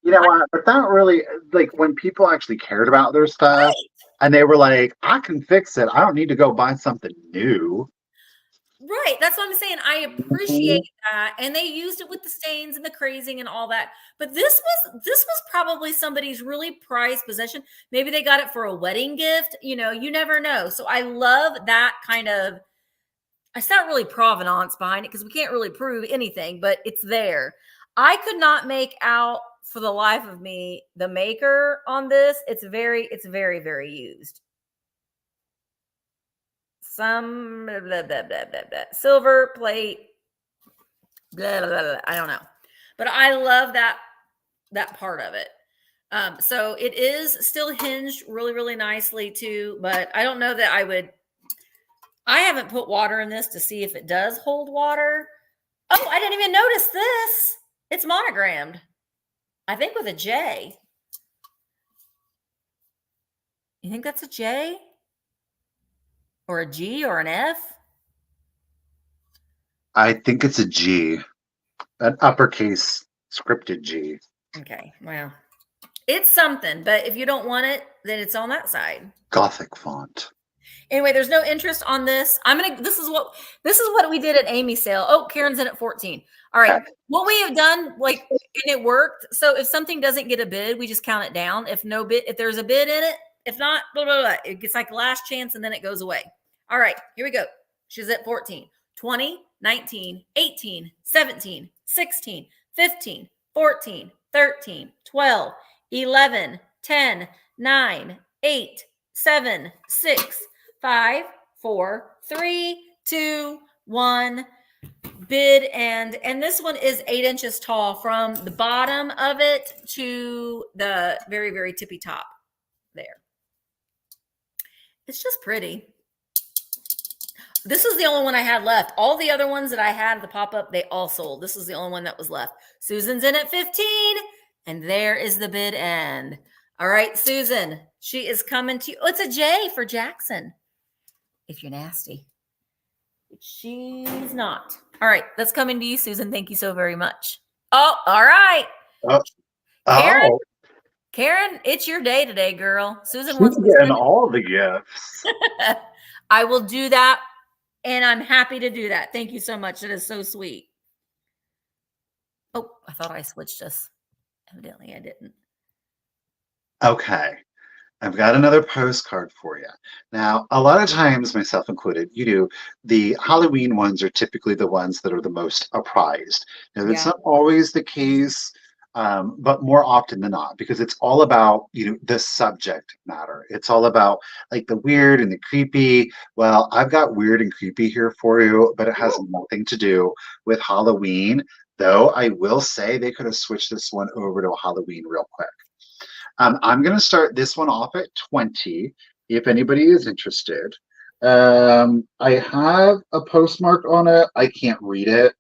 You know what? But that really, like, when people actually cared about their stuff and they were like, I can fix it. I don't need to go buy something new. Right. That's what I'm saying. I appreciate that. And they used it with the stains and the crazing and all that. But this was probably somebody's really prized possession. Maybe they got it for a wedding gift. You never know. So I love that kind of, it's not really provenance behind it because we can't really prove anything, but it's there. I could not make out for the life of me the maker on this. It's very, very used. Some blah, blah, blah, blah, blah. Silver plate, blah, blah, blah, blah. I don't know, but I love that part of it. So it is still hinged really, really nicely too, but I don't know that I haven't put water in this to see if it does hold water. Oh, I didn't even notice this. It's monogrammed. I think with a J. You think that's a J? Or a G or an F? I think it's a G. An uppercase scripted G. Okay, well, it's something, but if you don't want it, then it's on that side. Gothic font. Anyway, there's no interest on this. This is what we did at Amy's sale. Oh, Karen's in at 14. All right. Okay. What we have done, and it worked. So if something doesn't get a bid, we just count it down. If there's a bid in it, if not, blah, blah, blah, it gets like last chance and then it goes away. All right, here we go. She's at 14, 20, 19, 18, 17, 16, 15, 14, 13, 12, 11, 10, 9, 8, 7, 6, 5, 4, 3, 2, 1. Bid and this one is 8 inches tall from the bottom of it to the very, very tippy top there. It's just pretty. This is the only one I had left. All the other ones that I had the pop-up, they all sold. This is the only one that was left. Susan's in at 15, and there is the bid end. All right, Susan, she is coming to you. Oh, it's a J for Jackson, if you're nasty. She's not. All right, that's coming to you, Susan. Thank you so very much. Oh, all right. Karen, it's your day today, girl. Susan wants to get all the gifts. I will do that, and I'm happy to do that. Thank you so much. That is so sweet. Oh, I thought I switched us. Evidently, I didn't. Okay. I've got another postcard for you. Now, a lot of times, myself included, the Halloween ones are typically the ones that are the most prized. Now, that's not always the case, but more often than not, because it's all about, the subject matter. It's all about like the weird and the creepy. Well, I've got weird and creepy here for you, but it has nothing to do with Halloween, though I will say they could have switched this one over to Halloween real quick. I'm going to start this one off at 20, if anybody is interested. I have a postmark on it. I can't read it.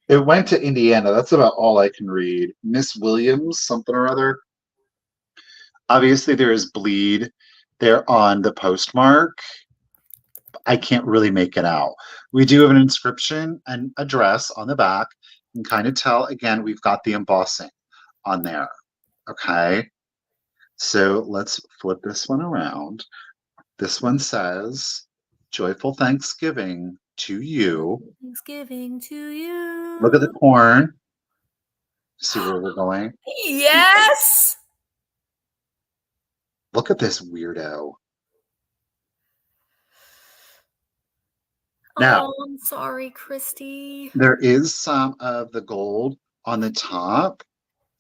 It went to Indiana. That's about all I can read. Miss Williams, something or other. Obviously, there is bleed there on the postmark. I can't really make it out. We do have an inscription and address on the back. You can kind of tell, again, we've got the embossing on there. Okay, so let's flip this one around. This one says, "Joyful Thanksgiving to you." Thanksgiving to you. Look at the corn. See where we're going? Yes. Look at this weirdo. Now, oh, I'm sorry, Christy. There is some of the gold on the top.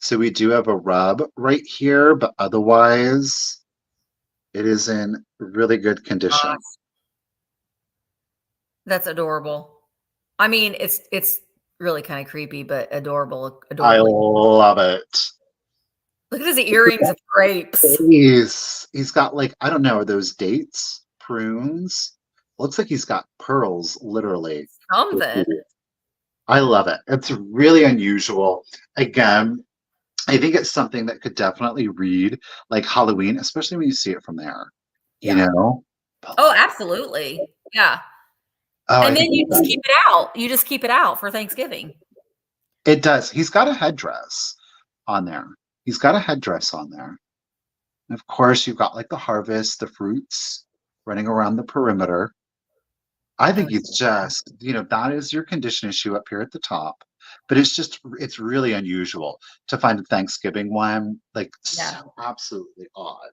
So we do have a rub right here, but otherwise it is in really good condition. Gosh. That's adorable. I mean, it's really kind of creepy, but adorable. I love it. Look at his earrings of grapes. He's got like, I don't know, are those dates? Prunes? Looks like he's got pearls, literally. Something. I love it. It's really unusual. Again, I think it's something that could definitely read like Halloween, especially when you see it from there. Yeah. You know? Oh, absolutely. Yeah. Oh, and then you just keep it out. You just keep it out for Thanksgiving. It does. He's got a headdress on there. He's got a headdress on there. And of course, you've got like the harvest, the fruits running around the perimeter. I think it's just, that is your condition issue up here at the top. But it's really unusual to find a Thanksgiving one, so absolutely odd.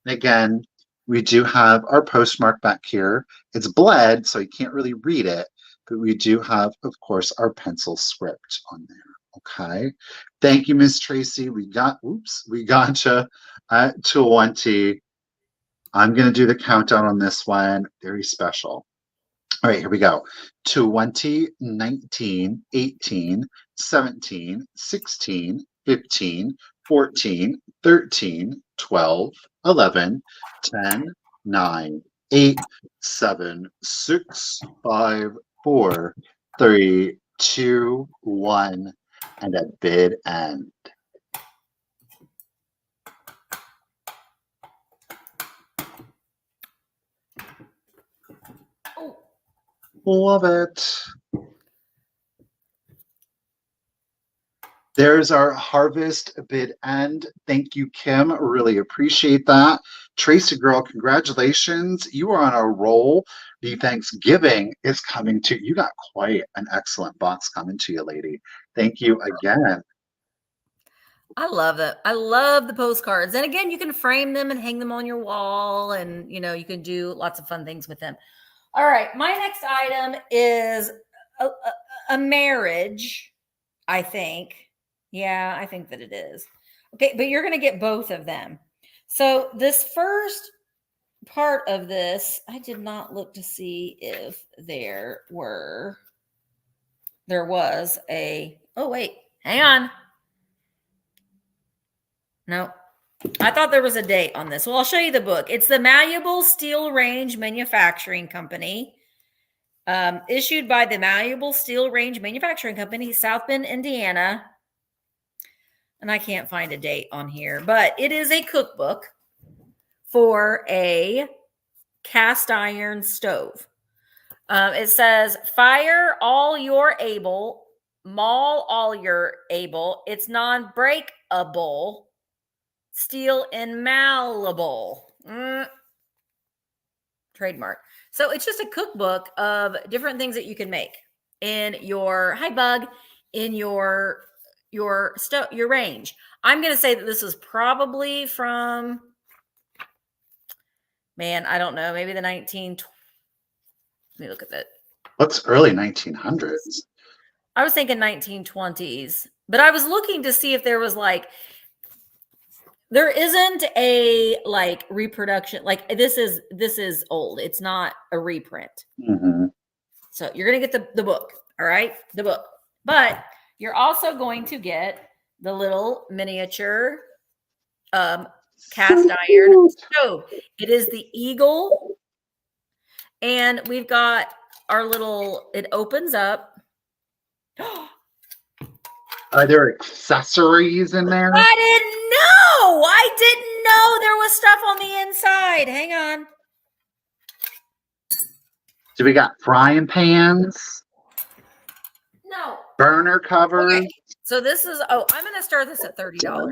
And again, we do have our postmark back here. It's bled, so you can't really read it, but we do have, of course, our pencil script on there. Okay. Thank you, Miss Tracy. We got you at 20. I'm going to do the countdown on this one. Very special. All right, here we go. 20, 19, 18, 17, 16, 15, 14, 13, 12, 11, 10, 9, 8, 7, 6, 5, 4, 3, 2, 1, and a bid end. Love it. There's our harvest bid end. Thank you, Kim. Really appreciate that. Tracy girl, congratulations. You are on a roll. The Thanksgiving is coming to you. Got quite an excellent box coming to you, lady. Thank you again. I love it. I love the postcards. And again, you can frame them and hang them on your wall, and you can do lots of fun things with them. All right. My next item is a marriage, I think. Yeah, I think that it is. Okay, but you're going to get both of them. So this first part of this, I did not look to see if there was a, oh wait, hang on. No, I thought there was a date on this. Well, I'll show you the book. It's the Malleable Steel Range Manufacturing Company, issued by the Malleable Steel Range Manufacturing Company, South Bend, Indiana. And I can't find a date on here, but it is a cookbook for a cast iron stove. It says, fire all you're able, maul all you're able. It's non-breakable, steel and malleable. Trademark. So it's just a cookbook of different things that you can make in your, hi bug, in your range. I'm going to say that this is probably from, man, I don't know, maybe the let me look at that. What's early 1900s? I was thinking 1920s, but I was looking to see if there was there isn't a reproduction. This is old. It's not a reprint. Mm-hmm. So you're going to get the book. All right. The book, but you're also going to get the little miniature cast iron stove. It is the Eagle. And we've got our little, it opens up. Are there accessories in there? I didn't know. I didn't know there was stuff on the inside. Hang on. Do we got frying pans? No. Burner covers? Okay. So this is, I'm going to start this at $30.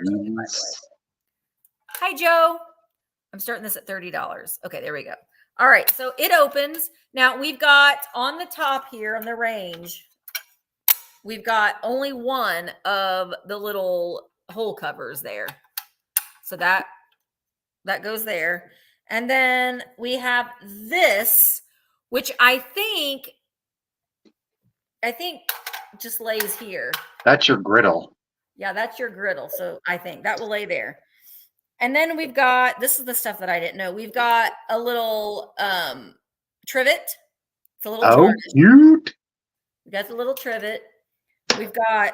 Hi, Joe. I'm starting this at $30. Okay, there we go. All right, so it opens. Now we've got on the top here on the range, we've got only one of the little hole covers there. So that goes there. And then we have this, which I think just lays here. That's your griddle. Yeah, that's your griddle. So I think that will lay there. And then we've got, this is the stuff that I didn't know. We've got a little trivet. It's a little tarnish. Cute. We got the little trivet. We've got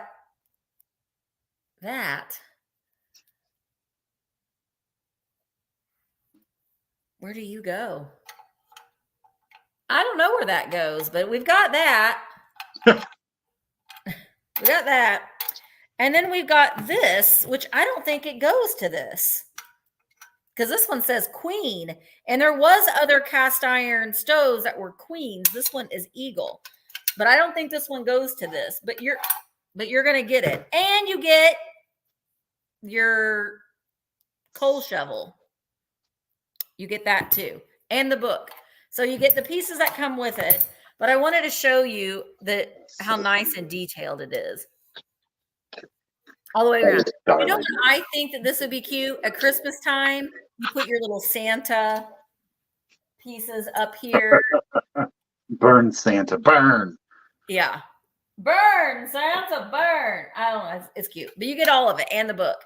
that. Where do you go? I don't know where that goes, but we've got that. We got that. And then we've got this, which I don't think it goes to this, because this one says queen. And there was other cast iron stoves that were queens. This one is eagle, but I don't think this one goes to this, but you're going to get it. And you get your coal shovel. You get that too. And the book. So you get the pieces that come with it, but I wanted to show you how nice and detailed it is. All the way around. You know what I think that this would be cute at Christmas time? You put your little Santa pieces up here. Burn, Santa, burn. Yeah. Burn, Santa, burn. I don't know. It's cute. But you get all of it and the book.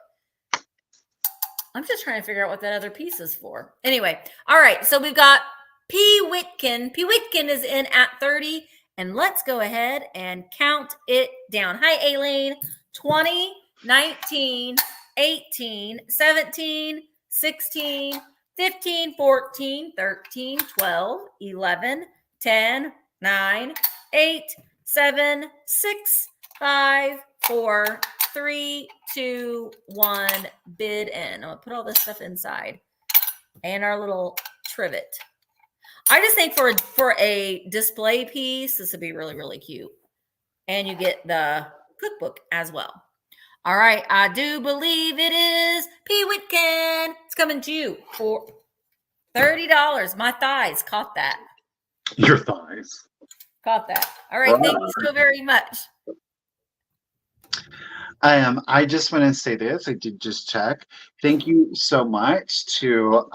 I'm just trying to figure out what that other piece is for. Anyway. All right. So we've got P. Whitkin. P. Whitkin is in at 30. And let's go ahead and count it down. Hi, Aileen. 20. 19, 18, 17, 16, 15, 14, 13, 12, 11, 10, 9, 8, 7, 6, 5, 4, 3, 2, 1, bid in. I'm going to put all this stuff inside. And our little trivet. I just think for a display piece, this would be really, really cute. And you get the cookbook as well. All right, I do believe it is Pee Whitkin. It's coming to you for $30. My thighs caught that. Your thighs. Caught that. All right, thank you so very much. I just want to say this. I did just check. Thank you so much to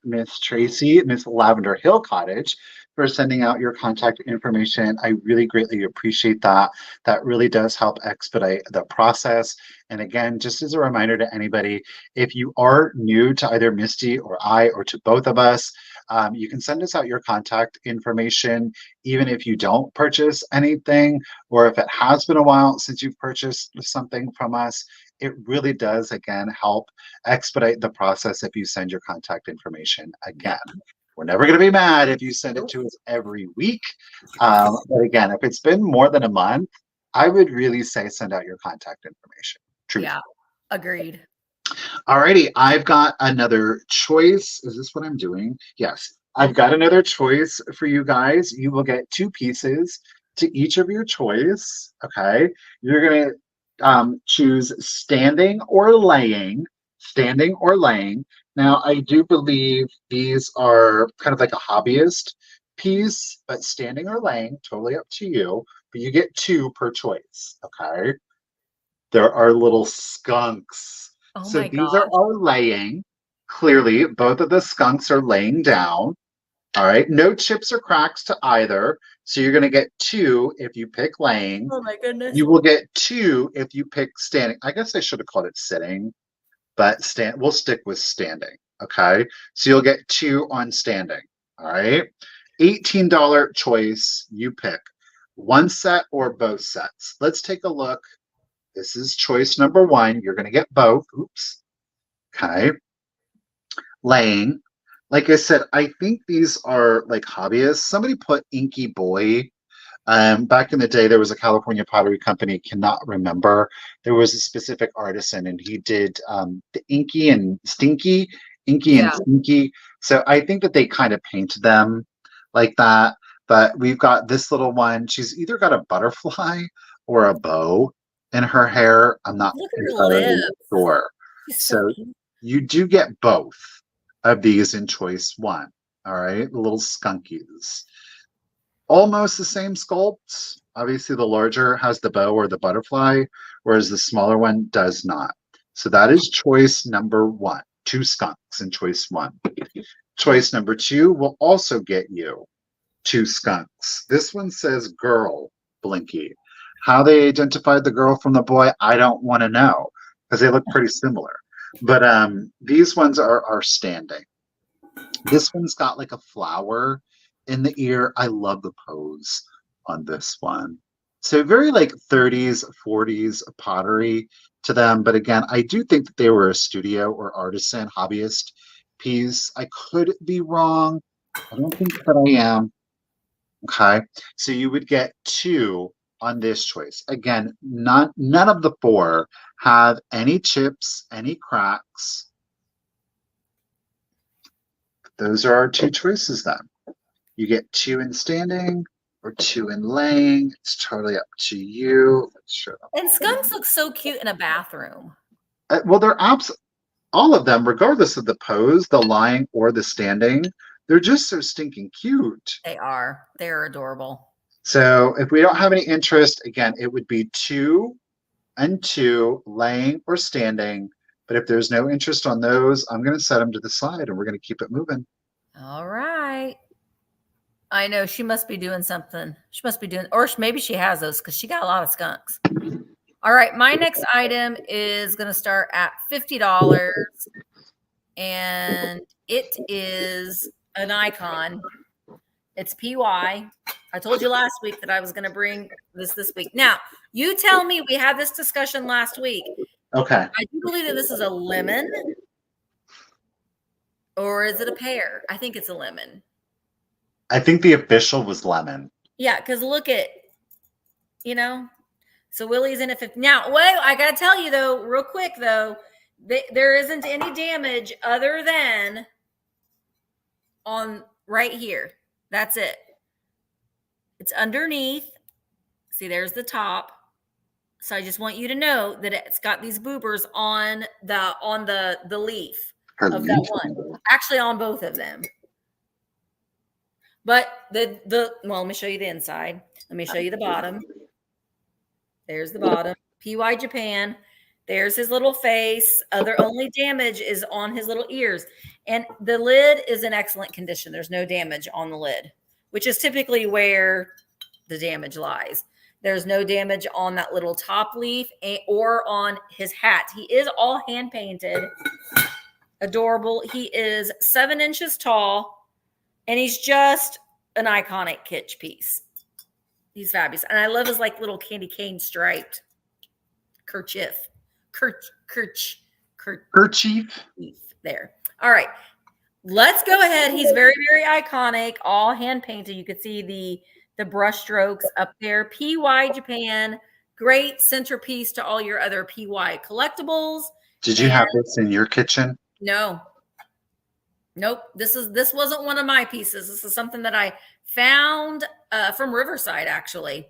Miss Tracy, Miss Lavender Hill Cottage, for sending out your contact information. I really greatly appreciate that. That really does help expedite the process. And again, just as a reminder to anybody, if you are new to either Misty or I or to both of us, you can send us out your contact information, even if you don't purchase anything, or if it has been a while since you've purchased something from us. It really does, again, help expedite the process if you send your contact information again. We're never going to be mad if you send it to us every week. But again, if it's been more than a month, I would really say send out your contact information. Truth. Yeah, agreed. Alrighty, I've got another choice. Is this what I'm doing? Yes, I've got another choice for you guys. You will get 2 pieces to each of your choice. Okay, you're gonna choose standing or laying. Standing or laying. Now, I do believe these are kind of like a hobbyist piece, but standing or laying, totally up to you. But you get 2 per choice. Okay, there are little skunks. Oh So my these are gosh. all laying. Clearly, both of the skunks are laying down. All right. No chips or cracks to either. So you're going to get 2 if you pick laying. Oh my goodness. You will get 2 if you pick standing. I guess I should have called it sitting, but we'll stick with standing. Okay. So you'll get 2 on standing. All right. $18 choice. You pick one set or both sets. Let's take a look. This is choice number 1. You're going to get both. Oops. Okay. Laying. Like I said, I think these are like hobbyists. Somebody put Inky Boy. Back in the day, there was a California pottery company, cannot remember. There was a specific artisan, and he did the Inky and Stinky, Inky and Yeah. Stinky. So I think that they kind of paint them like that. But we've got this little one. She's either got a butterfly or a bow in her hair. I'm not Look at her entirely lips. sure. She's so So cute. you do get both of these in choice 1. All right, the little skunkies. Almost the same sculpt. Obviously, the larger has the bow or the butterfly, whereas the smaller one does not. So that is choice number 1. 2 skunks in choice 1. Choice number 2 will also get you 2 skunks. This one says girl, Blinky. How they identified the girl from the boy, I don't want to know, because they look pretty similar. But these ones are standing. This one's got like a flower in the ear. I love the pose on this one. So very like 30s, 40s pottery to them. But again, I do think that they were a studio or artisan hobbyist piece. I could be wrong. I don't think that I am. Okay. So you would get 2 on this choice. Again, none of the 4 have any chips, any cracks. Those are our 2 choices then. You get 2 in standing or 2 in laying. It's totally up to you. Sure. And skunks look so cute in a bathroom. Well, they're all of them, regardless of the pose, the lying or the standing, they're just so stinking cute. They are. They're adorable. So if we don't have any interest, again, it would be 2 and 2, laying or standing. But if there's no interest on those, I'm going to set them to the side and we're going to keep it moving. All right. I know she must be doing something. She must be doing, or maybe she has those because she got a lot of skunks. All right. My next item is going to start at $50. And it is an icon. It's PY. I told you last week that I was going to bring this week. Now, you tell me, we had this discussion last week. Okay. I do believe that this is a lemon. Or is it a pear? I think it's a lemon. I think the official was lemon. Yeah, because look at, so Willie's in it. Now, wait, I got to tell you, though, real quick, though, there isn't any damage other than on right here. That's it. It's underneath. See, there's the top. So I just want you to know that it's got these boobers on the leaf of that one. Actually, on both of them. But well, let me show you the inside. Let me show you the bottom. There's the bottom. PY Japan. There's his little face. Other only damage is on his little ears. And the lid is in excellent condition. There's no damage on the lid, which is typically where the damage lies. There's no damage on that little top leaf or on his hat. He is all hand painted. Adorable. He is 7 inches tall, and he's just an iconic kitsch piece. He's fabulous. And I love his like little candy cane striped kerchief. Kerchief. There. All right. Let's go ahead. He's very, very iconic. All hand painted. You can see the brush strokes up there. PY Japan. Great centerpiece to all your other PY collectibles. Did you have this in your kitchen? No. Nope. This wasn't one of my pieces. This is something that I found from Riverside, actually.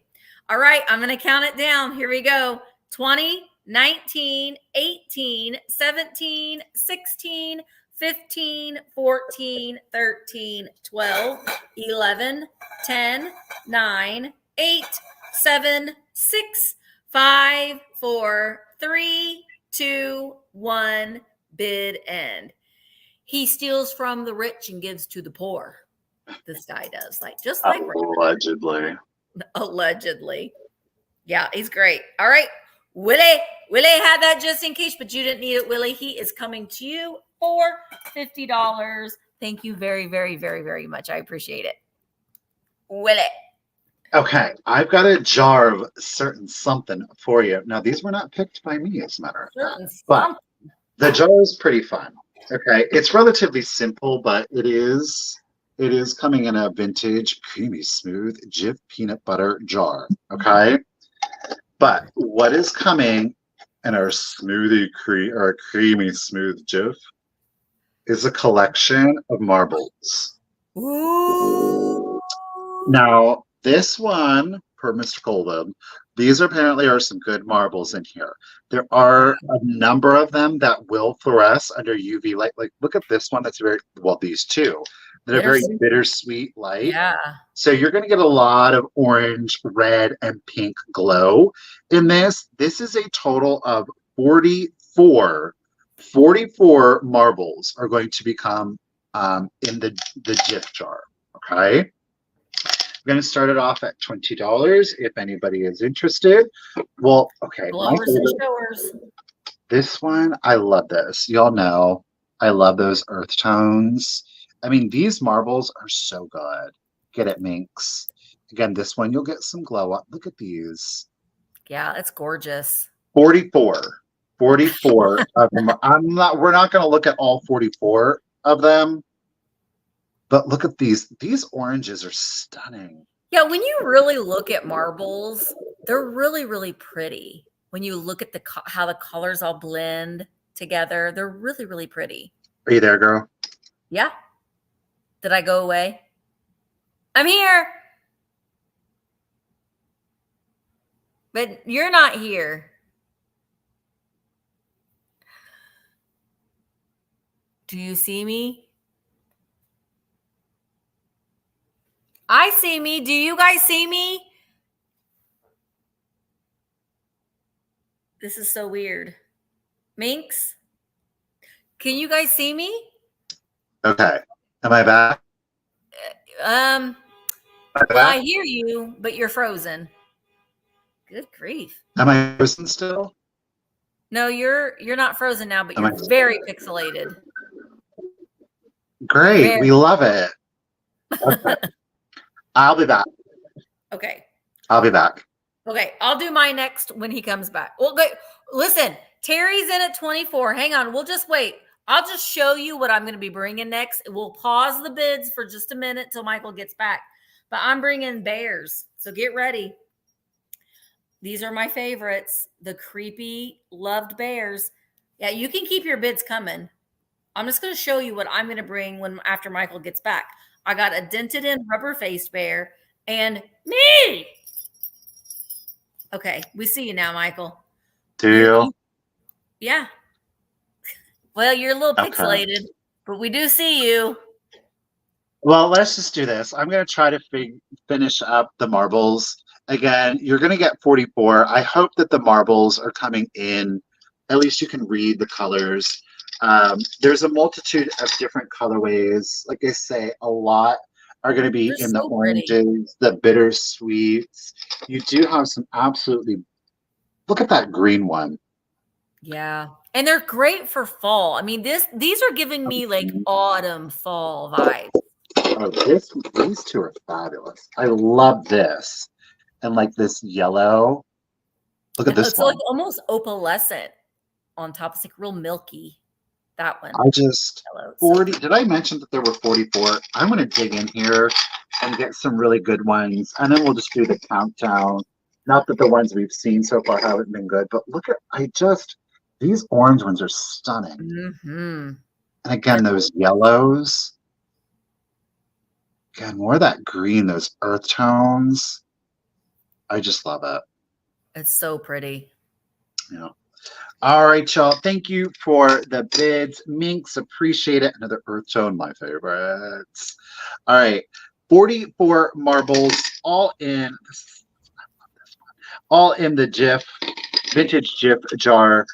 All right. I'm going to count it down. Here we go. 20, 19, 18, 17, 16, 15, 14, 13, 12, 11, 10, 9, 8, 7, 6, 5, 4, 3, 2, 1, bid end. He steals from the rich and gives to the poor. This guy does, just like allegedly. Allegedly. Yeah, he's great. All right. Willie had that just in case, but you didn't need it, Willie. He is coming to you for $50. Thank you very, very, very, very much. I appreciate it. Willie. Okay, I've got a jar of certain something for you. Now, these were not picked by me, as a matter of fact, but the jar is pretty fun. Okay, it's relatively simple, but it is coming in a vintage, creamy, smooth Jif peanut butter jar. Okay, but what is coming in our creamy, smooth Jif is a collection of marbles. Ooh. Now, this one, per Mr. Golden, these apparently are some good marbles in here. There are a number of them that will fluoresce under UV light. Like, look at this one. That's these two. They're very bittersweet light. Yeah. So you're going to get a lot of orange, red, and pink glow in this. This is a total of 44 marbles are going to become in the Jif jar. Okay. I'm going to start it off at $20 if anybody is interested. Well, okay. Blowers and showers. This one, I love this. Y'all know I love those earth tones. I mean, these marbles are so good. Get it, Minx. Again, this one, you'll get some glow up. Look at these. Yeah, it's gorgeous. 44 of them. We're not going to look at all 44 of them. But look at these. These oranges are stunning. Yeah, when you really look at marbles, they're really, really pretty. When you look at how the colors all blend together, they're really, really pretty. Are you there, girl? Yeah. Did I go away? I'm here. But you're not here. Do you see me? I see me. Do you guys see me? This is so weird. Minx? Can you guys see me? Okay. Am I back? Well, I hear you, but you're frozen. Good grief. Am I frozen still? No, you're not frozen now, but you're very pixelated. Great. We love it. Okay. I'll be back. Okay. I'll be back. Okay. I'll do my next when he comes back. Well, listen, Terry's in at 24. Hang on. We'll just wait. I'll just show you what I'm going to be bringing next. We'll pause the bids for just a minute till Michael gets back. But I'm bringing bears. So get ready. These are my favorites. The creepy, loved bears. Yeah, you can keep your bids coming. I'm just going to show you what I'm going to bring after Michael gets back. I got a dented in rubber-faced bear and me. Okay, we see you now, Michael. Do you? Yeah. Well, you're a little Okay. pixelated, but we do see you. Well, let's just do this. I'm going to try to finish up the marbles. Again, you're going to get 44. I hope that the marbles are coming in. At least you can read the colors. There's a multitude of different colorways. Like I say, a lot are going to be They're in the so pretty. oranges, the bittersweets. You do have some absolutely, look at that green one. Yeah. And they're great for fall. I mean, these are giving me like autumn fall vibes. Oh, these two are fabulous. I love this. And like this yellow. Look at this It's one. like almost opalescent on top. It's like real milky. That one. I just 40. Did I mention that there were 44? I'm going to dig in here and get some really good ones, and then we'll just do the countdown. Not that the ones we've seen so far haven't been good, but look at these orange ones are stunning. Mm-hmm. And again, those yellows. Again, more of that green, those earth tones. I just love it. It's so pretty. Yeah. All right, y'all. Thank you for the bids. Minx, appreciate it. Another earth tone, my favorites. All right. 44 marbles, all in the Jif, vintage Jif jar.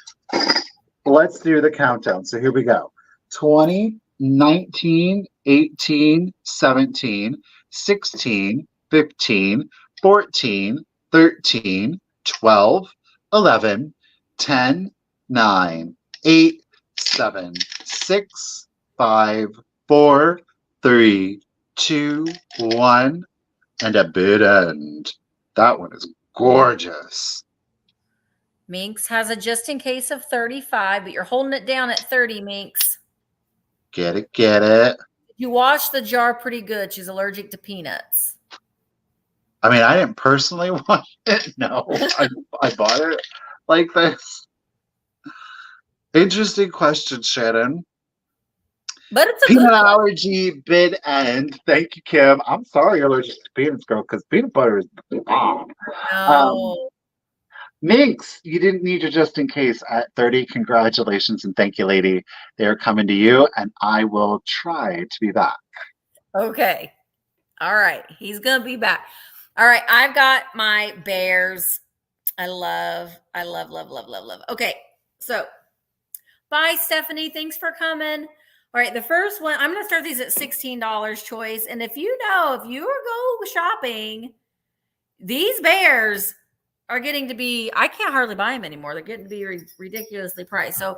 Let's do the countdown. So here we go. 20, 19, 18, 17, 16, 15, 14, 13, 12, 11, 10, 9, 8, 7, 6, 5, 4, 3, 2, 1, and a bid end. That one is gorgeous. Minx has a just in case of 35, but you're holding it down at 30, Minx. Get it, get it. You wash the jar pretty good. She's allergic to peanuts. I mean, I didn't personally wash it. No, I bought it like this. Interesting question, Shannon. But it's a peanut good allergy bid end. Thank you, Kim. I'm sorry you're allergic to peanuts, girl, because peanut butter is bomb. No. Minx, you didn't need your just in case at 30. Congratulations and thank you, lady. They're coming to you, and I will try to be back. Okay. All right. He's going to be back. All right. I've got my bears. I love. Okay. So, bye, Stephanie. Thanks for coming. All right. The first one, I'm going to start these at $16 choice. And if you go shopping, these bears are getting to be, I can't hardly buy them anymore. They're getting to be ridiculously priced. So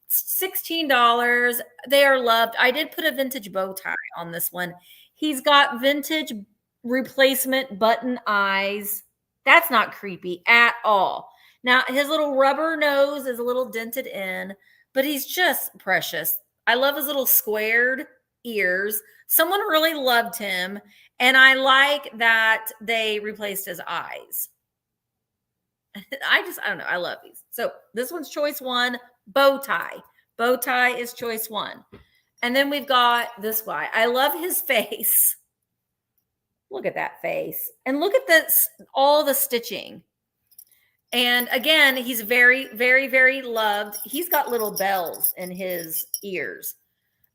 $16. They are loved. I did put a vintage bow tie on this one. He's got vintage replacement button eyes. That's not creepy at all. Now, his little rubber nose is a little dented in, but he's just precious. I love his little squared ears. Someone really loved him, and I like that they replaced his eyes. I don't know. I love these. So this one's choice one, bow tie. Bow tie is choice one. And then we've got this guy. I love his face. Look at that face. And look at this, all the stitching. And again, he's very, very, very loved. He's got little bells in his ears.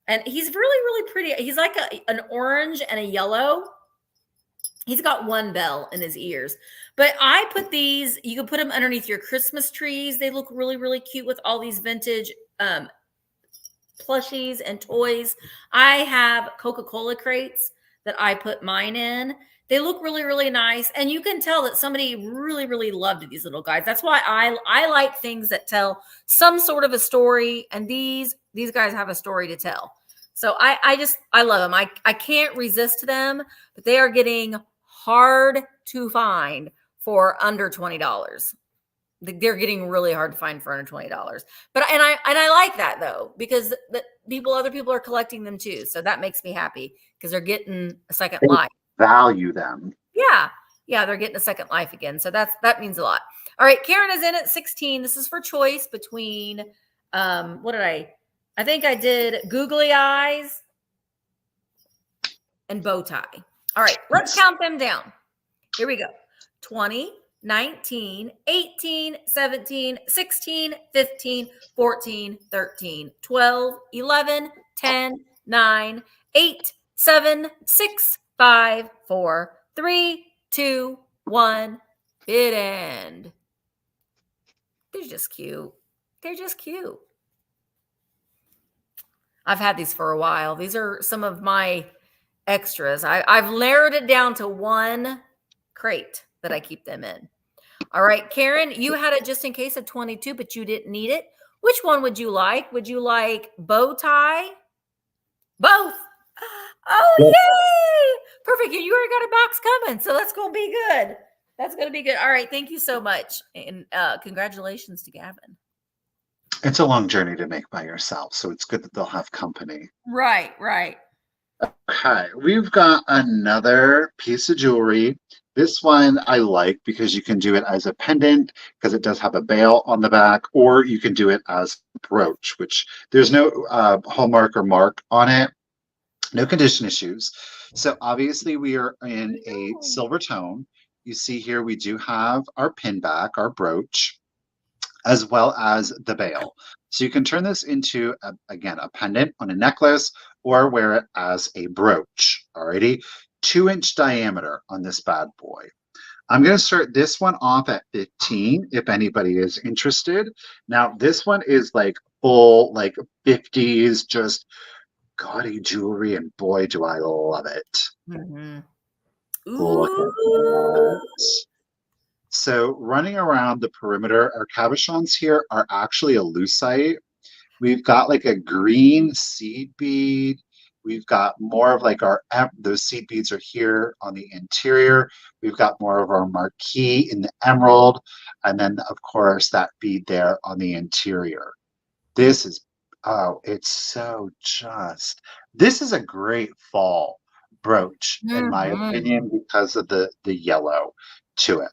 And he's really, really pretty. He's like an orange and a yellow. He's got one bell in his ears. But I put these, you can put them underneath your Christmas trees. They look really, really cute with all these vintage plushies and toys. I have Coca-Cola crates that I put mine in. They look really, really nice. And you can tell that somebody really, really loved these little guys. That's why I like things that tell some sort of a story. And these guys have a story to tell. So I love them. I can't resist them, but they are getting hard to find for under $20. They're getting really hard to find for under $20. But I like that though, because other people are collecting them too. So that makes me happy because they're getting a second life. Value them. Yeah. Yeah, they're getting a second life again. So that means a lot. All right, Karen is in at 16. This is for choice between I think I did googly eyes and bow tie. All right, let's count them down. Here we go. 20, 19, 18, 17, 16, 15, 14, 13, 12, 11, 10, 9, 8, 7, 6, 5, 4, 3, 2, 1. Bid end. They're just cute. They're just cute. I've had these for a while. These are some of my extras. I've narrowed it down to one crate that I keep them in. All right, Karen, you had it just in case of 22, but you didn't need it. Which one would you like? Would you like bow tie? Both. Oh, Yep. yay! Perfect. You already got a box coming, so that's going to be good. That's going to be good. All right, thank you so much. And congratulations to Gavin. It's a long journey to make by yourself, so it's good that they'll have company. Right, right. Okay, we've got another piece of jewelry. This one I like because you can do it as a pendant because it does have a bail on the back, or you can do it as a brooch, which there's no hallmark or mark on it, no condition issues. So obviously we are in a silver tone. You see here we do have our pin back, our brooch, as well as the bail. So you can turn this into, again, a pendant on a necklace or wear it as a brooch, alrighty? 2-inch diameter on this bad boy. I'm going to start this one off at 15 if anybody is interested. Now, this one is like full, like 50s, just gaudy jewelry, and boy, do I love it. Mm-hmm. Look at that. So running around the perimeter, our cabochons here are actually a lucite. We've got like a green seed bead. We've got more of like those seed beads are here on the interior. We've got more of our marquee in the emerald. And then of course that bead there on the interior. This is, oh, it's so this is a great fall brooch in my opinion because of the yellow to it.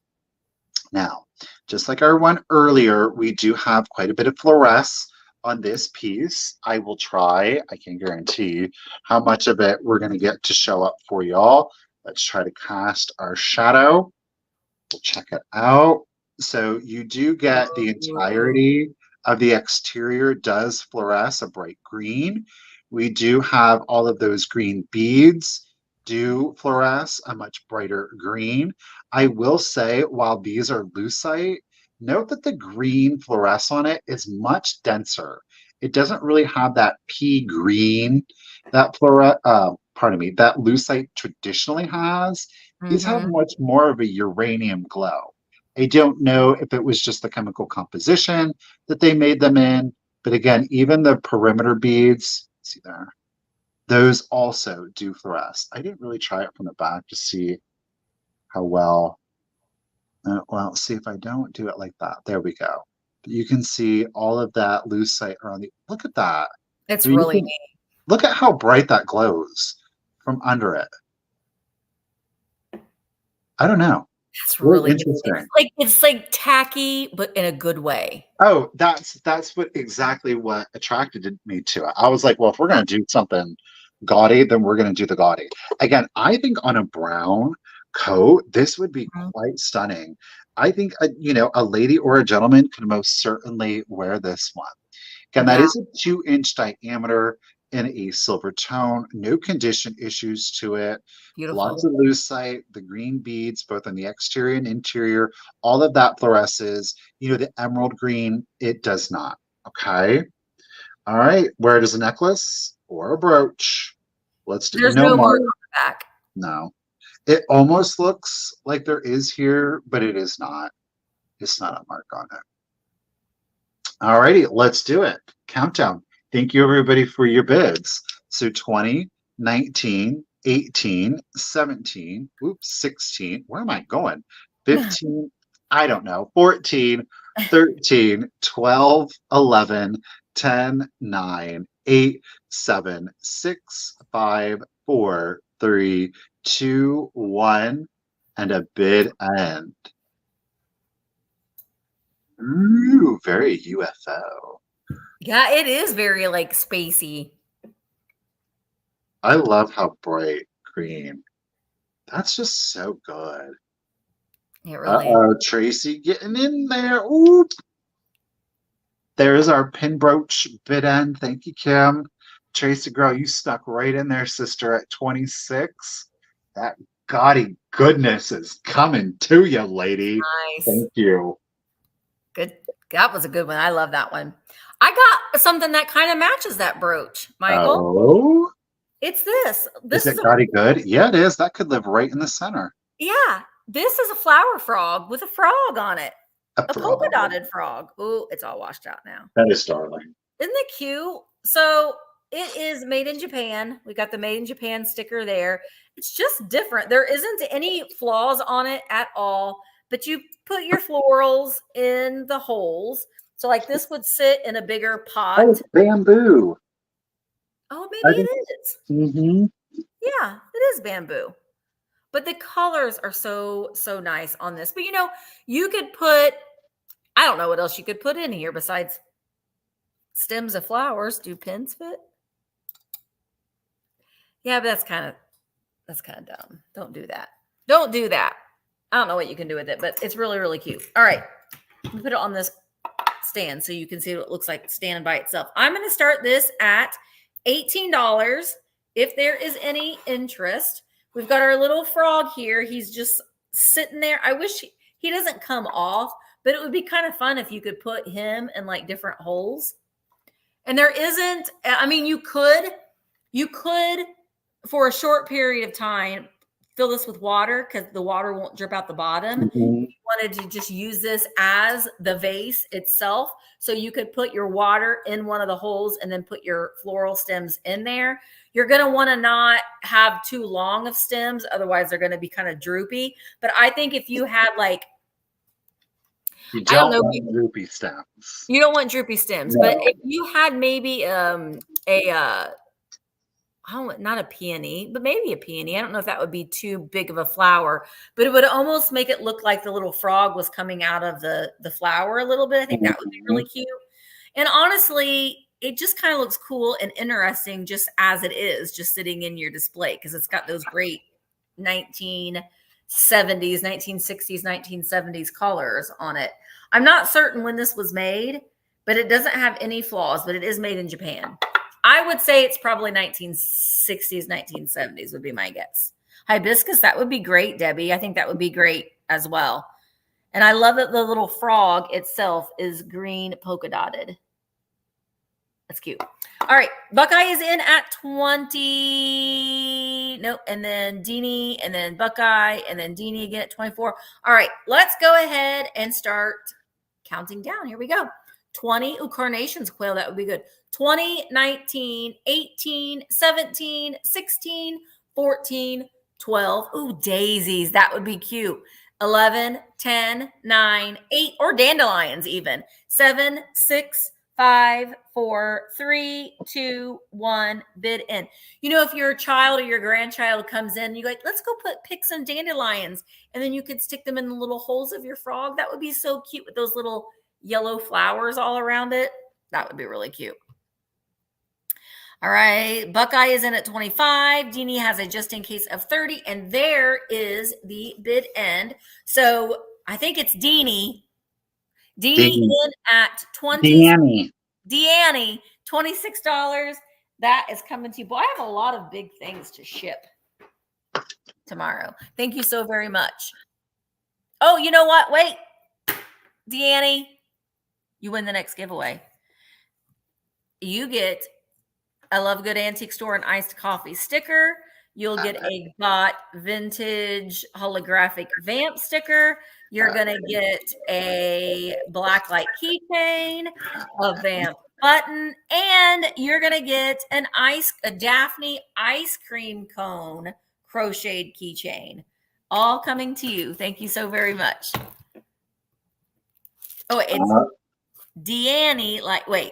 Now, just like our one earlier, we do have quite a bit of fluoresce on this piece. I will try, I can guarantee how much of it we're going to get to show up for y'all. Let's try to cast our shadow. We'll check it out. So you do get the entirety of the exterior does fluoresce a bright green. We do have all of those green beads do fluoresce a much brighter green. I will say, while these are lucite, note that the green fluoresce on it is much denser. It doesn't really have that pea green that that lucite traditionally has. These have much more of a uranium glow. I don't know if it was just the chemical composition that they made them in, but again, even the perimeter beads, see there, those also do fluoresce. I didn't really try it from the back to see how well. Well, see if I don't do it like that. There we go. But you can see all of that lucite around the. Look at that. It's I mean, really neat. look at how bright that glows from under it. I don't know. That's really interesting. It's like tacky, but in a good way. Oh, that's exactly what attracted me to it. I was like, well, if we're gonna do something gaudy, then we're gonna do the gaudy. Again, I think on a brown coat, this would be quite stunning. I think a lady or a gentleman could most certainly wear this one. Again, that is a 2-inch diameter in a silver tone, no condition issues to it. Beautiful. Lots of lucite, the green beads, both on the exterior and interior, all of that fluoresces. The emerald green, it does not. Okay. All right. Wear it as a necklace or a brooch. Let's do. There's no mark on the back. No. It almost looks like there is here, but it is not. It's not a mark on it. All righty, let's do it. Countdown. Thank you, everybody, for your bids. So 20, 19, 18, 17, 16. Where am I going? 15, I don't know. 14, 13, 12, 11, 10, 9, 8, 7, 6, 5, 4, 3, 2, 1, and a bid end. Ooh, very UFO. Yeah, it is very like spacey. I love how bright green. That's just so good. It really is. Uh-oh, Tracy getting in there. Oop. There's our pin brooch bid end. Thank you, Kim. Tracy, girl, you stuck right in there, sister, at 26. That gaudy goodness is coming to you, lady. Nice. Thank you. Good. That was a good one. I love that one. I got something that kind of matches that brooch, Michael. Oh, It's this. is This it is a gaudy good? Yeah, it is. That could live right in the center. yeah. This is a flower frog with a frog on it. A polka frog. dotted frog. Ooh, it's all washed out now. That is darling. Isn't it cute? So it is made in Japan. We got the made in Japan sticker there. It's just different. There isn't any flaws on it at all, but you put your florals in the holes. So like this would sit in a bigger pot. Oh, it's bamboo. Oh, maybe it is. Mm-hmm. Yeah, it is bamboo. But the colors are so nice on this. But you could put, I don't know what else you could put in here besides stems of flowers. Do pins fit? Yeah, but that's kind of dumb. Don't do that. Don't do that. I don't know what you can do with it, but it's really, really cute. All right. Let me put it on this stand so you can see what it looks like standing by itself. I'm going to start this at $18 if there is any interest. We've got our little frog here. He's just sitting there. I wish he doesn't come off, but it would be kind of fun if you could put him in like different holes. And there isn't, I mean, you could for a short period of time fill this with water because the water won't drip out the bottom. Mm-hmm. You wanted to just use this as the vase itself. So you could put your water in one of the holes and then put your floral stems in there. You're going to want to not have too long of stems. Otherwise, they're going to be kind of droopy. But I think if you had like, you don't want droopy stems. You don't want droopy stems. No. But if you had maybe not a peony, but maybe a peony. I don't know if that would be too big of a flower, but it would almost make it look like the little frog was coming out of the flower a little bit. I think that would be really cute. And honestly, it just kind of looks cool and interesting just as it is, just sitting in your display because it's got those great 1970s, 1960s, 1970s colors on it. I'm not certain when this was made, but it doesn't have any flaws, but it is made in Japan. I would say it's probably 1960s, 1970s would be my guess. Hibiscus, that would be great, Debbie. I think that would be great as well. And I love that the little frog itself is green polka dotted. That's cute. All right. Buckeye is in at 20. Nope. And then Deanie, and then Buckeye, and then Deanie again at 24. All right. Let's go ahead and start counting down. Here we go. 20. Ooh, carnations, quail. That would be good. 20, 19, 18, 17, 16, 14, 12. Ooh, daisies. That would be cute. 11, 10, 9, 8, or dandelions even. 7, 6, 5, 4, 3, 2, 1, bid in. If your child or your grandchild comes in, you're like, let's go pick some dandelions. And then you could stick them in the little holes of your frog. That would be so cute with those little yellow flowers all around it. That would be really cute. All right. Buckeye is in at 25. Deanie has a just in case of 30. And there is the bid end. So I think it's Deanie. Deanie in at 20. Deanie, $26. That is coming to you. Boy, I have a lot of big things to ship tomorrow. Thank you so very much. Oh, you know what? Wait. Deanie, you win the next giveaway. You get a Love Good Antique Store and iced coffee sticker. You'll get a Bot vintage holographic vamp sticker. You're going to get a blacklight keychain, a vamp button, and you're going to get a Daphne ice cream cone crocheted keychain. All coming to you. Thank you so very much. Oh, it's Deanie,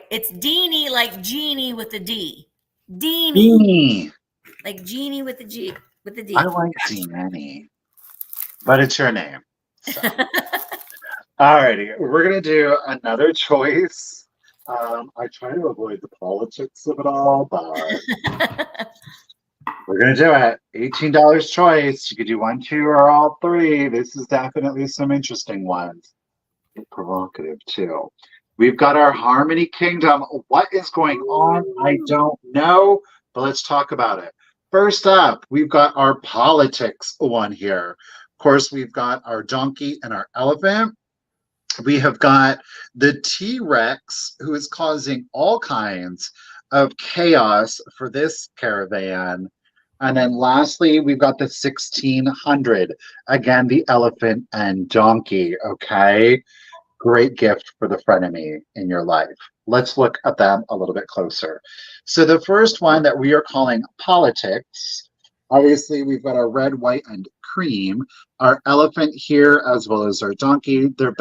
it's Deanie like Genie with a D. Deanie. Like Genie with the G, with the D. I like Deanie, but it's your name. So. Alrighty, we're going to do another choice. I try to avoid the politics of it all, but We're going to do it. $18 choice. You could do 1, 2, or all 3. This is definitely some interesting ones. Provocative, too. We've got our Harmony Kingdom. What is going on? I don't know, but let's talk about it. First up, we've got our politics one here. Of course, we've got our donkey and our elephant. We have got the T-Rex, who is causing all kinds of chaos for this caravan. And then lastly, we've got the 1600. Again, the elephant and donkey, okay? Great gift for the frenemy in your life. Let's look at them a little bit closer. So the first one that we are calling politics, obviously we've got our red, white, and cream. Our elephant here, as well as our donkey, they're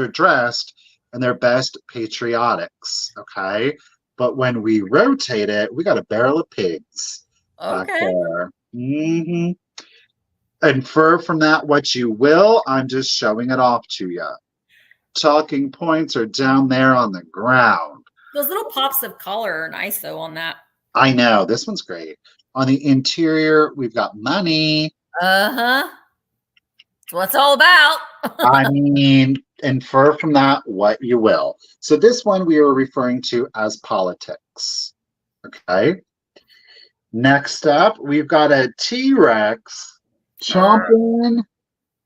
dressed and they're best patriotics, okay? But when we rotate it, we got a barrel of pigs back there. Infer from that what you will. I'm just showing it off to you. Talking points are down there on the ground. Those little pops of color are nice, though, on that. I know. This one's great. On the interior, we've got money. Uh-huh. That's what it's all about. I mean, infer from that what you will. So this one we are referring to as politics. Okay. Next up, we've got a T-Rex chomping.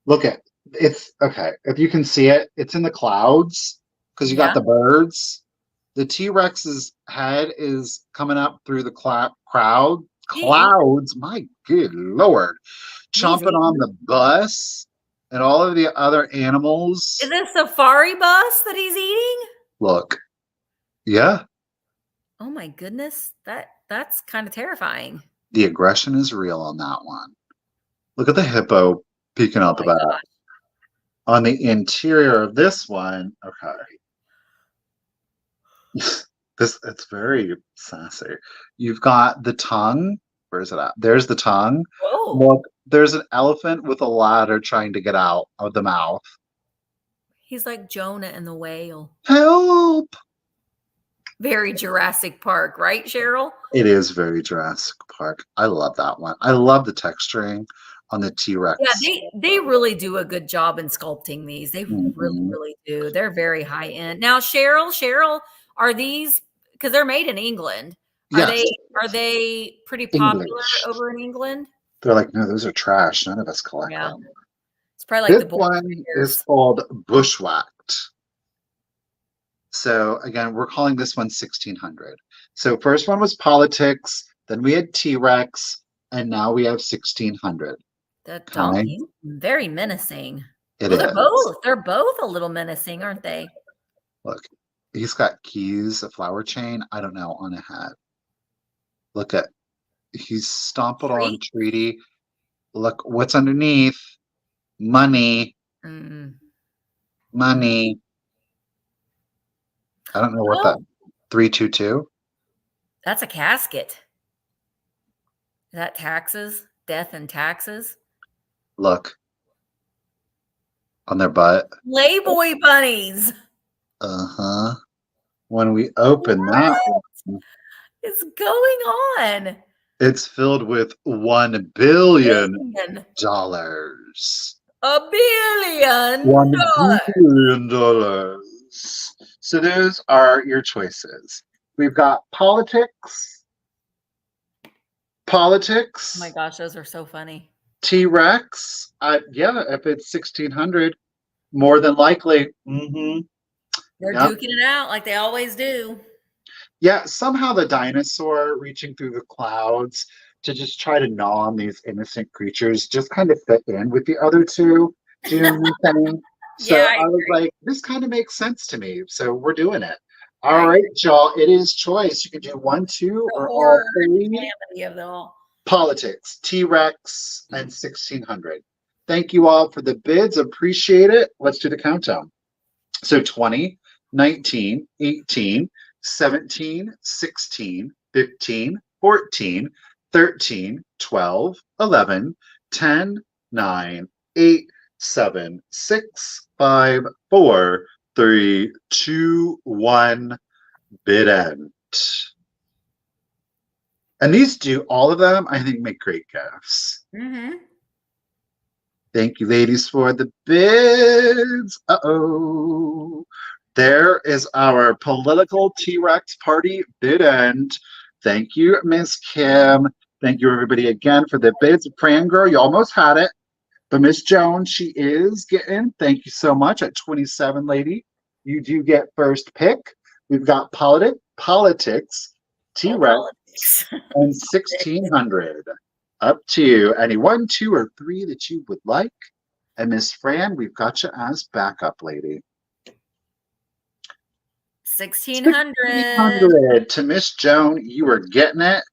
Look at it's okay. If you can see it, it's in the clouds because you got the birds. The T-Rex's head is coming up through the clouds. My good Lord. Chomping on the bus and all of the other animals. Is it a safari bus that he's eating? Look. Yeah. Oh my goodness. That's kind of terrifying. The aggression is real on that one. Look at the hippo peeking out the back. Gosh. On the interior of this one, okay. It's very sassy. You've got the tongue. Where is it at? There's the tongue. Whoa. Look, there's an elephant with a ladder trying to get out of the mouth. He's like Jonah and the whale. Help! Very Jurassic Park, right, Cheryl? It is very Jurassic Park. I love that one. I love the texturing on the T-Rex. Yeah, they really do a good job in sculpting these. They really do. They're very high end. Now, Cheryl, are these because they're made in England? Are they pretty popular over in England? They're like, no, those are trash. None of us collect them. It's probably like this one is called bushwhacked. So again, we're calling this one 1600. So first one was politics, then we had T-Rex, and now we have 1600. The donkey, very menacing. They're both a little menacing, aren't they? Look, he's got keys, a flower chain, I don't know, on a hat. Look at, he's stomping on treaty. Look, what's underneath? Money. Money. I don't know what that 322. That's a casket. Is that taxes? Death and taxes? Look. On their butt. Playboy bunnies. Uh-huh. When we open that one, it's going on. It's filled with $1 billion. $1 billion. $1 billion. So those are your choices. We've got politics. Oh my gosh, those are so funny. T-Rex. Yeah, if it's 1600, more than likely. They're duking it out like they always do. Yeah, somehow the dinosaur reaching through the clouds to just try to gnaw on these innocent creatures just kind of fit in with the other two. Do you know what I'm saying? So I was like, this kind of makes sense to me. So we're doing it. All right, y'all. It is choice. You can do 1, 2, or all 3. Of them all. Politics, T-Rex, and 1600. Thank you all for the bids. Appreciate it. Let's do the countdown. So 20, 19, 18, 17, 16, 15, 14, 13, 12, 11, 10, 9, 8, 7, 6, 5, 4, 3, 2, 1. Bid end. And these do, all of them, I think, make great gifts. Mm-hmm. Thank you, ladies, for the bids. Uh-oh. There is our political T-Rex party bid end. Thank you, Miss Kim. Thank you, everybody, again for the bids. Fran girl, you almost had it. But Miss Jones, she is getting, thank you so much, at 27, lady. You do get first pick. We've got politics, Oh, T-Rex, politics. and 1600. Up to any 1, 2, or 3 that you would like. And Miss Fran, we've got you as backup lady. 1600. 1600 to Miss Joan. You are getting it.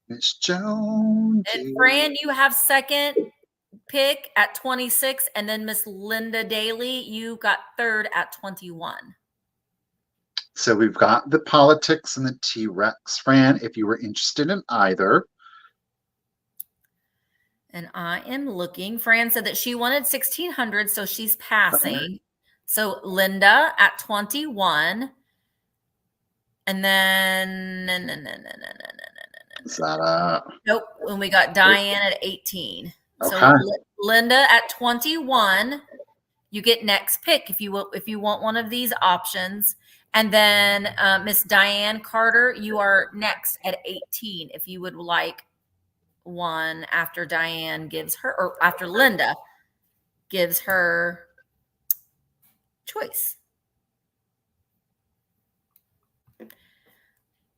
Miss Joan. And Fran, you have second pick at 26. And then Miss Linda Daly, you got third at 21. So we've got the politics and the T-Rex. Fran, if you were interested in either. And I am looking. Fran said that she wanted 1600, so she's passing. So Linda at 21. And then Is that nope. And we got Diane at 18. Okay. So Linda at 21. You get next pick if you want one of these options. And then Miss Diane Carter, you are next at 18 if you would like one after Diane gives her, or after Linda gives her choice.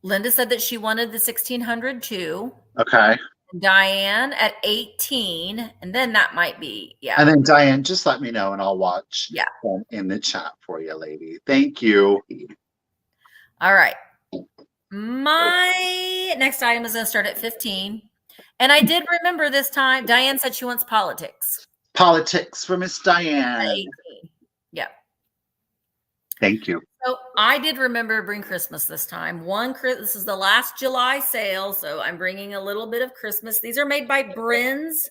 Linda said that she wanted the 1600 too. Okay. Diane at 18, and then that might be, yeah. And then Diane, just let me know and I'll watch them in the chat for you, lady. Thank you. All right. My next item is going to start at 15. And I did remember this time, Diane said she wants politics. Politics for Miss Diane. Yeah. Thank you. So I did remember to bring Christmas this time. This is the last July sale, so I'm bringing a little bit of Christmas. These are made by Brins,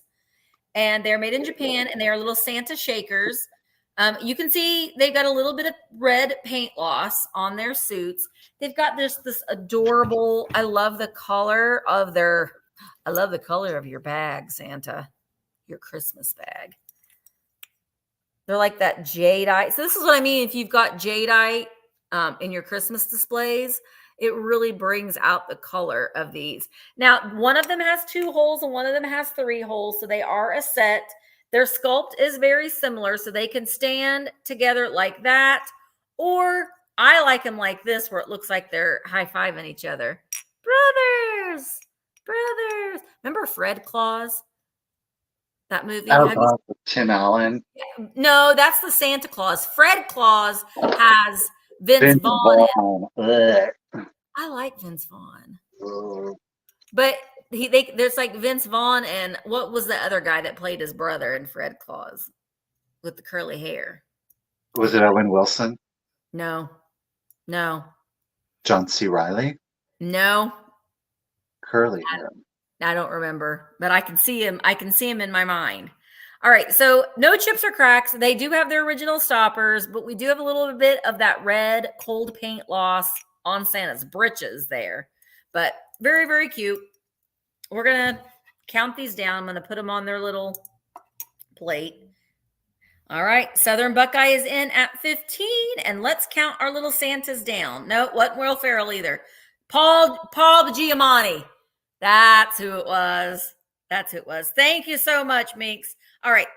and they're made in Japan, and they are little Santa shakers. You can see they've got a little bit of red paint loss on their suits. They've got this adorable, I love the color of your bag, Santa, your Christmas bag. They're like that jadeite. So this is what I mean. If you've got jadeite in your Christmas displays, it really brings out the color of these. Now, one of them has 2 holes and one of them has 3 holes. So they are a set. Their sculpt is very similar. So they can stand together like that. Or I like them like this, where it looks like they're high-fiving each other. Brothers. Remember Fred Claus? That movie. Oh, Tim Allen. No, that's the Santa Claus. Fred Claus has Vince Vaughn. I like Vince Vaughn. But there's like Vince Vaughn, and what was the other guy that played his brother in Fred Claus with the curly hair? Was it Owen Wilson? No. John C. Reilly? No. Curly hair. I don't remember, but I can see him. I can see him in my mind. All right. So no chips or cracks. They do have their original stoppers, but we do have a little bit of that red cold paint loss on Santa's britches there, but very, very cute. We're going to count these down. I'm going to put them on their little plate. All right. Southern Buckeye is in at 15, and let's count our little Santas down. No, wasn't Will Ferrell either. Paul Giamatti. That's who it was. Thank you so much, Meeks. All right.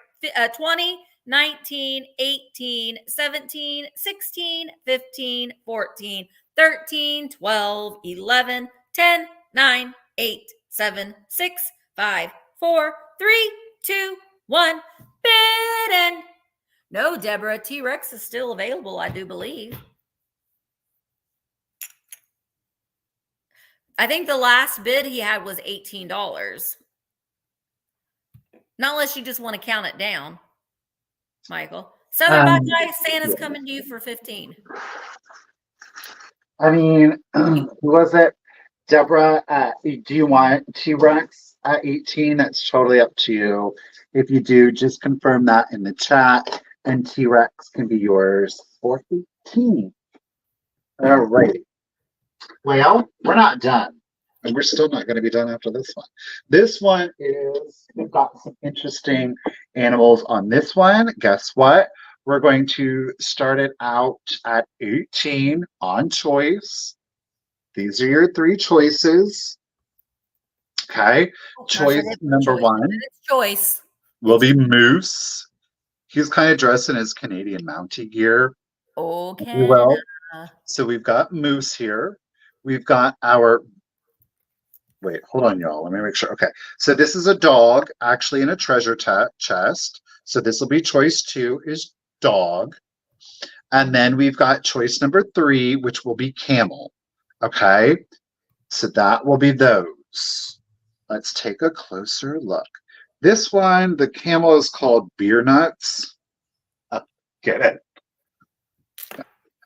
20, 19, 18, 17, 16, 15, 14, 13, 12, 11, 10, 9, 8, 7, 6, 5, 4, 3, 2, 1. Bid in. No, Deborah, T-Rex is still available, I do believe. I think the last bid he had was $18. Not unless you just want to count it down, Michael. Southern Buckeye, Santa's coming to you for 15. I mean, who was it? Deborah, do you want T-Rex at 18? That's totally up to you. If you do, just confirm that in the chat, and T-Rex can be yours for 15. All right. Well, we're not done. And we're still not going to be done after this one. This one is, we've got some interesting animals on this one. Guess what? We're going to start it out at 18 on choice. These are your three choices. Okay. Oh, gosh, I Choice didn't put number choice. one It's choice. will be Moose. He's kind of dressed in his Canadian Mountie gear, if you Okay. will. So we've got Moose here. We've got our, wait, hold on, y'all. Let me make sure. Okay. So this is a dog actually in a treasure chest. So this will be choice 2 is dog. And then we've got choice number 3, which will be camel. Okay. So that will be those. Let's take a closer look. This one, the camel is called Beer Nuts. Get it.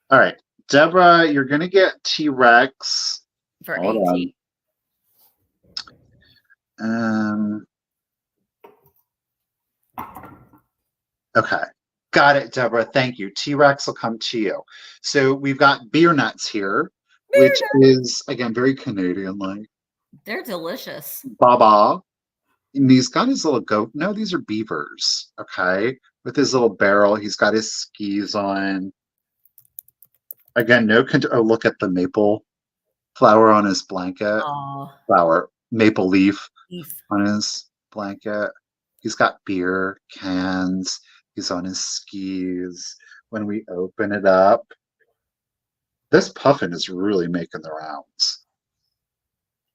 All right. Deborah, you're going to get T-Rex. For Hold 18. on. Okay. Got it, Deborah. Thank you. T-Rex will come to you. So we've got Beer Nuts here, which is, again, very Canadian-like. They're delicious. Baba. And he's got his little goat. No, these are beavers. Okay. With his little barrel. He's got his skis on. Again, no. Oh, look at the maple flower on his blanket. Maple leaf on his blanket. He's got beer cans. He's on his skis. When we open it up, this puffin is really making the rounds.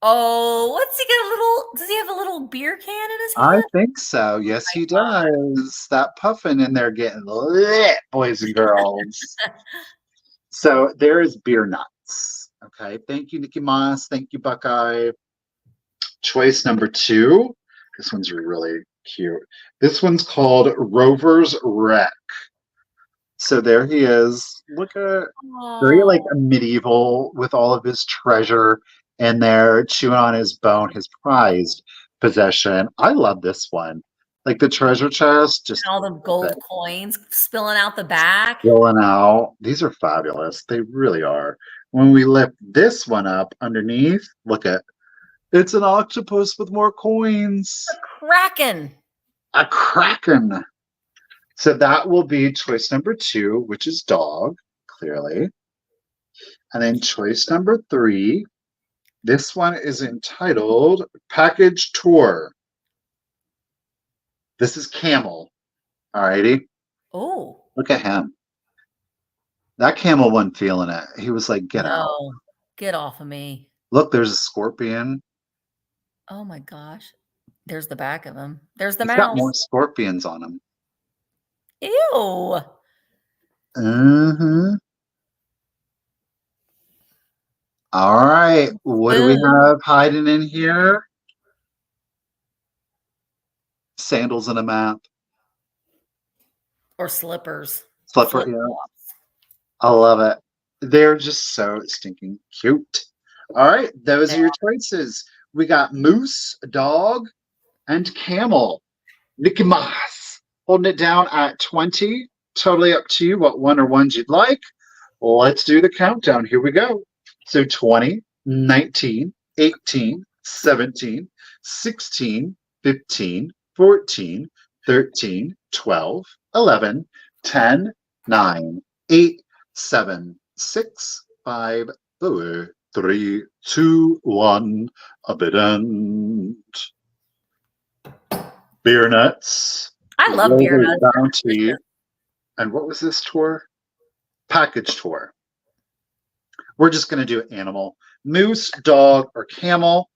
Oh, what's he got? Does he have a little beer can in his hand? I think so. Yes, he does. That puffin in there getting lit, boys and girls. So there is Beer Nuts. Okay. Thank you, Nikki Moss. Thank you, Buckeye. Choice number 2. This one's really cute. This one's called Rover's Wreck. So there he is. Look at very like a medieval with all of his treasure in there, chewing on his bone, his prized possession. I love this one. Like the treasure chest, just all the gold coins spilling out the back. Spilling out. These are fabulous. They really are. When we lift this one up underneath, look at it's an octopus with more coins. A kraken. A kraken. So that will be choice number 2, which is dog, clearly. And then choice number 3, this one is entitled Package Tour. This is camel. All righty. Oh. Look at him. That camel wasn't feeling it. He was like, get out. Get off of me. Look, there's a scorpion. Oh my gosh. There's the back of him. There's the He's mouse. got more scorpions on him. Ew. Mm-hmm. All right. What do we have hiding in here? Sandals and a map. Or slippers. Slipper, yeah. I love it. They're just so stinking cute. All right. Those are your choices. We got moose, dog, and camel. Nikki Moss holding it down at 20. Totally up to you what one or ones you'd like. Let's do the countdown. Here we go. So 20, 19, 18, 17, 16, 15, 14, 13, 12, 11, 10, 9, 8, 7, 6, 5, 4, 3, 2, 1. A bit end. Beer Nuts. I love Beer Nuts. Bounty. And what was this tour? Package tour. We're just going to do animal. Moose, dog, or camel.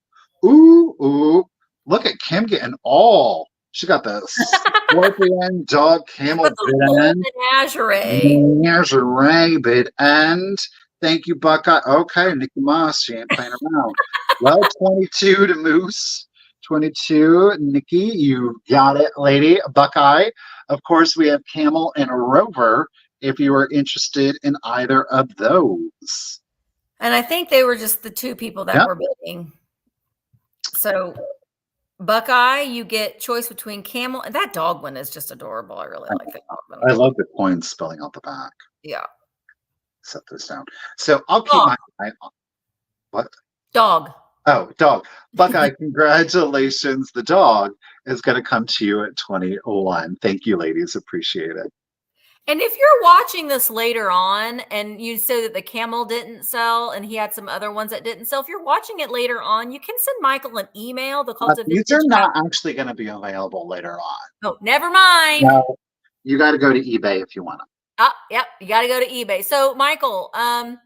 Ooh, ooh. Look at Kim getting all. She got the scorpion, dog, camel, bit end. Menagerie, bit end. Thank you, Buckeye. Okay, Nikki Moss, she ain't playing around. Well, 22 to Moose. 22, Nikki, you got it, lady. Buckeye. Of course, we have Camel and Rover if you are interested in either of those. And I think they were just the two people that were bidding. So, Buckeye, you get choice between Camel and that dog one is just adorable. I really like that dog one. I love the coins spilling out the back. Yeah. Set this down. So I'll keep my eye on. What? Dog. Oh, dog. Buckeye, congratulations. The dog is going to come to you at 21. Thank you, ladies. Appreciate it. And if you're watching this later on and you say that the camel didn't sell and he had some other ones that didn't sell, if you're watching it later on, you can send Michael an email. The call to These are vintage. not actually going to be available later on. Oh, never mind. No, you got to go to eBay if you want them. Oh, yep. You got to go to eBay. So, Michael, what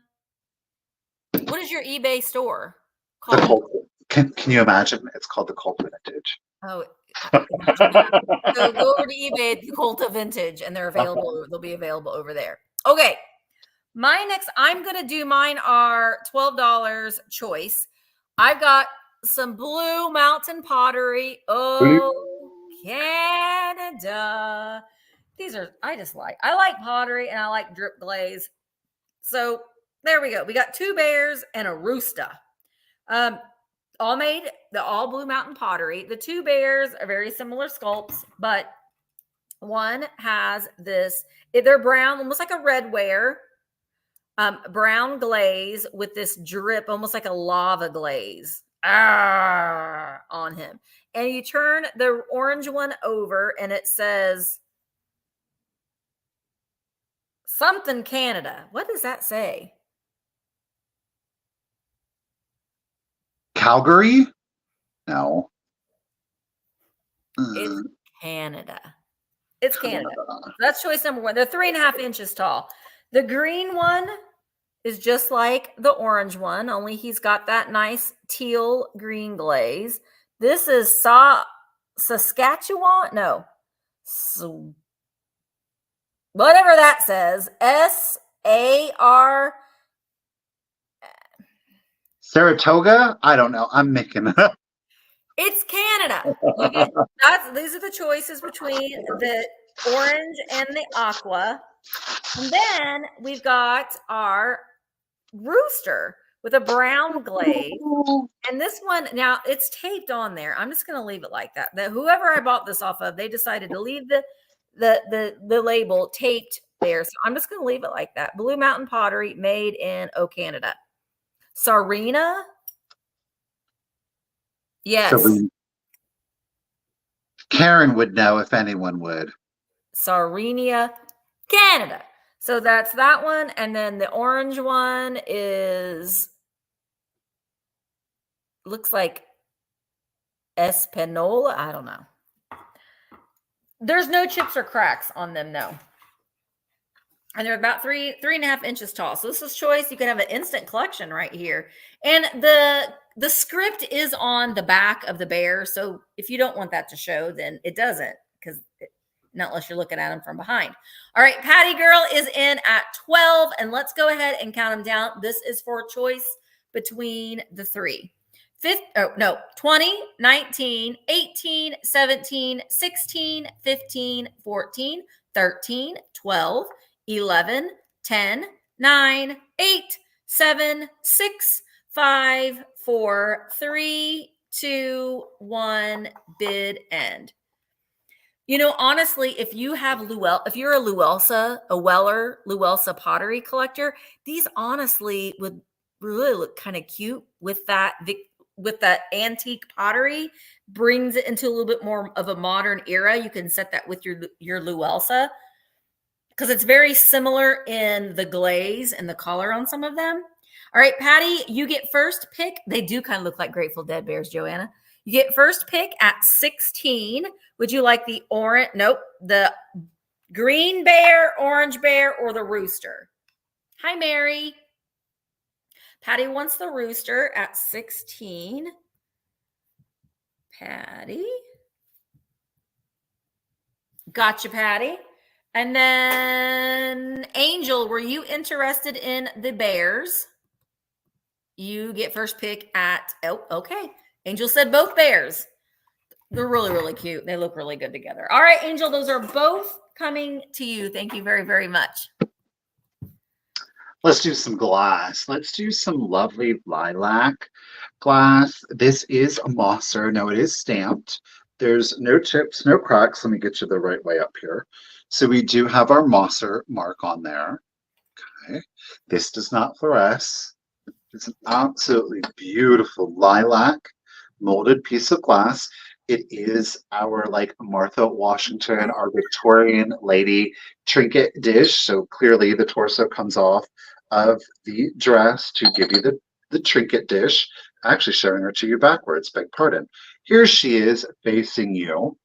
is your eBay store called? Can you imagine? It's called the Cult Vintage. Oh, so go over to eBay, the Cult of Vintage, and they're available. They'll be available over there. Okay. I'm going to do mine are $12 choice. I've got some Blue Mountain pottery. Oh, Canada. I like pottery and I like drip glaze. So there we go. We got 2 bears and a rooster. All Blue Mountain pottery. The 2 bears are very similar sculpts, but one has they're brown, almost like a red ware, brown glaze with this drip, almost like a lava glaze on him. And you turn the orange one over and it says something Canada. What does that say? Calgary? No. It's Canada. It's Canada. That's choice number 1. They're 3.5 inches tall. The green one is just like the orange one, only he's got that nice teal green glaze. This is Saskatchewan. No. Whatever that says. SAR. Saratoga? I don't know. I'm making it up. It's Canada. These are the choices between the orange and the aqua. And then we've got our rooster with a brown glaze. And this one, now it's taped on there. I'm just going to leave it like that. Whoever I bought this off of, they decided to leave the label taped there. So I'm just going to leave it like that. Blue Mountain pottery made in Canada. Sarina. Yes. Karen would know if anyone would. Sardinia, Canada. So that's that one. And then the orange one looks like Espanola. I don't know. There's no chips or cracks on them, though. And they're about 3.5 inches tall. So this is choice. You can have an instant collection right here. And the script is on the back of the bear. So if you don't want that to show, then it doesn't, because not unless you're looking at them from behind. All right, Patty Girl is in at 12. And let's go ahead and count them down. This is for choice between the 3. 20, 19, 18, 17, 16, 15, 14, 13, 12, 11, 10, 9, 8, 7, 6, 5, 4, 3, 2, 1, bid end. Honestly, if you're a Luelsa pottery collector, these honestly would really look kind of cute with that antique pottery. Brings it into a little bit more of a modern era. You can set that with your Luelsa, because it's very similar in the glaze and the color on some of them. All right, Patty, you get first pick. They do kind of look like Grateful Dead bears, Joanna. You get first pick at 16. Would you like the orange? Nope. The green bear, orange bear, or the rooster? Hi, Mary. Patty wants the rooster at 16. Patty. Gotcha, Patty. And then Angel, were you interested in the bears? You get first pick at, okay. Angel said both bears. They're really, really cute. They look really good together. All right, Angel, those are both coming to you. Thank you very, very much. Let's do some glass. Let's do some lovely lilac glass. This is a mosser. No, it is stamped. There's no chips, no cracks. Let me get you the right way up here. So we do have our mosser mark on there. Okay. This does not fluoresce. It's an absolutely beautiful lilac molded piece of glass. It is our like Martha Washington, our Victorian lady trinket dish. So clearly the torso comes off of the dress to give you the trinket dish. Actually showing her to you backwards, beg pardon. Here she is facing you.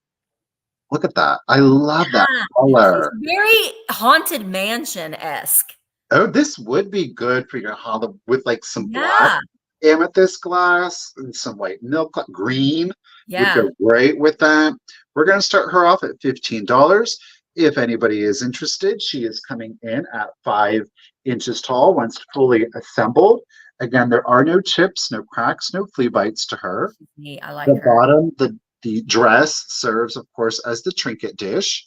Look at that. I love that Yeah. She's color. very Haunted Mansion-esque. Oh, this would be good for your hollow with like some black Yeah. amethyst glass and some white milk green would Yeah. go great with that. We're going to start her off at $15. If anybody is interested, she is coming in at 5 inches tall once fully assembled. Again, there are no chips, no cracks, no flea bites to her. Neat. I like The her. bottom, the dress serves, of course, as the trinket dish.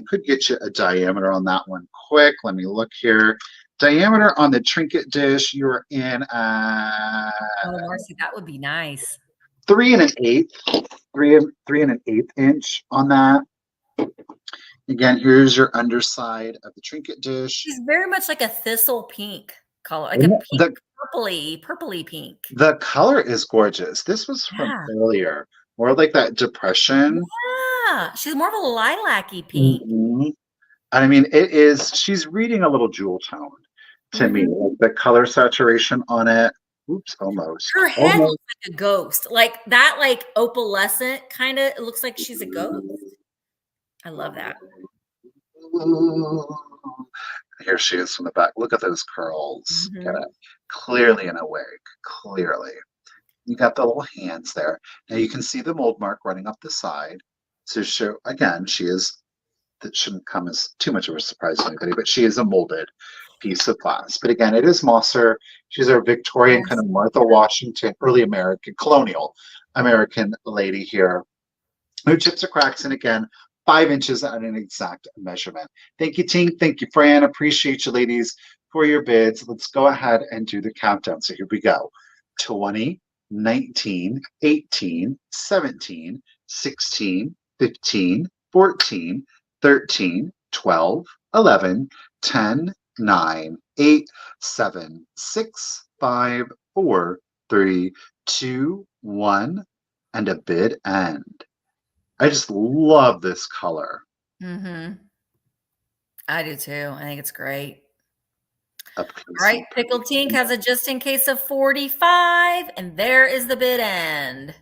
Could get you a diameter on that one quick. Let me look here. Diameter on the trinket dish, you're in Oh, Marcy, that would be nice. 3 1/8, 3 1/8 inch on that. Again, here's your underside of the trinket dish. She's very much like a thistle pink color, like a pink, purpley pink. The color is gorgeous. This was from earlier, more like that depression. Yeah, she's more of a lilac-y pink. I mean, it is. She's reading a little jewel tone to me. Like the color saturation on it. Oops, almost. Her head looks like a ghost, like that, like opalescent kind of. It looks like she's a ghost. I love that. Here she is from the back. Look at those curls. Get it? Clearly in a wig. Clearly. You got the little hands there. Now you can see the mold mark running up the side to show, again, she is, that shouldn't come as too much of a surprise to anybody, but she is a molded piece of glass. But again, it is Mosser. She's our Victorian kind of Martha Washington, early American, colonial American lady here. No chips or cracks. And again, 5 inches at an exact measurement. Thank you, Tink. Thank you, Fran. Appreciate you, ladies, for your bids. Let's go ahead and do the countdown. So here we go. 20, 19, 18, 17, 16, 15, 14, 13, 12, 11, 10, 9, 8, 7, 6, 5, 4, 3, 2, 1, and a bid end. I just love this color. I do too. I think it's great. All right, Pickle Tink has a just in case of 45, and there is the bid end.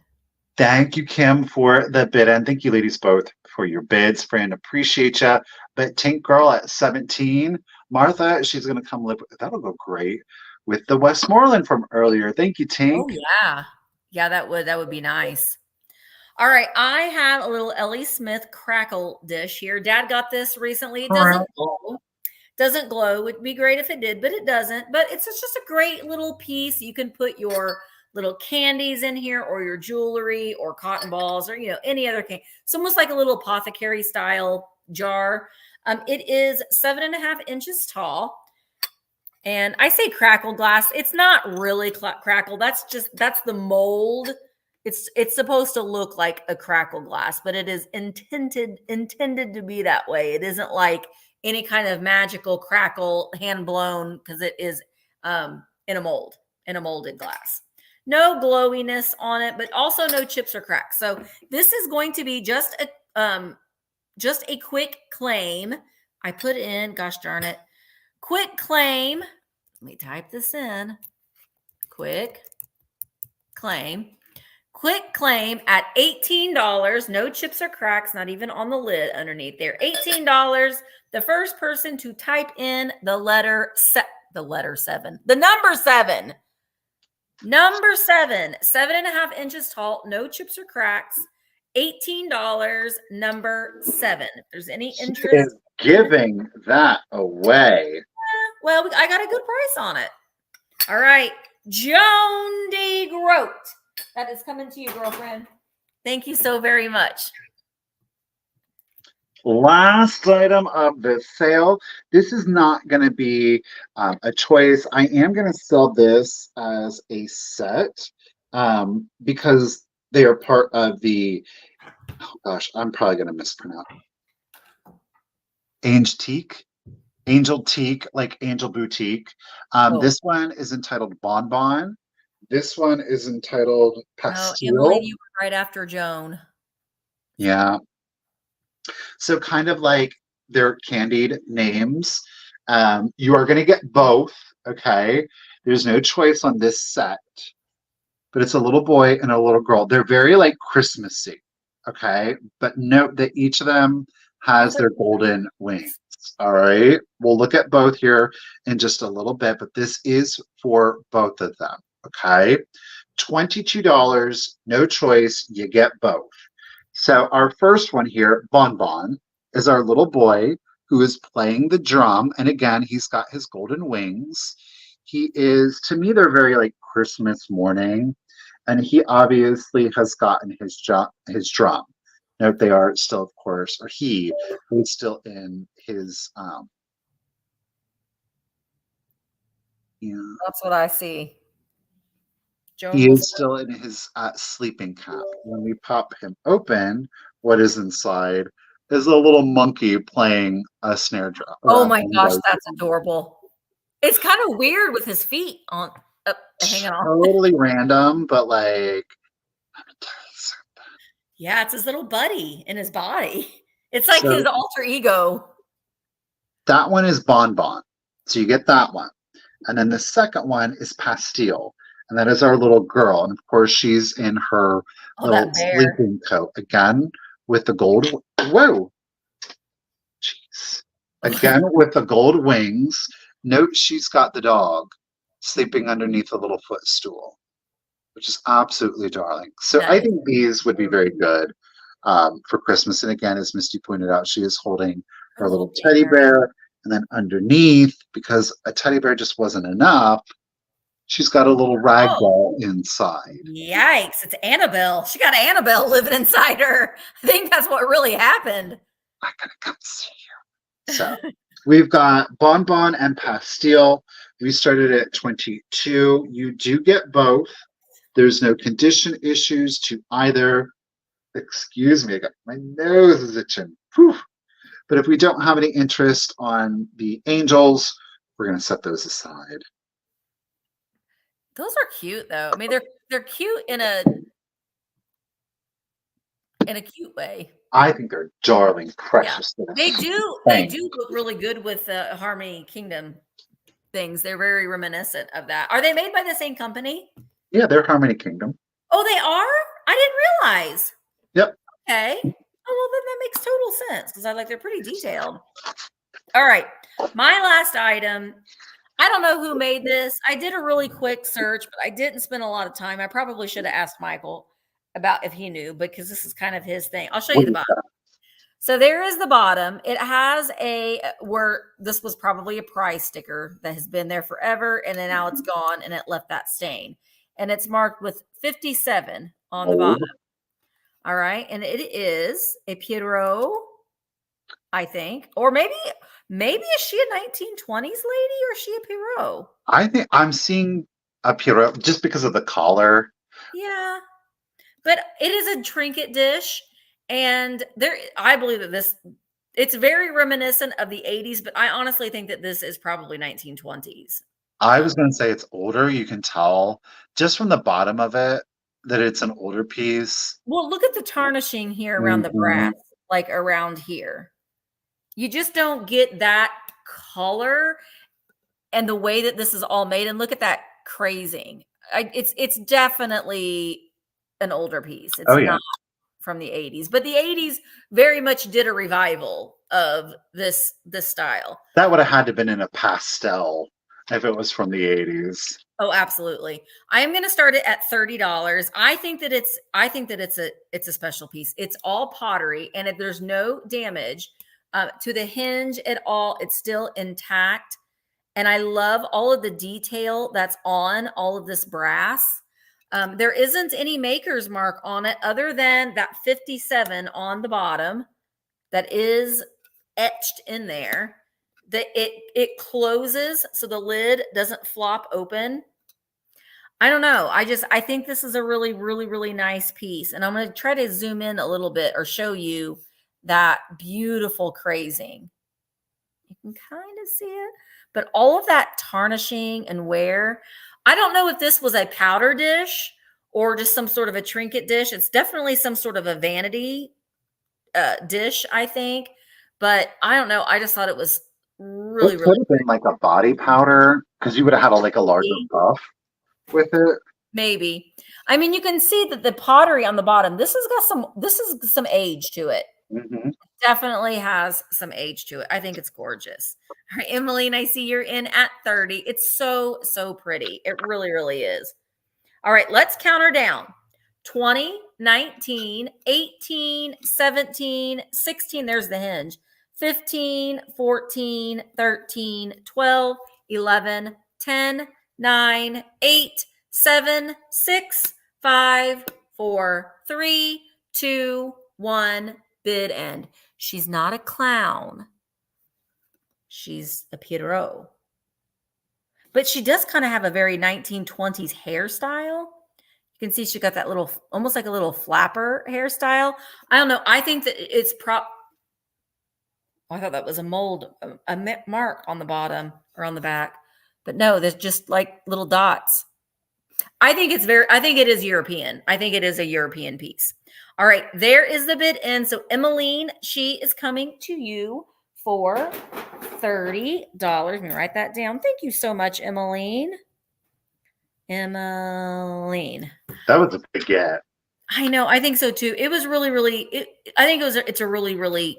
Thank you, Kim, for the bid end. Thank you, ladies, both for your bids. Fran, appreciate you. But Tink Girl at 17. Martha, she's going to come live. That'll go great with the Westmoreland from earlier. Thank you, Tink. Oh, yeah. Yeah, that would be nice. All right, I have a little Ellie Smith Crackle dish here. Dad got this recently. It doesn't glow. Doesn't glow. Would be great if it did, but it doesn't. But it's just a great little piece. You can put your little candies in here, or your jewelry, or cotton balls, or any other candy. It's almost like a little apothecary style jar. It is 7.5 inches tall. And I say crackle glass. It's not really crackle. That's the mold. It's supposed to look like a crackle glass, but it is intended to be that way. It isn't like any kind of magical crackle hand blown, because it is in a molded glass. No glowiness on it, but also no chips or cracks. So this is going to be just a quick claim. I put in, gosh darn it, quick claim. Let me type this in. Quick claim at $18. No chips or cracks, not even on the lid underneath there. $18. The first person to type in the number 7. Number 7, 7.5 inches tall, no chips or cracks. $18, number 7. If there's any interest, is giving that away. Well, I got a good price on it. All right, Joan D. Grote. That is coming to you, girlfriend. Thank you so very much. Last item of the sale. This is not going to be a choice. I am going to sell this as a set because they are part of the, oh gosh, I'm probably going to mispronounce. Antique Angel Teak, like Angel Boutique. Oh, This one is entitled Bonbon. This one is entitled no, Emily, Pastille. you were right after Joan. Yeah. So kind of like their candied names. You are going to get both. Okay. There's no choice on this set, but it's a little boy and a little girl. They're very like Christmassy. Okay. But note that each of them Oh, has their golden wings. All right. We'll look at both here in just a little bit, but this is for both of them. Okay. $22, no choice. You get both. So our first one here, Bonbon, is our little boy who is playing the drum. And again, he's got his golden wings. He is, to me, they're very like Christmas morning. And he obviously has gotten his drum. Note they are still, of course, or he is still in his yeah. that's what I see. Joan He was. is still in his sleeping cap. When we pop him open, what is inside is a little monkey playing a snare drum. Or Oh a my gosh, bongo. that's adorable. It's kind of weird with his feet on, hanging on. Totally random, but like, Yeah, it's his little buddy in his body. It's like so his alter ego. that one is Bonbon. So you get that one. And then the second one is Pastille. And that is our little girl. And of course, she's in her Oh, little that bear. sleeping coat again with the gold. Whoa. Jeez. Again with the gold wings. Note she's got the dog sleeping underneath a little footstool, which is absolutely darling. So That I is think these would be so very cute. good for Christmas. And again, as Misty pointed out, she is holding Her her little little teddy bear. bear. And then underneath, because a teddy bear just wasn't enough, she's got a little rag Oh, doll inside. yikes. It's Annabelle. She got Annabelle living inside her. I think that's what really happened. I gotta come see you. So we've got Bonbon and Pastille. We started at 22. You do get both. There's no condition issues to either. Excuse me, I got my nose is itching. Whew. But if we don't have any interest on the angels, we're going to set those aside. Those are cute though. I mean, they're cute in a cute way. I think they're darling, Yeah. precious little They do things. look really good with the Harmony Kingdom things. They're very reminiscent of that. Are they made by the same company? Yeah, they're Harmony Kingdom. Oh, they are? I didn't realize. Yep. Okay. Oh, well, then that makes total sense because they're pretty detailed. All right. My last item. I don't know who made this. I did a really quick search, but I didn't spend a lot of time. I probably should have asked Michael about if he knew, because this is kind of his thing. I'll show you the bottom. So there is the bottom. It has where this was probably a price sticker that has been there forever, and then now it's gone and it left that stain. And it's marked with 57 on the bottom. All right. And it is a Pierrot, I think. Or maybe is she a 1920s lady or is she a Pierrot? I think I'm seeing a Pierrot just because of the collar. Yeah. But it is a trinket dish. And I believe that it's very reminiscent of the 80s, but I honestly think that this is probably 1920s. I was going to say it's older. You can tell just from the bottom of it that it's an older piece. Well, look at the tarnishing here around the brass, like around here. You just don't get that color and the way that this is all made. And look at that crazing. It's definitely an older piece. It's not from the 80s, but the 80s very much did a revival of this style. That would have had to been in a pastel if it was from the 80s. Oh, absolutely. I am going to start it at $30. I think that it's a special piece. It's all pottery, and if there's no damage to the hinge at all, it's still intact. And I love all of the detail that's on all of this brass. There isn't any maker's mark on it other than that 57 on the bottom that is etched in there. It closes so the lid doesn't flop open. I don't know. I think this is a really, really, really nice piece. And I'm going to try to zoom in a little bit or show you that beautiful crazing. You can kind of see it, but all of that tarnishing and ware. I don't know if this was a powder dish or just some sort of a trinket dish. It's definitely some sort of a vanity dish, I think, but I don't know. I just thought it was really, It could really have been like a body powder because you would have had like a larger pretty. buff with it. Maybe. I mean, you can see that the pottery on the bottom, this is some age to it. Hmm. Definitely has some age to it. I think it's gorgeous. All right, Emmeline, I see you're in at 30. It's so, so pretty. It really, really is. All right, let's count her down. 20, 19, 18, 17, 16. There's the hinge. 15, 14, 13, 12, 11, 10, 9, 8, 7, 6, 5, 4, 3, 2, 1. Bid end. She's not a clown. She's a Pierrot. But she does kind of have a very 1920s hairstyle. You can see she got that little, almost like a little flapper hairstyle. I don't know. I think that it's I thought that was a mold, a mark on the bottom or on the back. But no, there's just like little dots. I think it is European. I think it is a European piece. All right, there is the bid end. So Emmeline, she is coming to you for $30. Let me write that down. Thank you so much, Emmeline. Emmeline. That was a big get. I know. I think so too. It was really, really. I think it's a really, really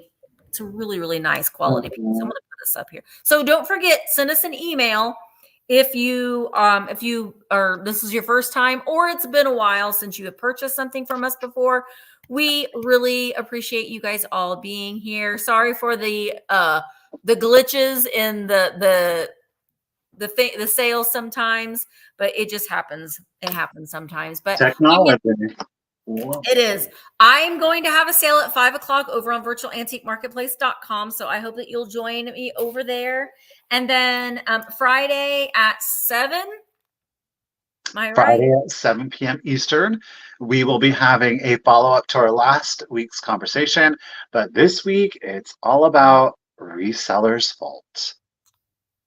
nice quality piece. I'm going to put this up here. So don't forget, send us an email if you are, this is your first time or it's been a while since you have purchased something from us before. We really appreciate you guys all being here. Sorry for the glitches in the sales sometimes, but it just happens. It happens sometimes. But Technology. it is. I'm going to have a sale at 5:00 over on virtualantiquemarketplace.com. So I hope that you'll join me over there. And then Friday at 7. Am I right? Friday at 7 p.m. Eastern, we will be having a follow-up to our last week's conversation. But this week, it's all about resellers' fault.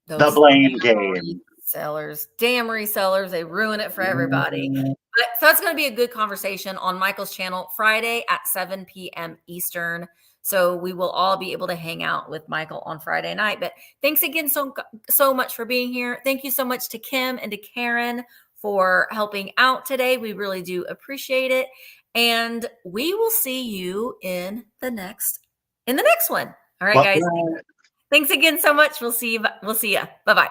The blame game. Damn resellers. They ruin it for everybody. But, so that's going to be a good conversation on Michael's channel Friday at 7 p.m. Eastern. So we will all be able to hang out with Michael on Friday night. But thanks again so much for being here. Thank you so much to Kim and to Karen for helping out today. We really do appreciate it. And we will see you in the next one. All right, guys. Thanks again so much. We'll see you. Bye-bye.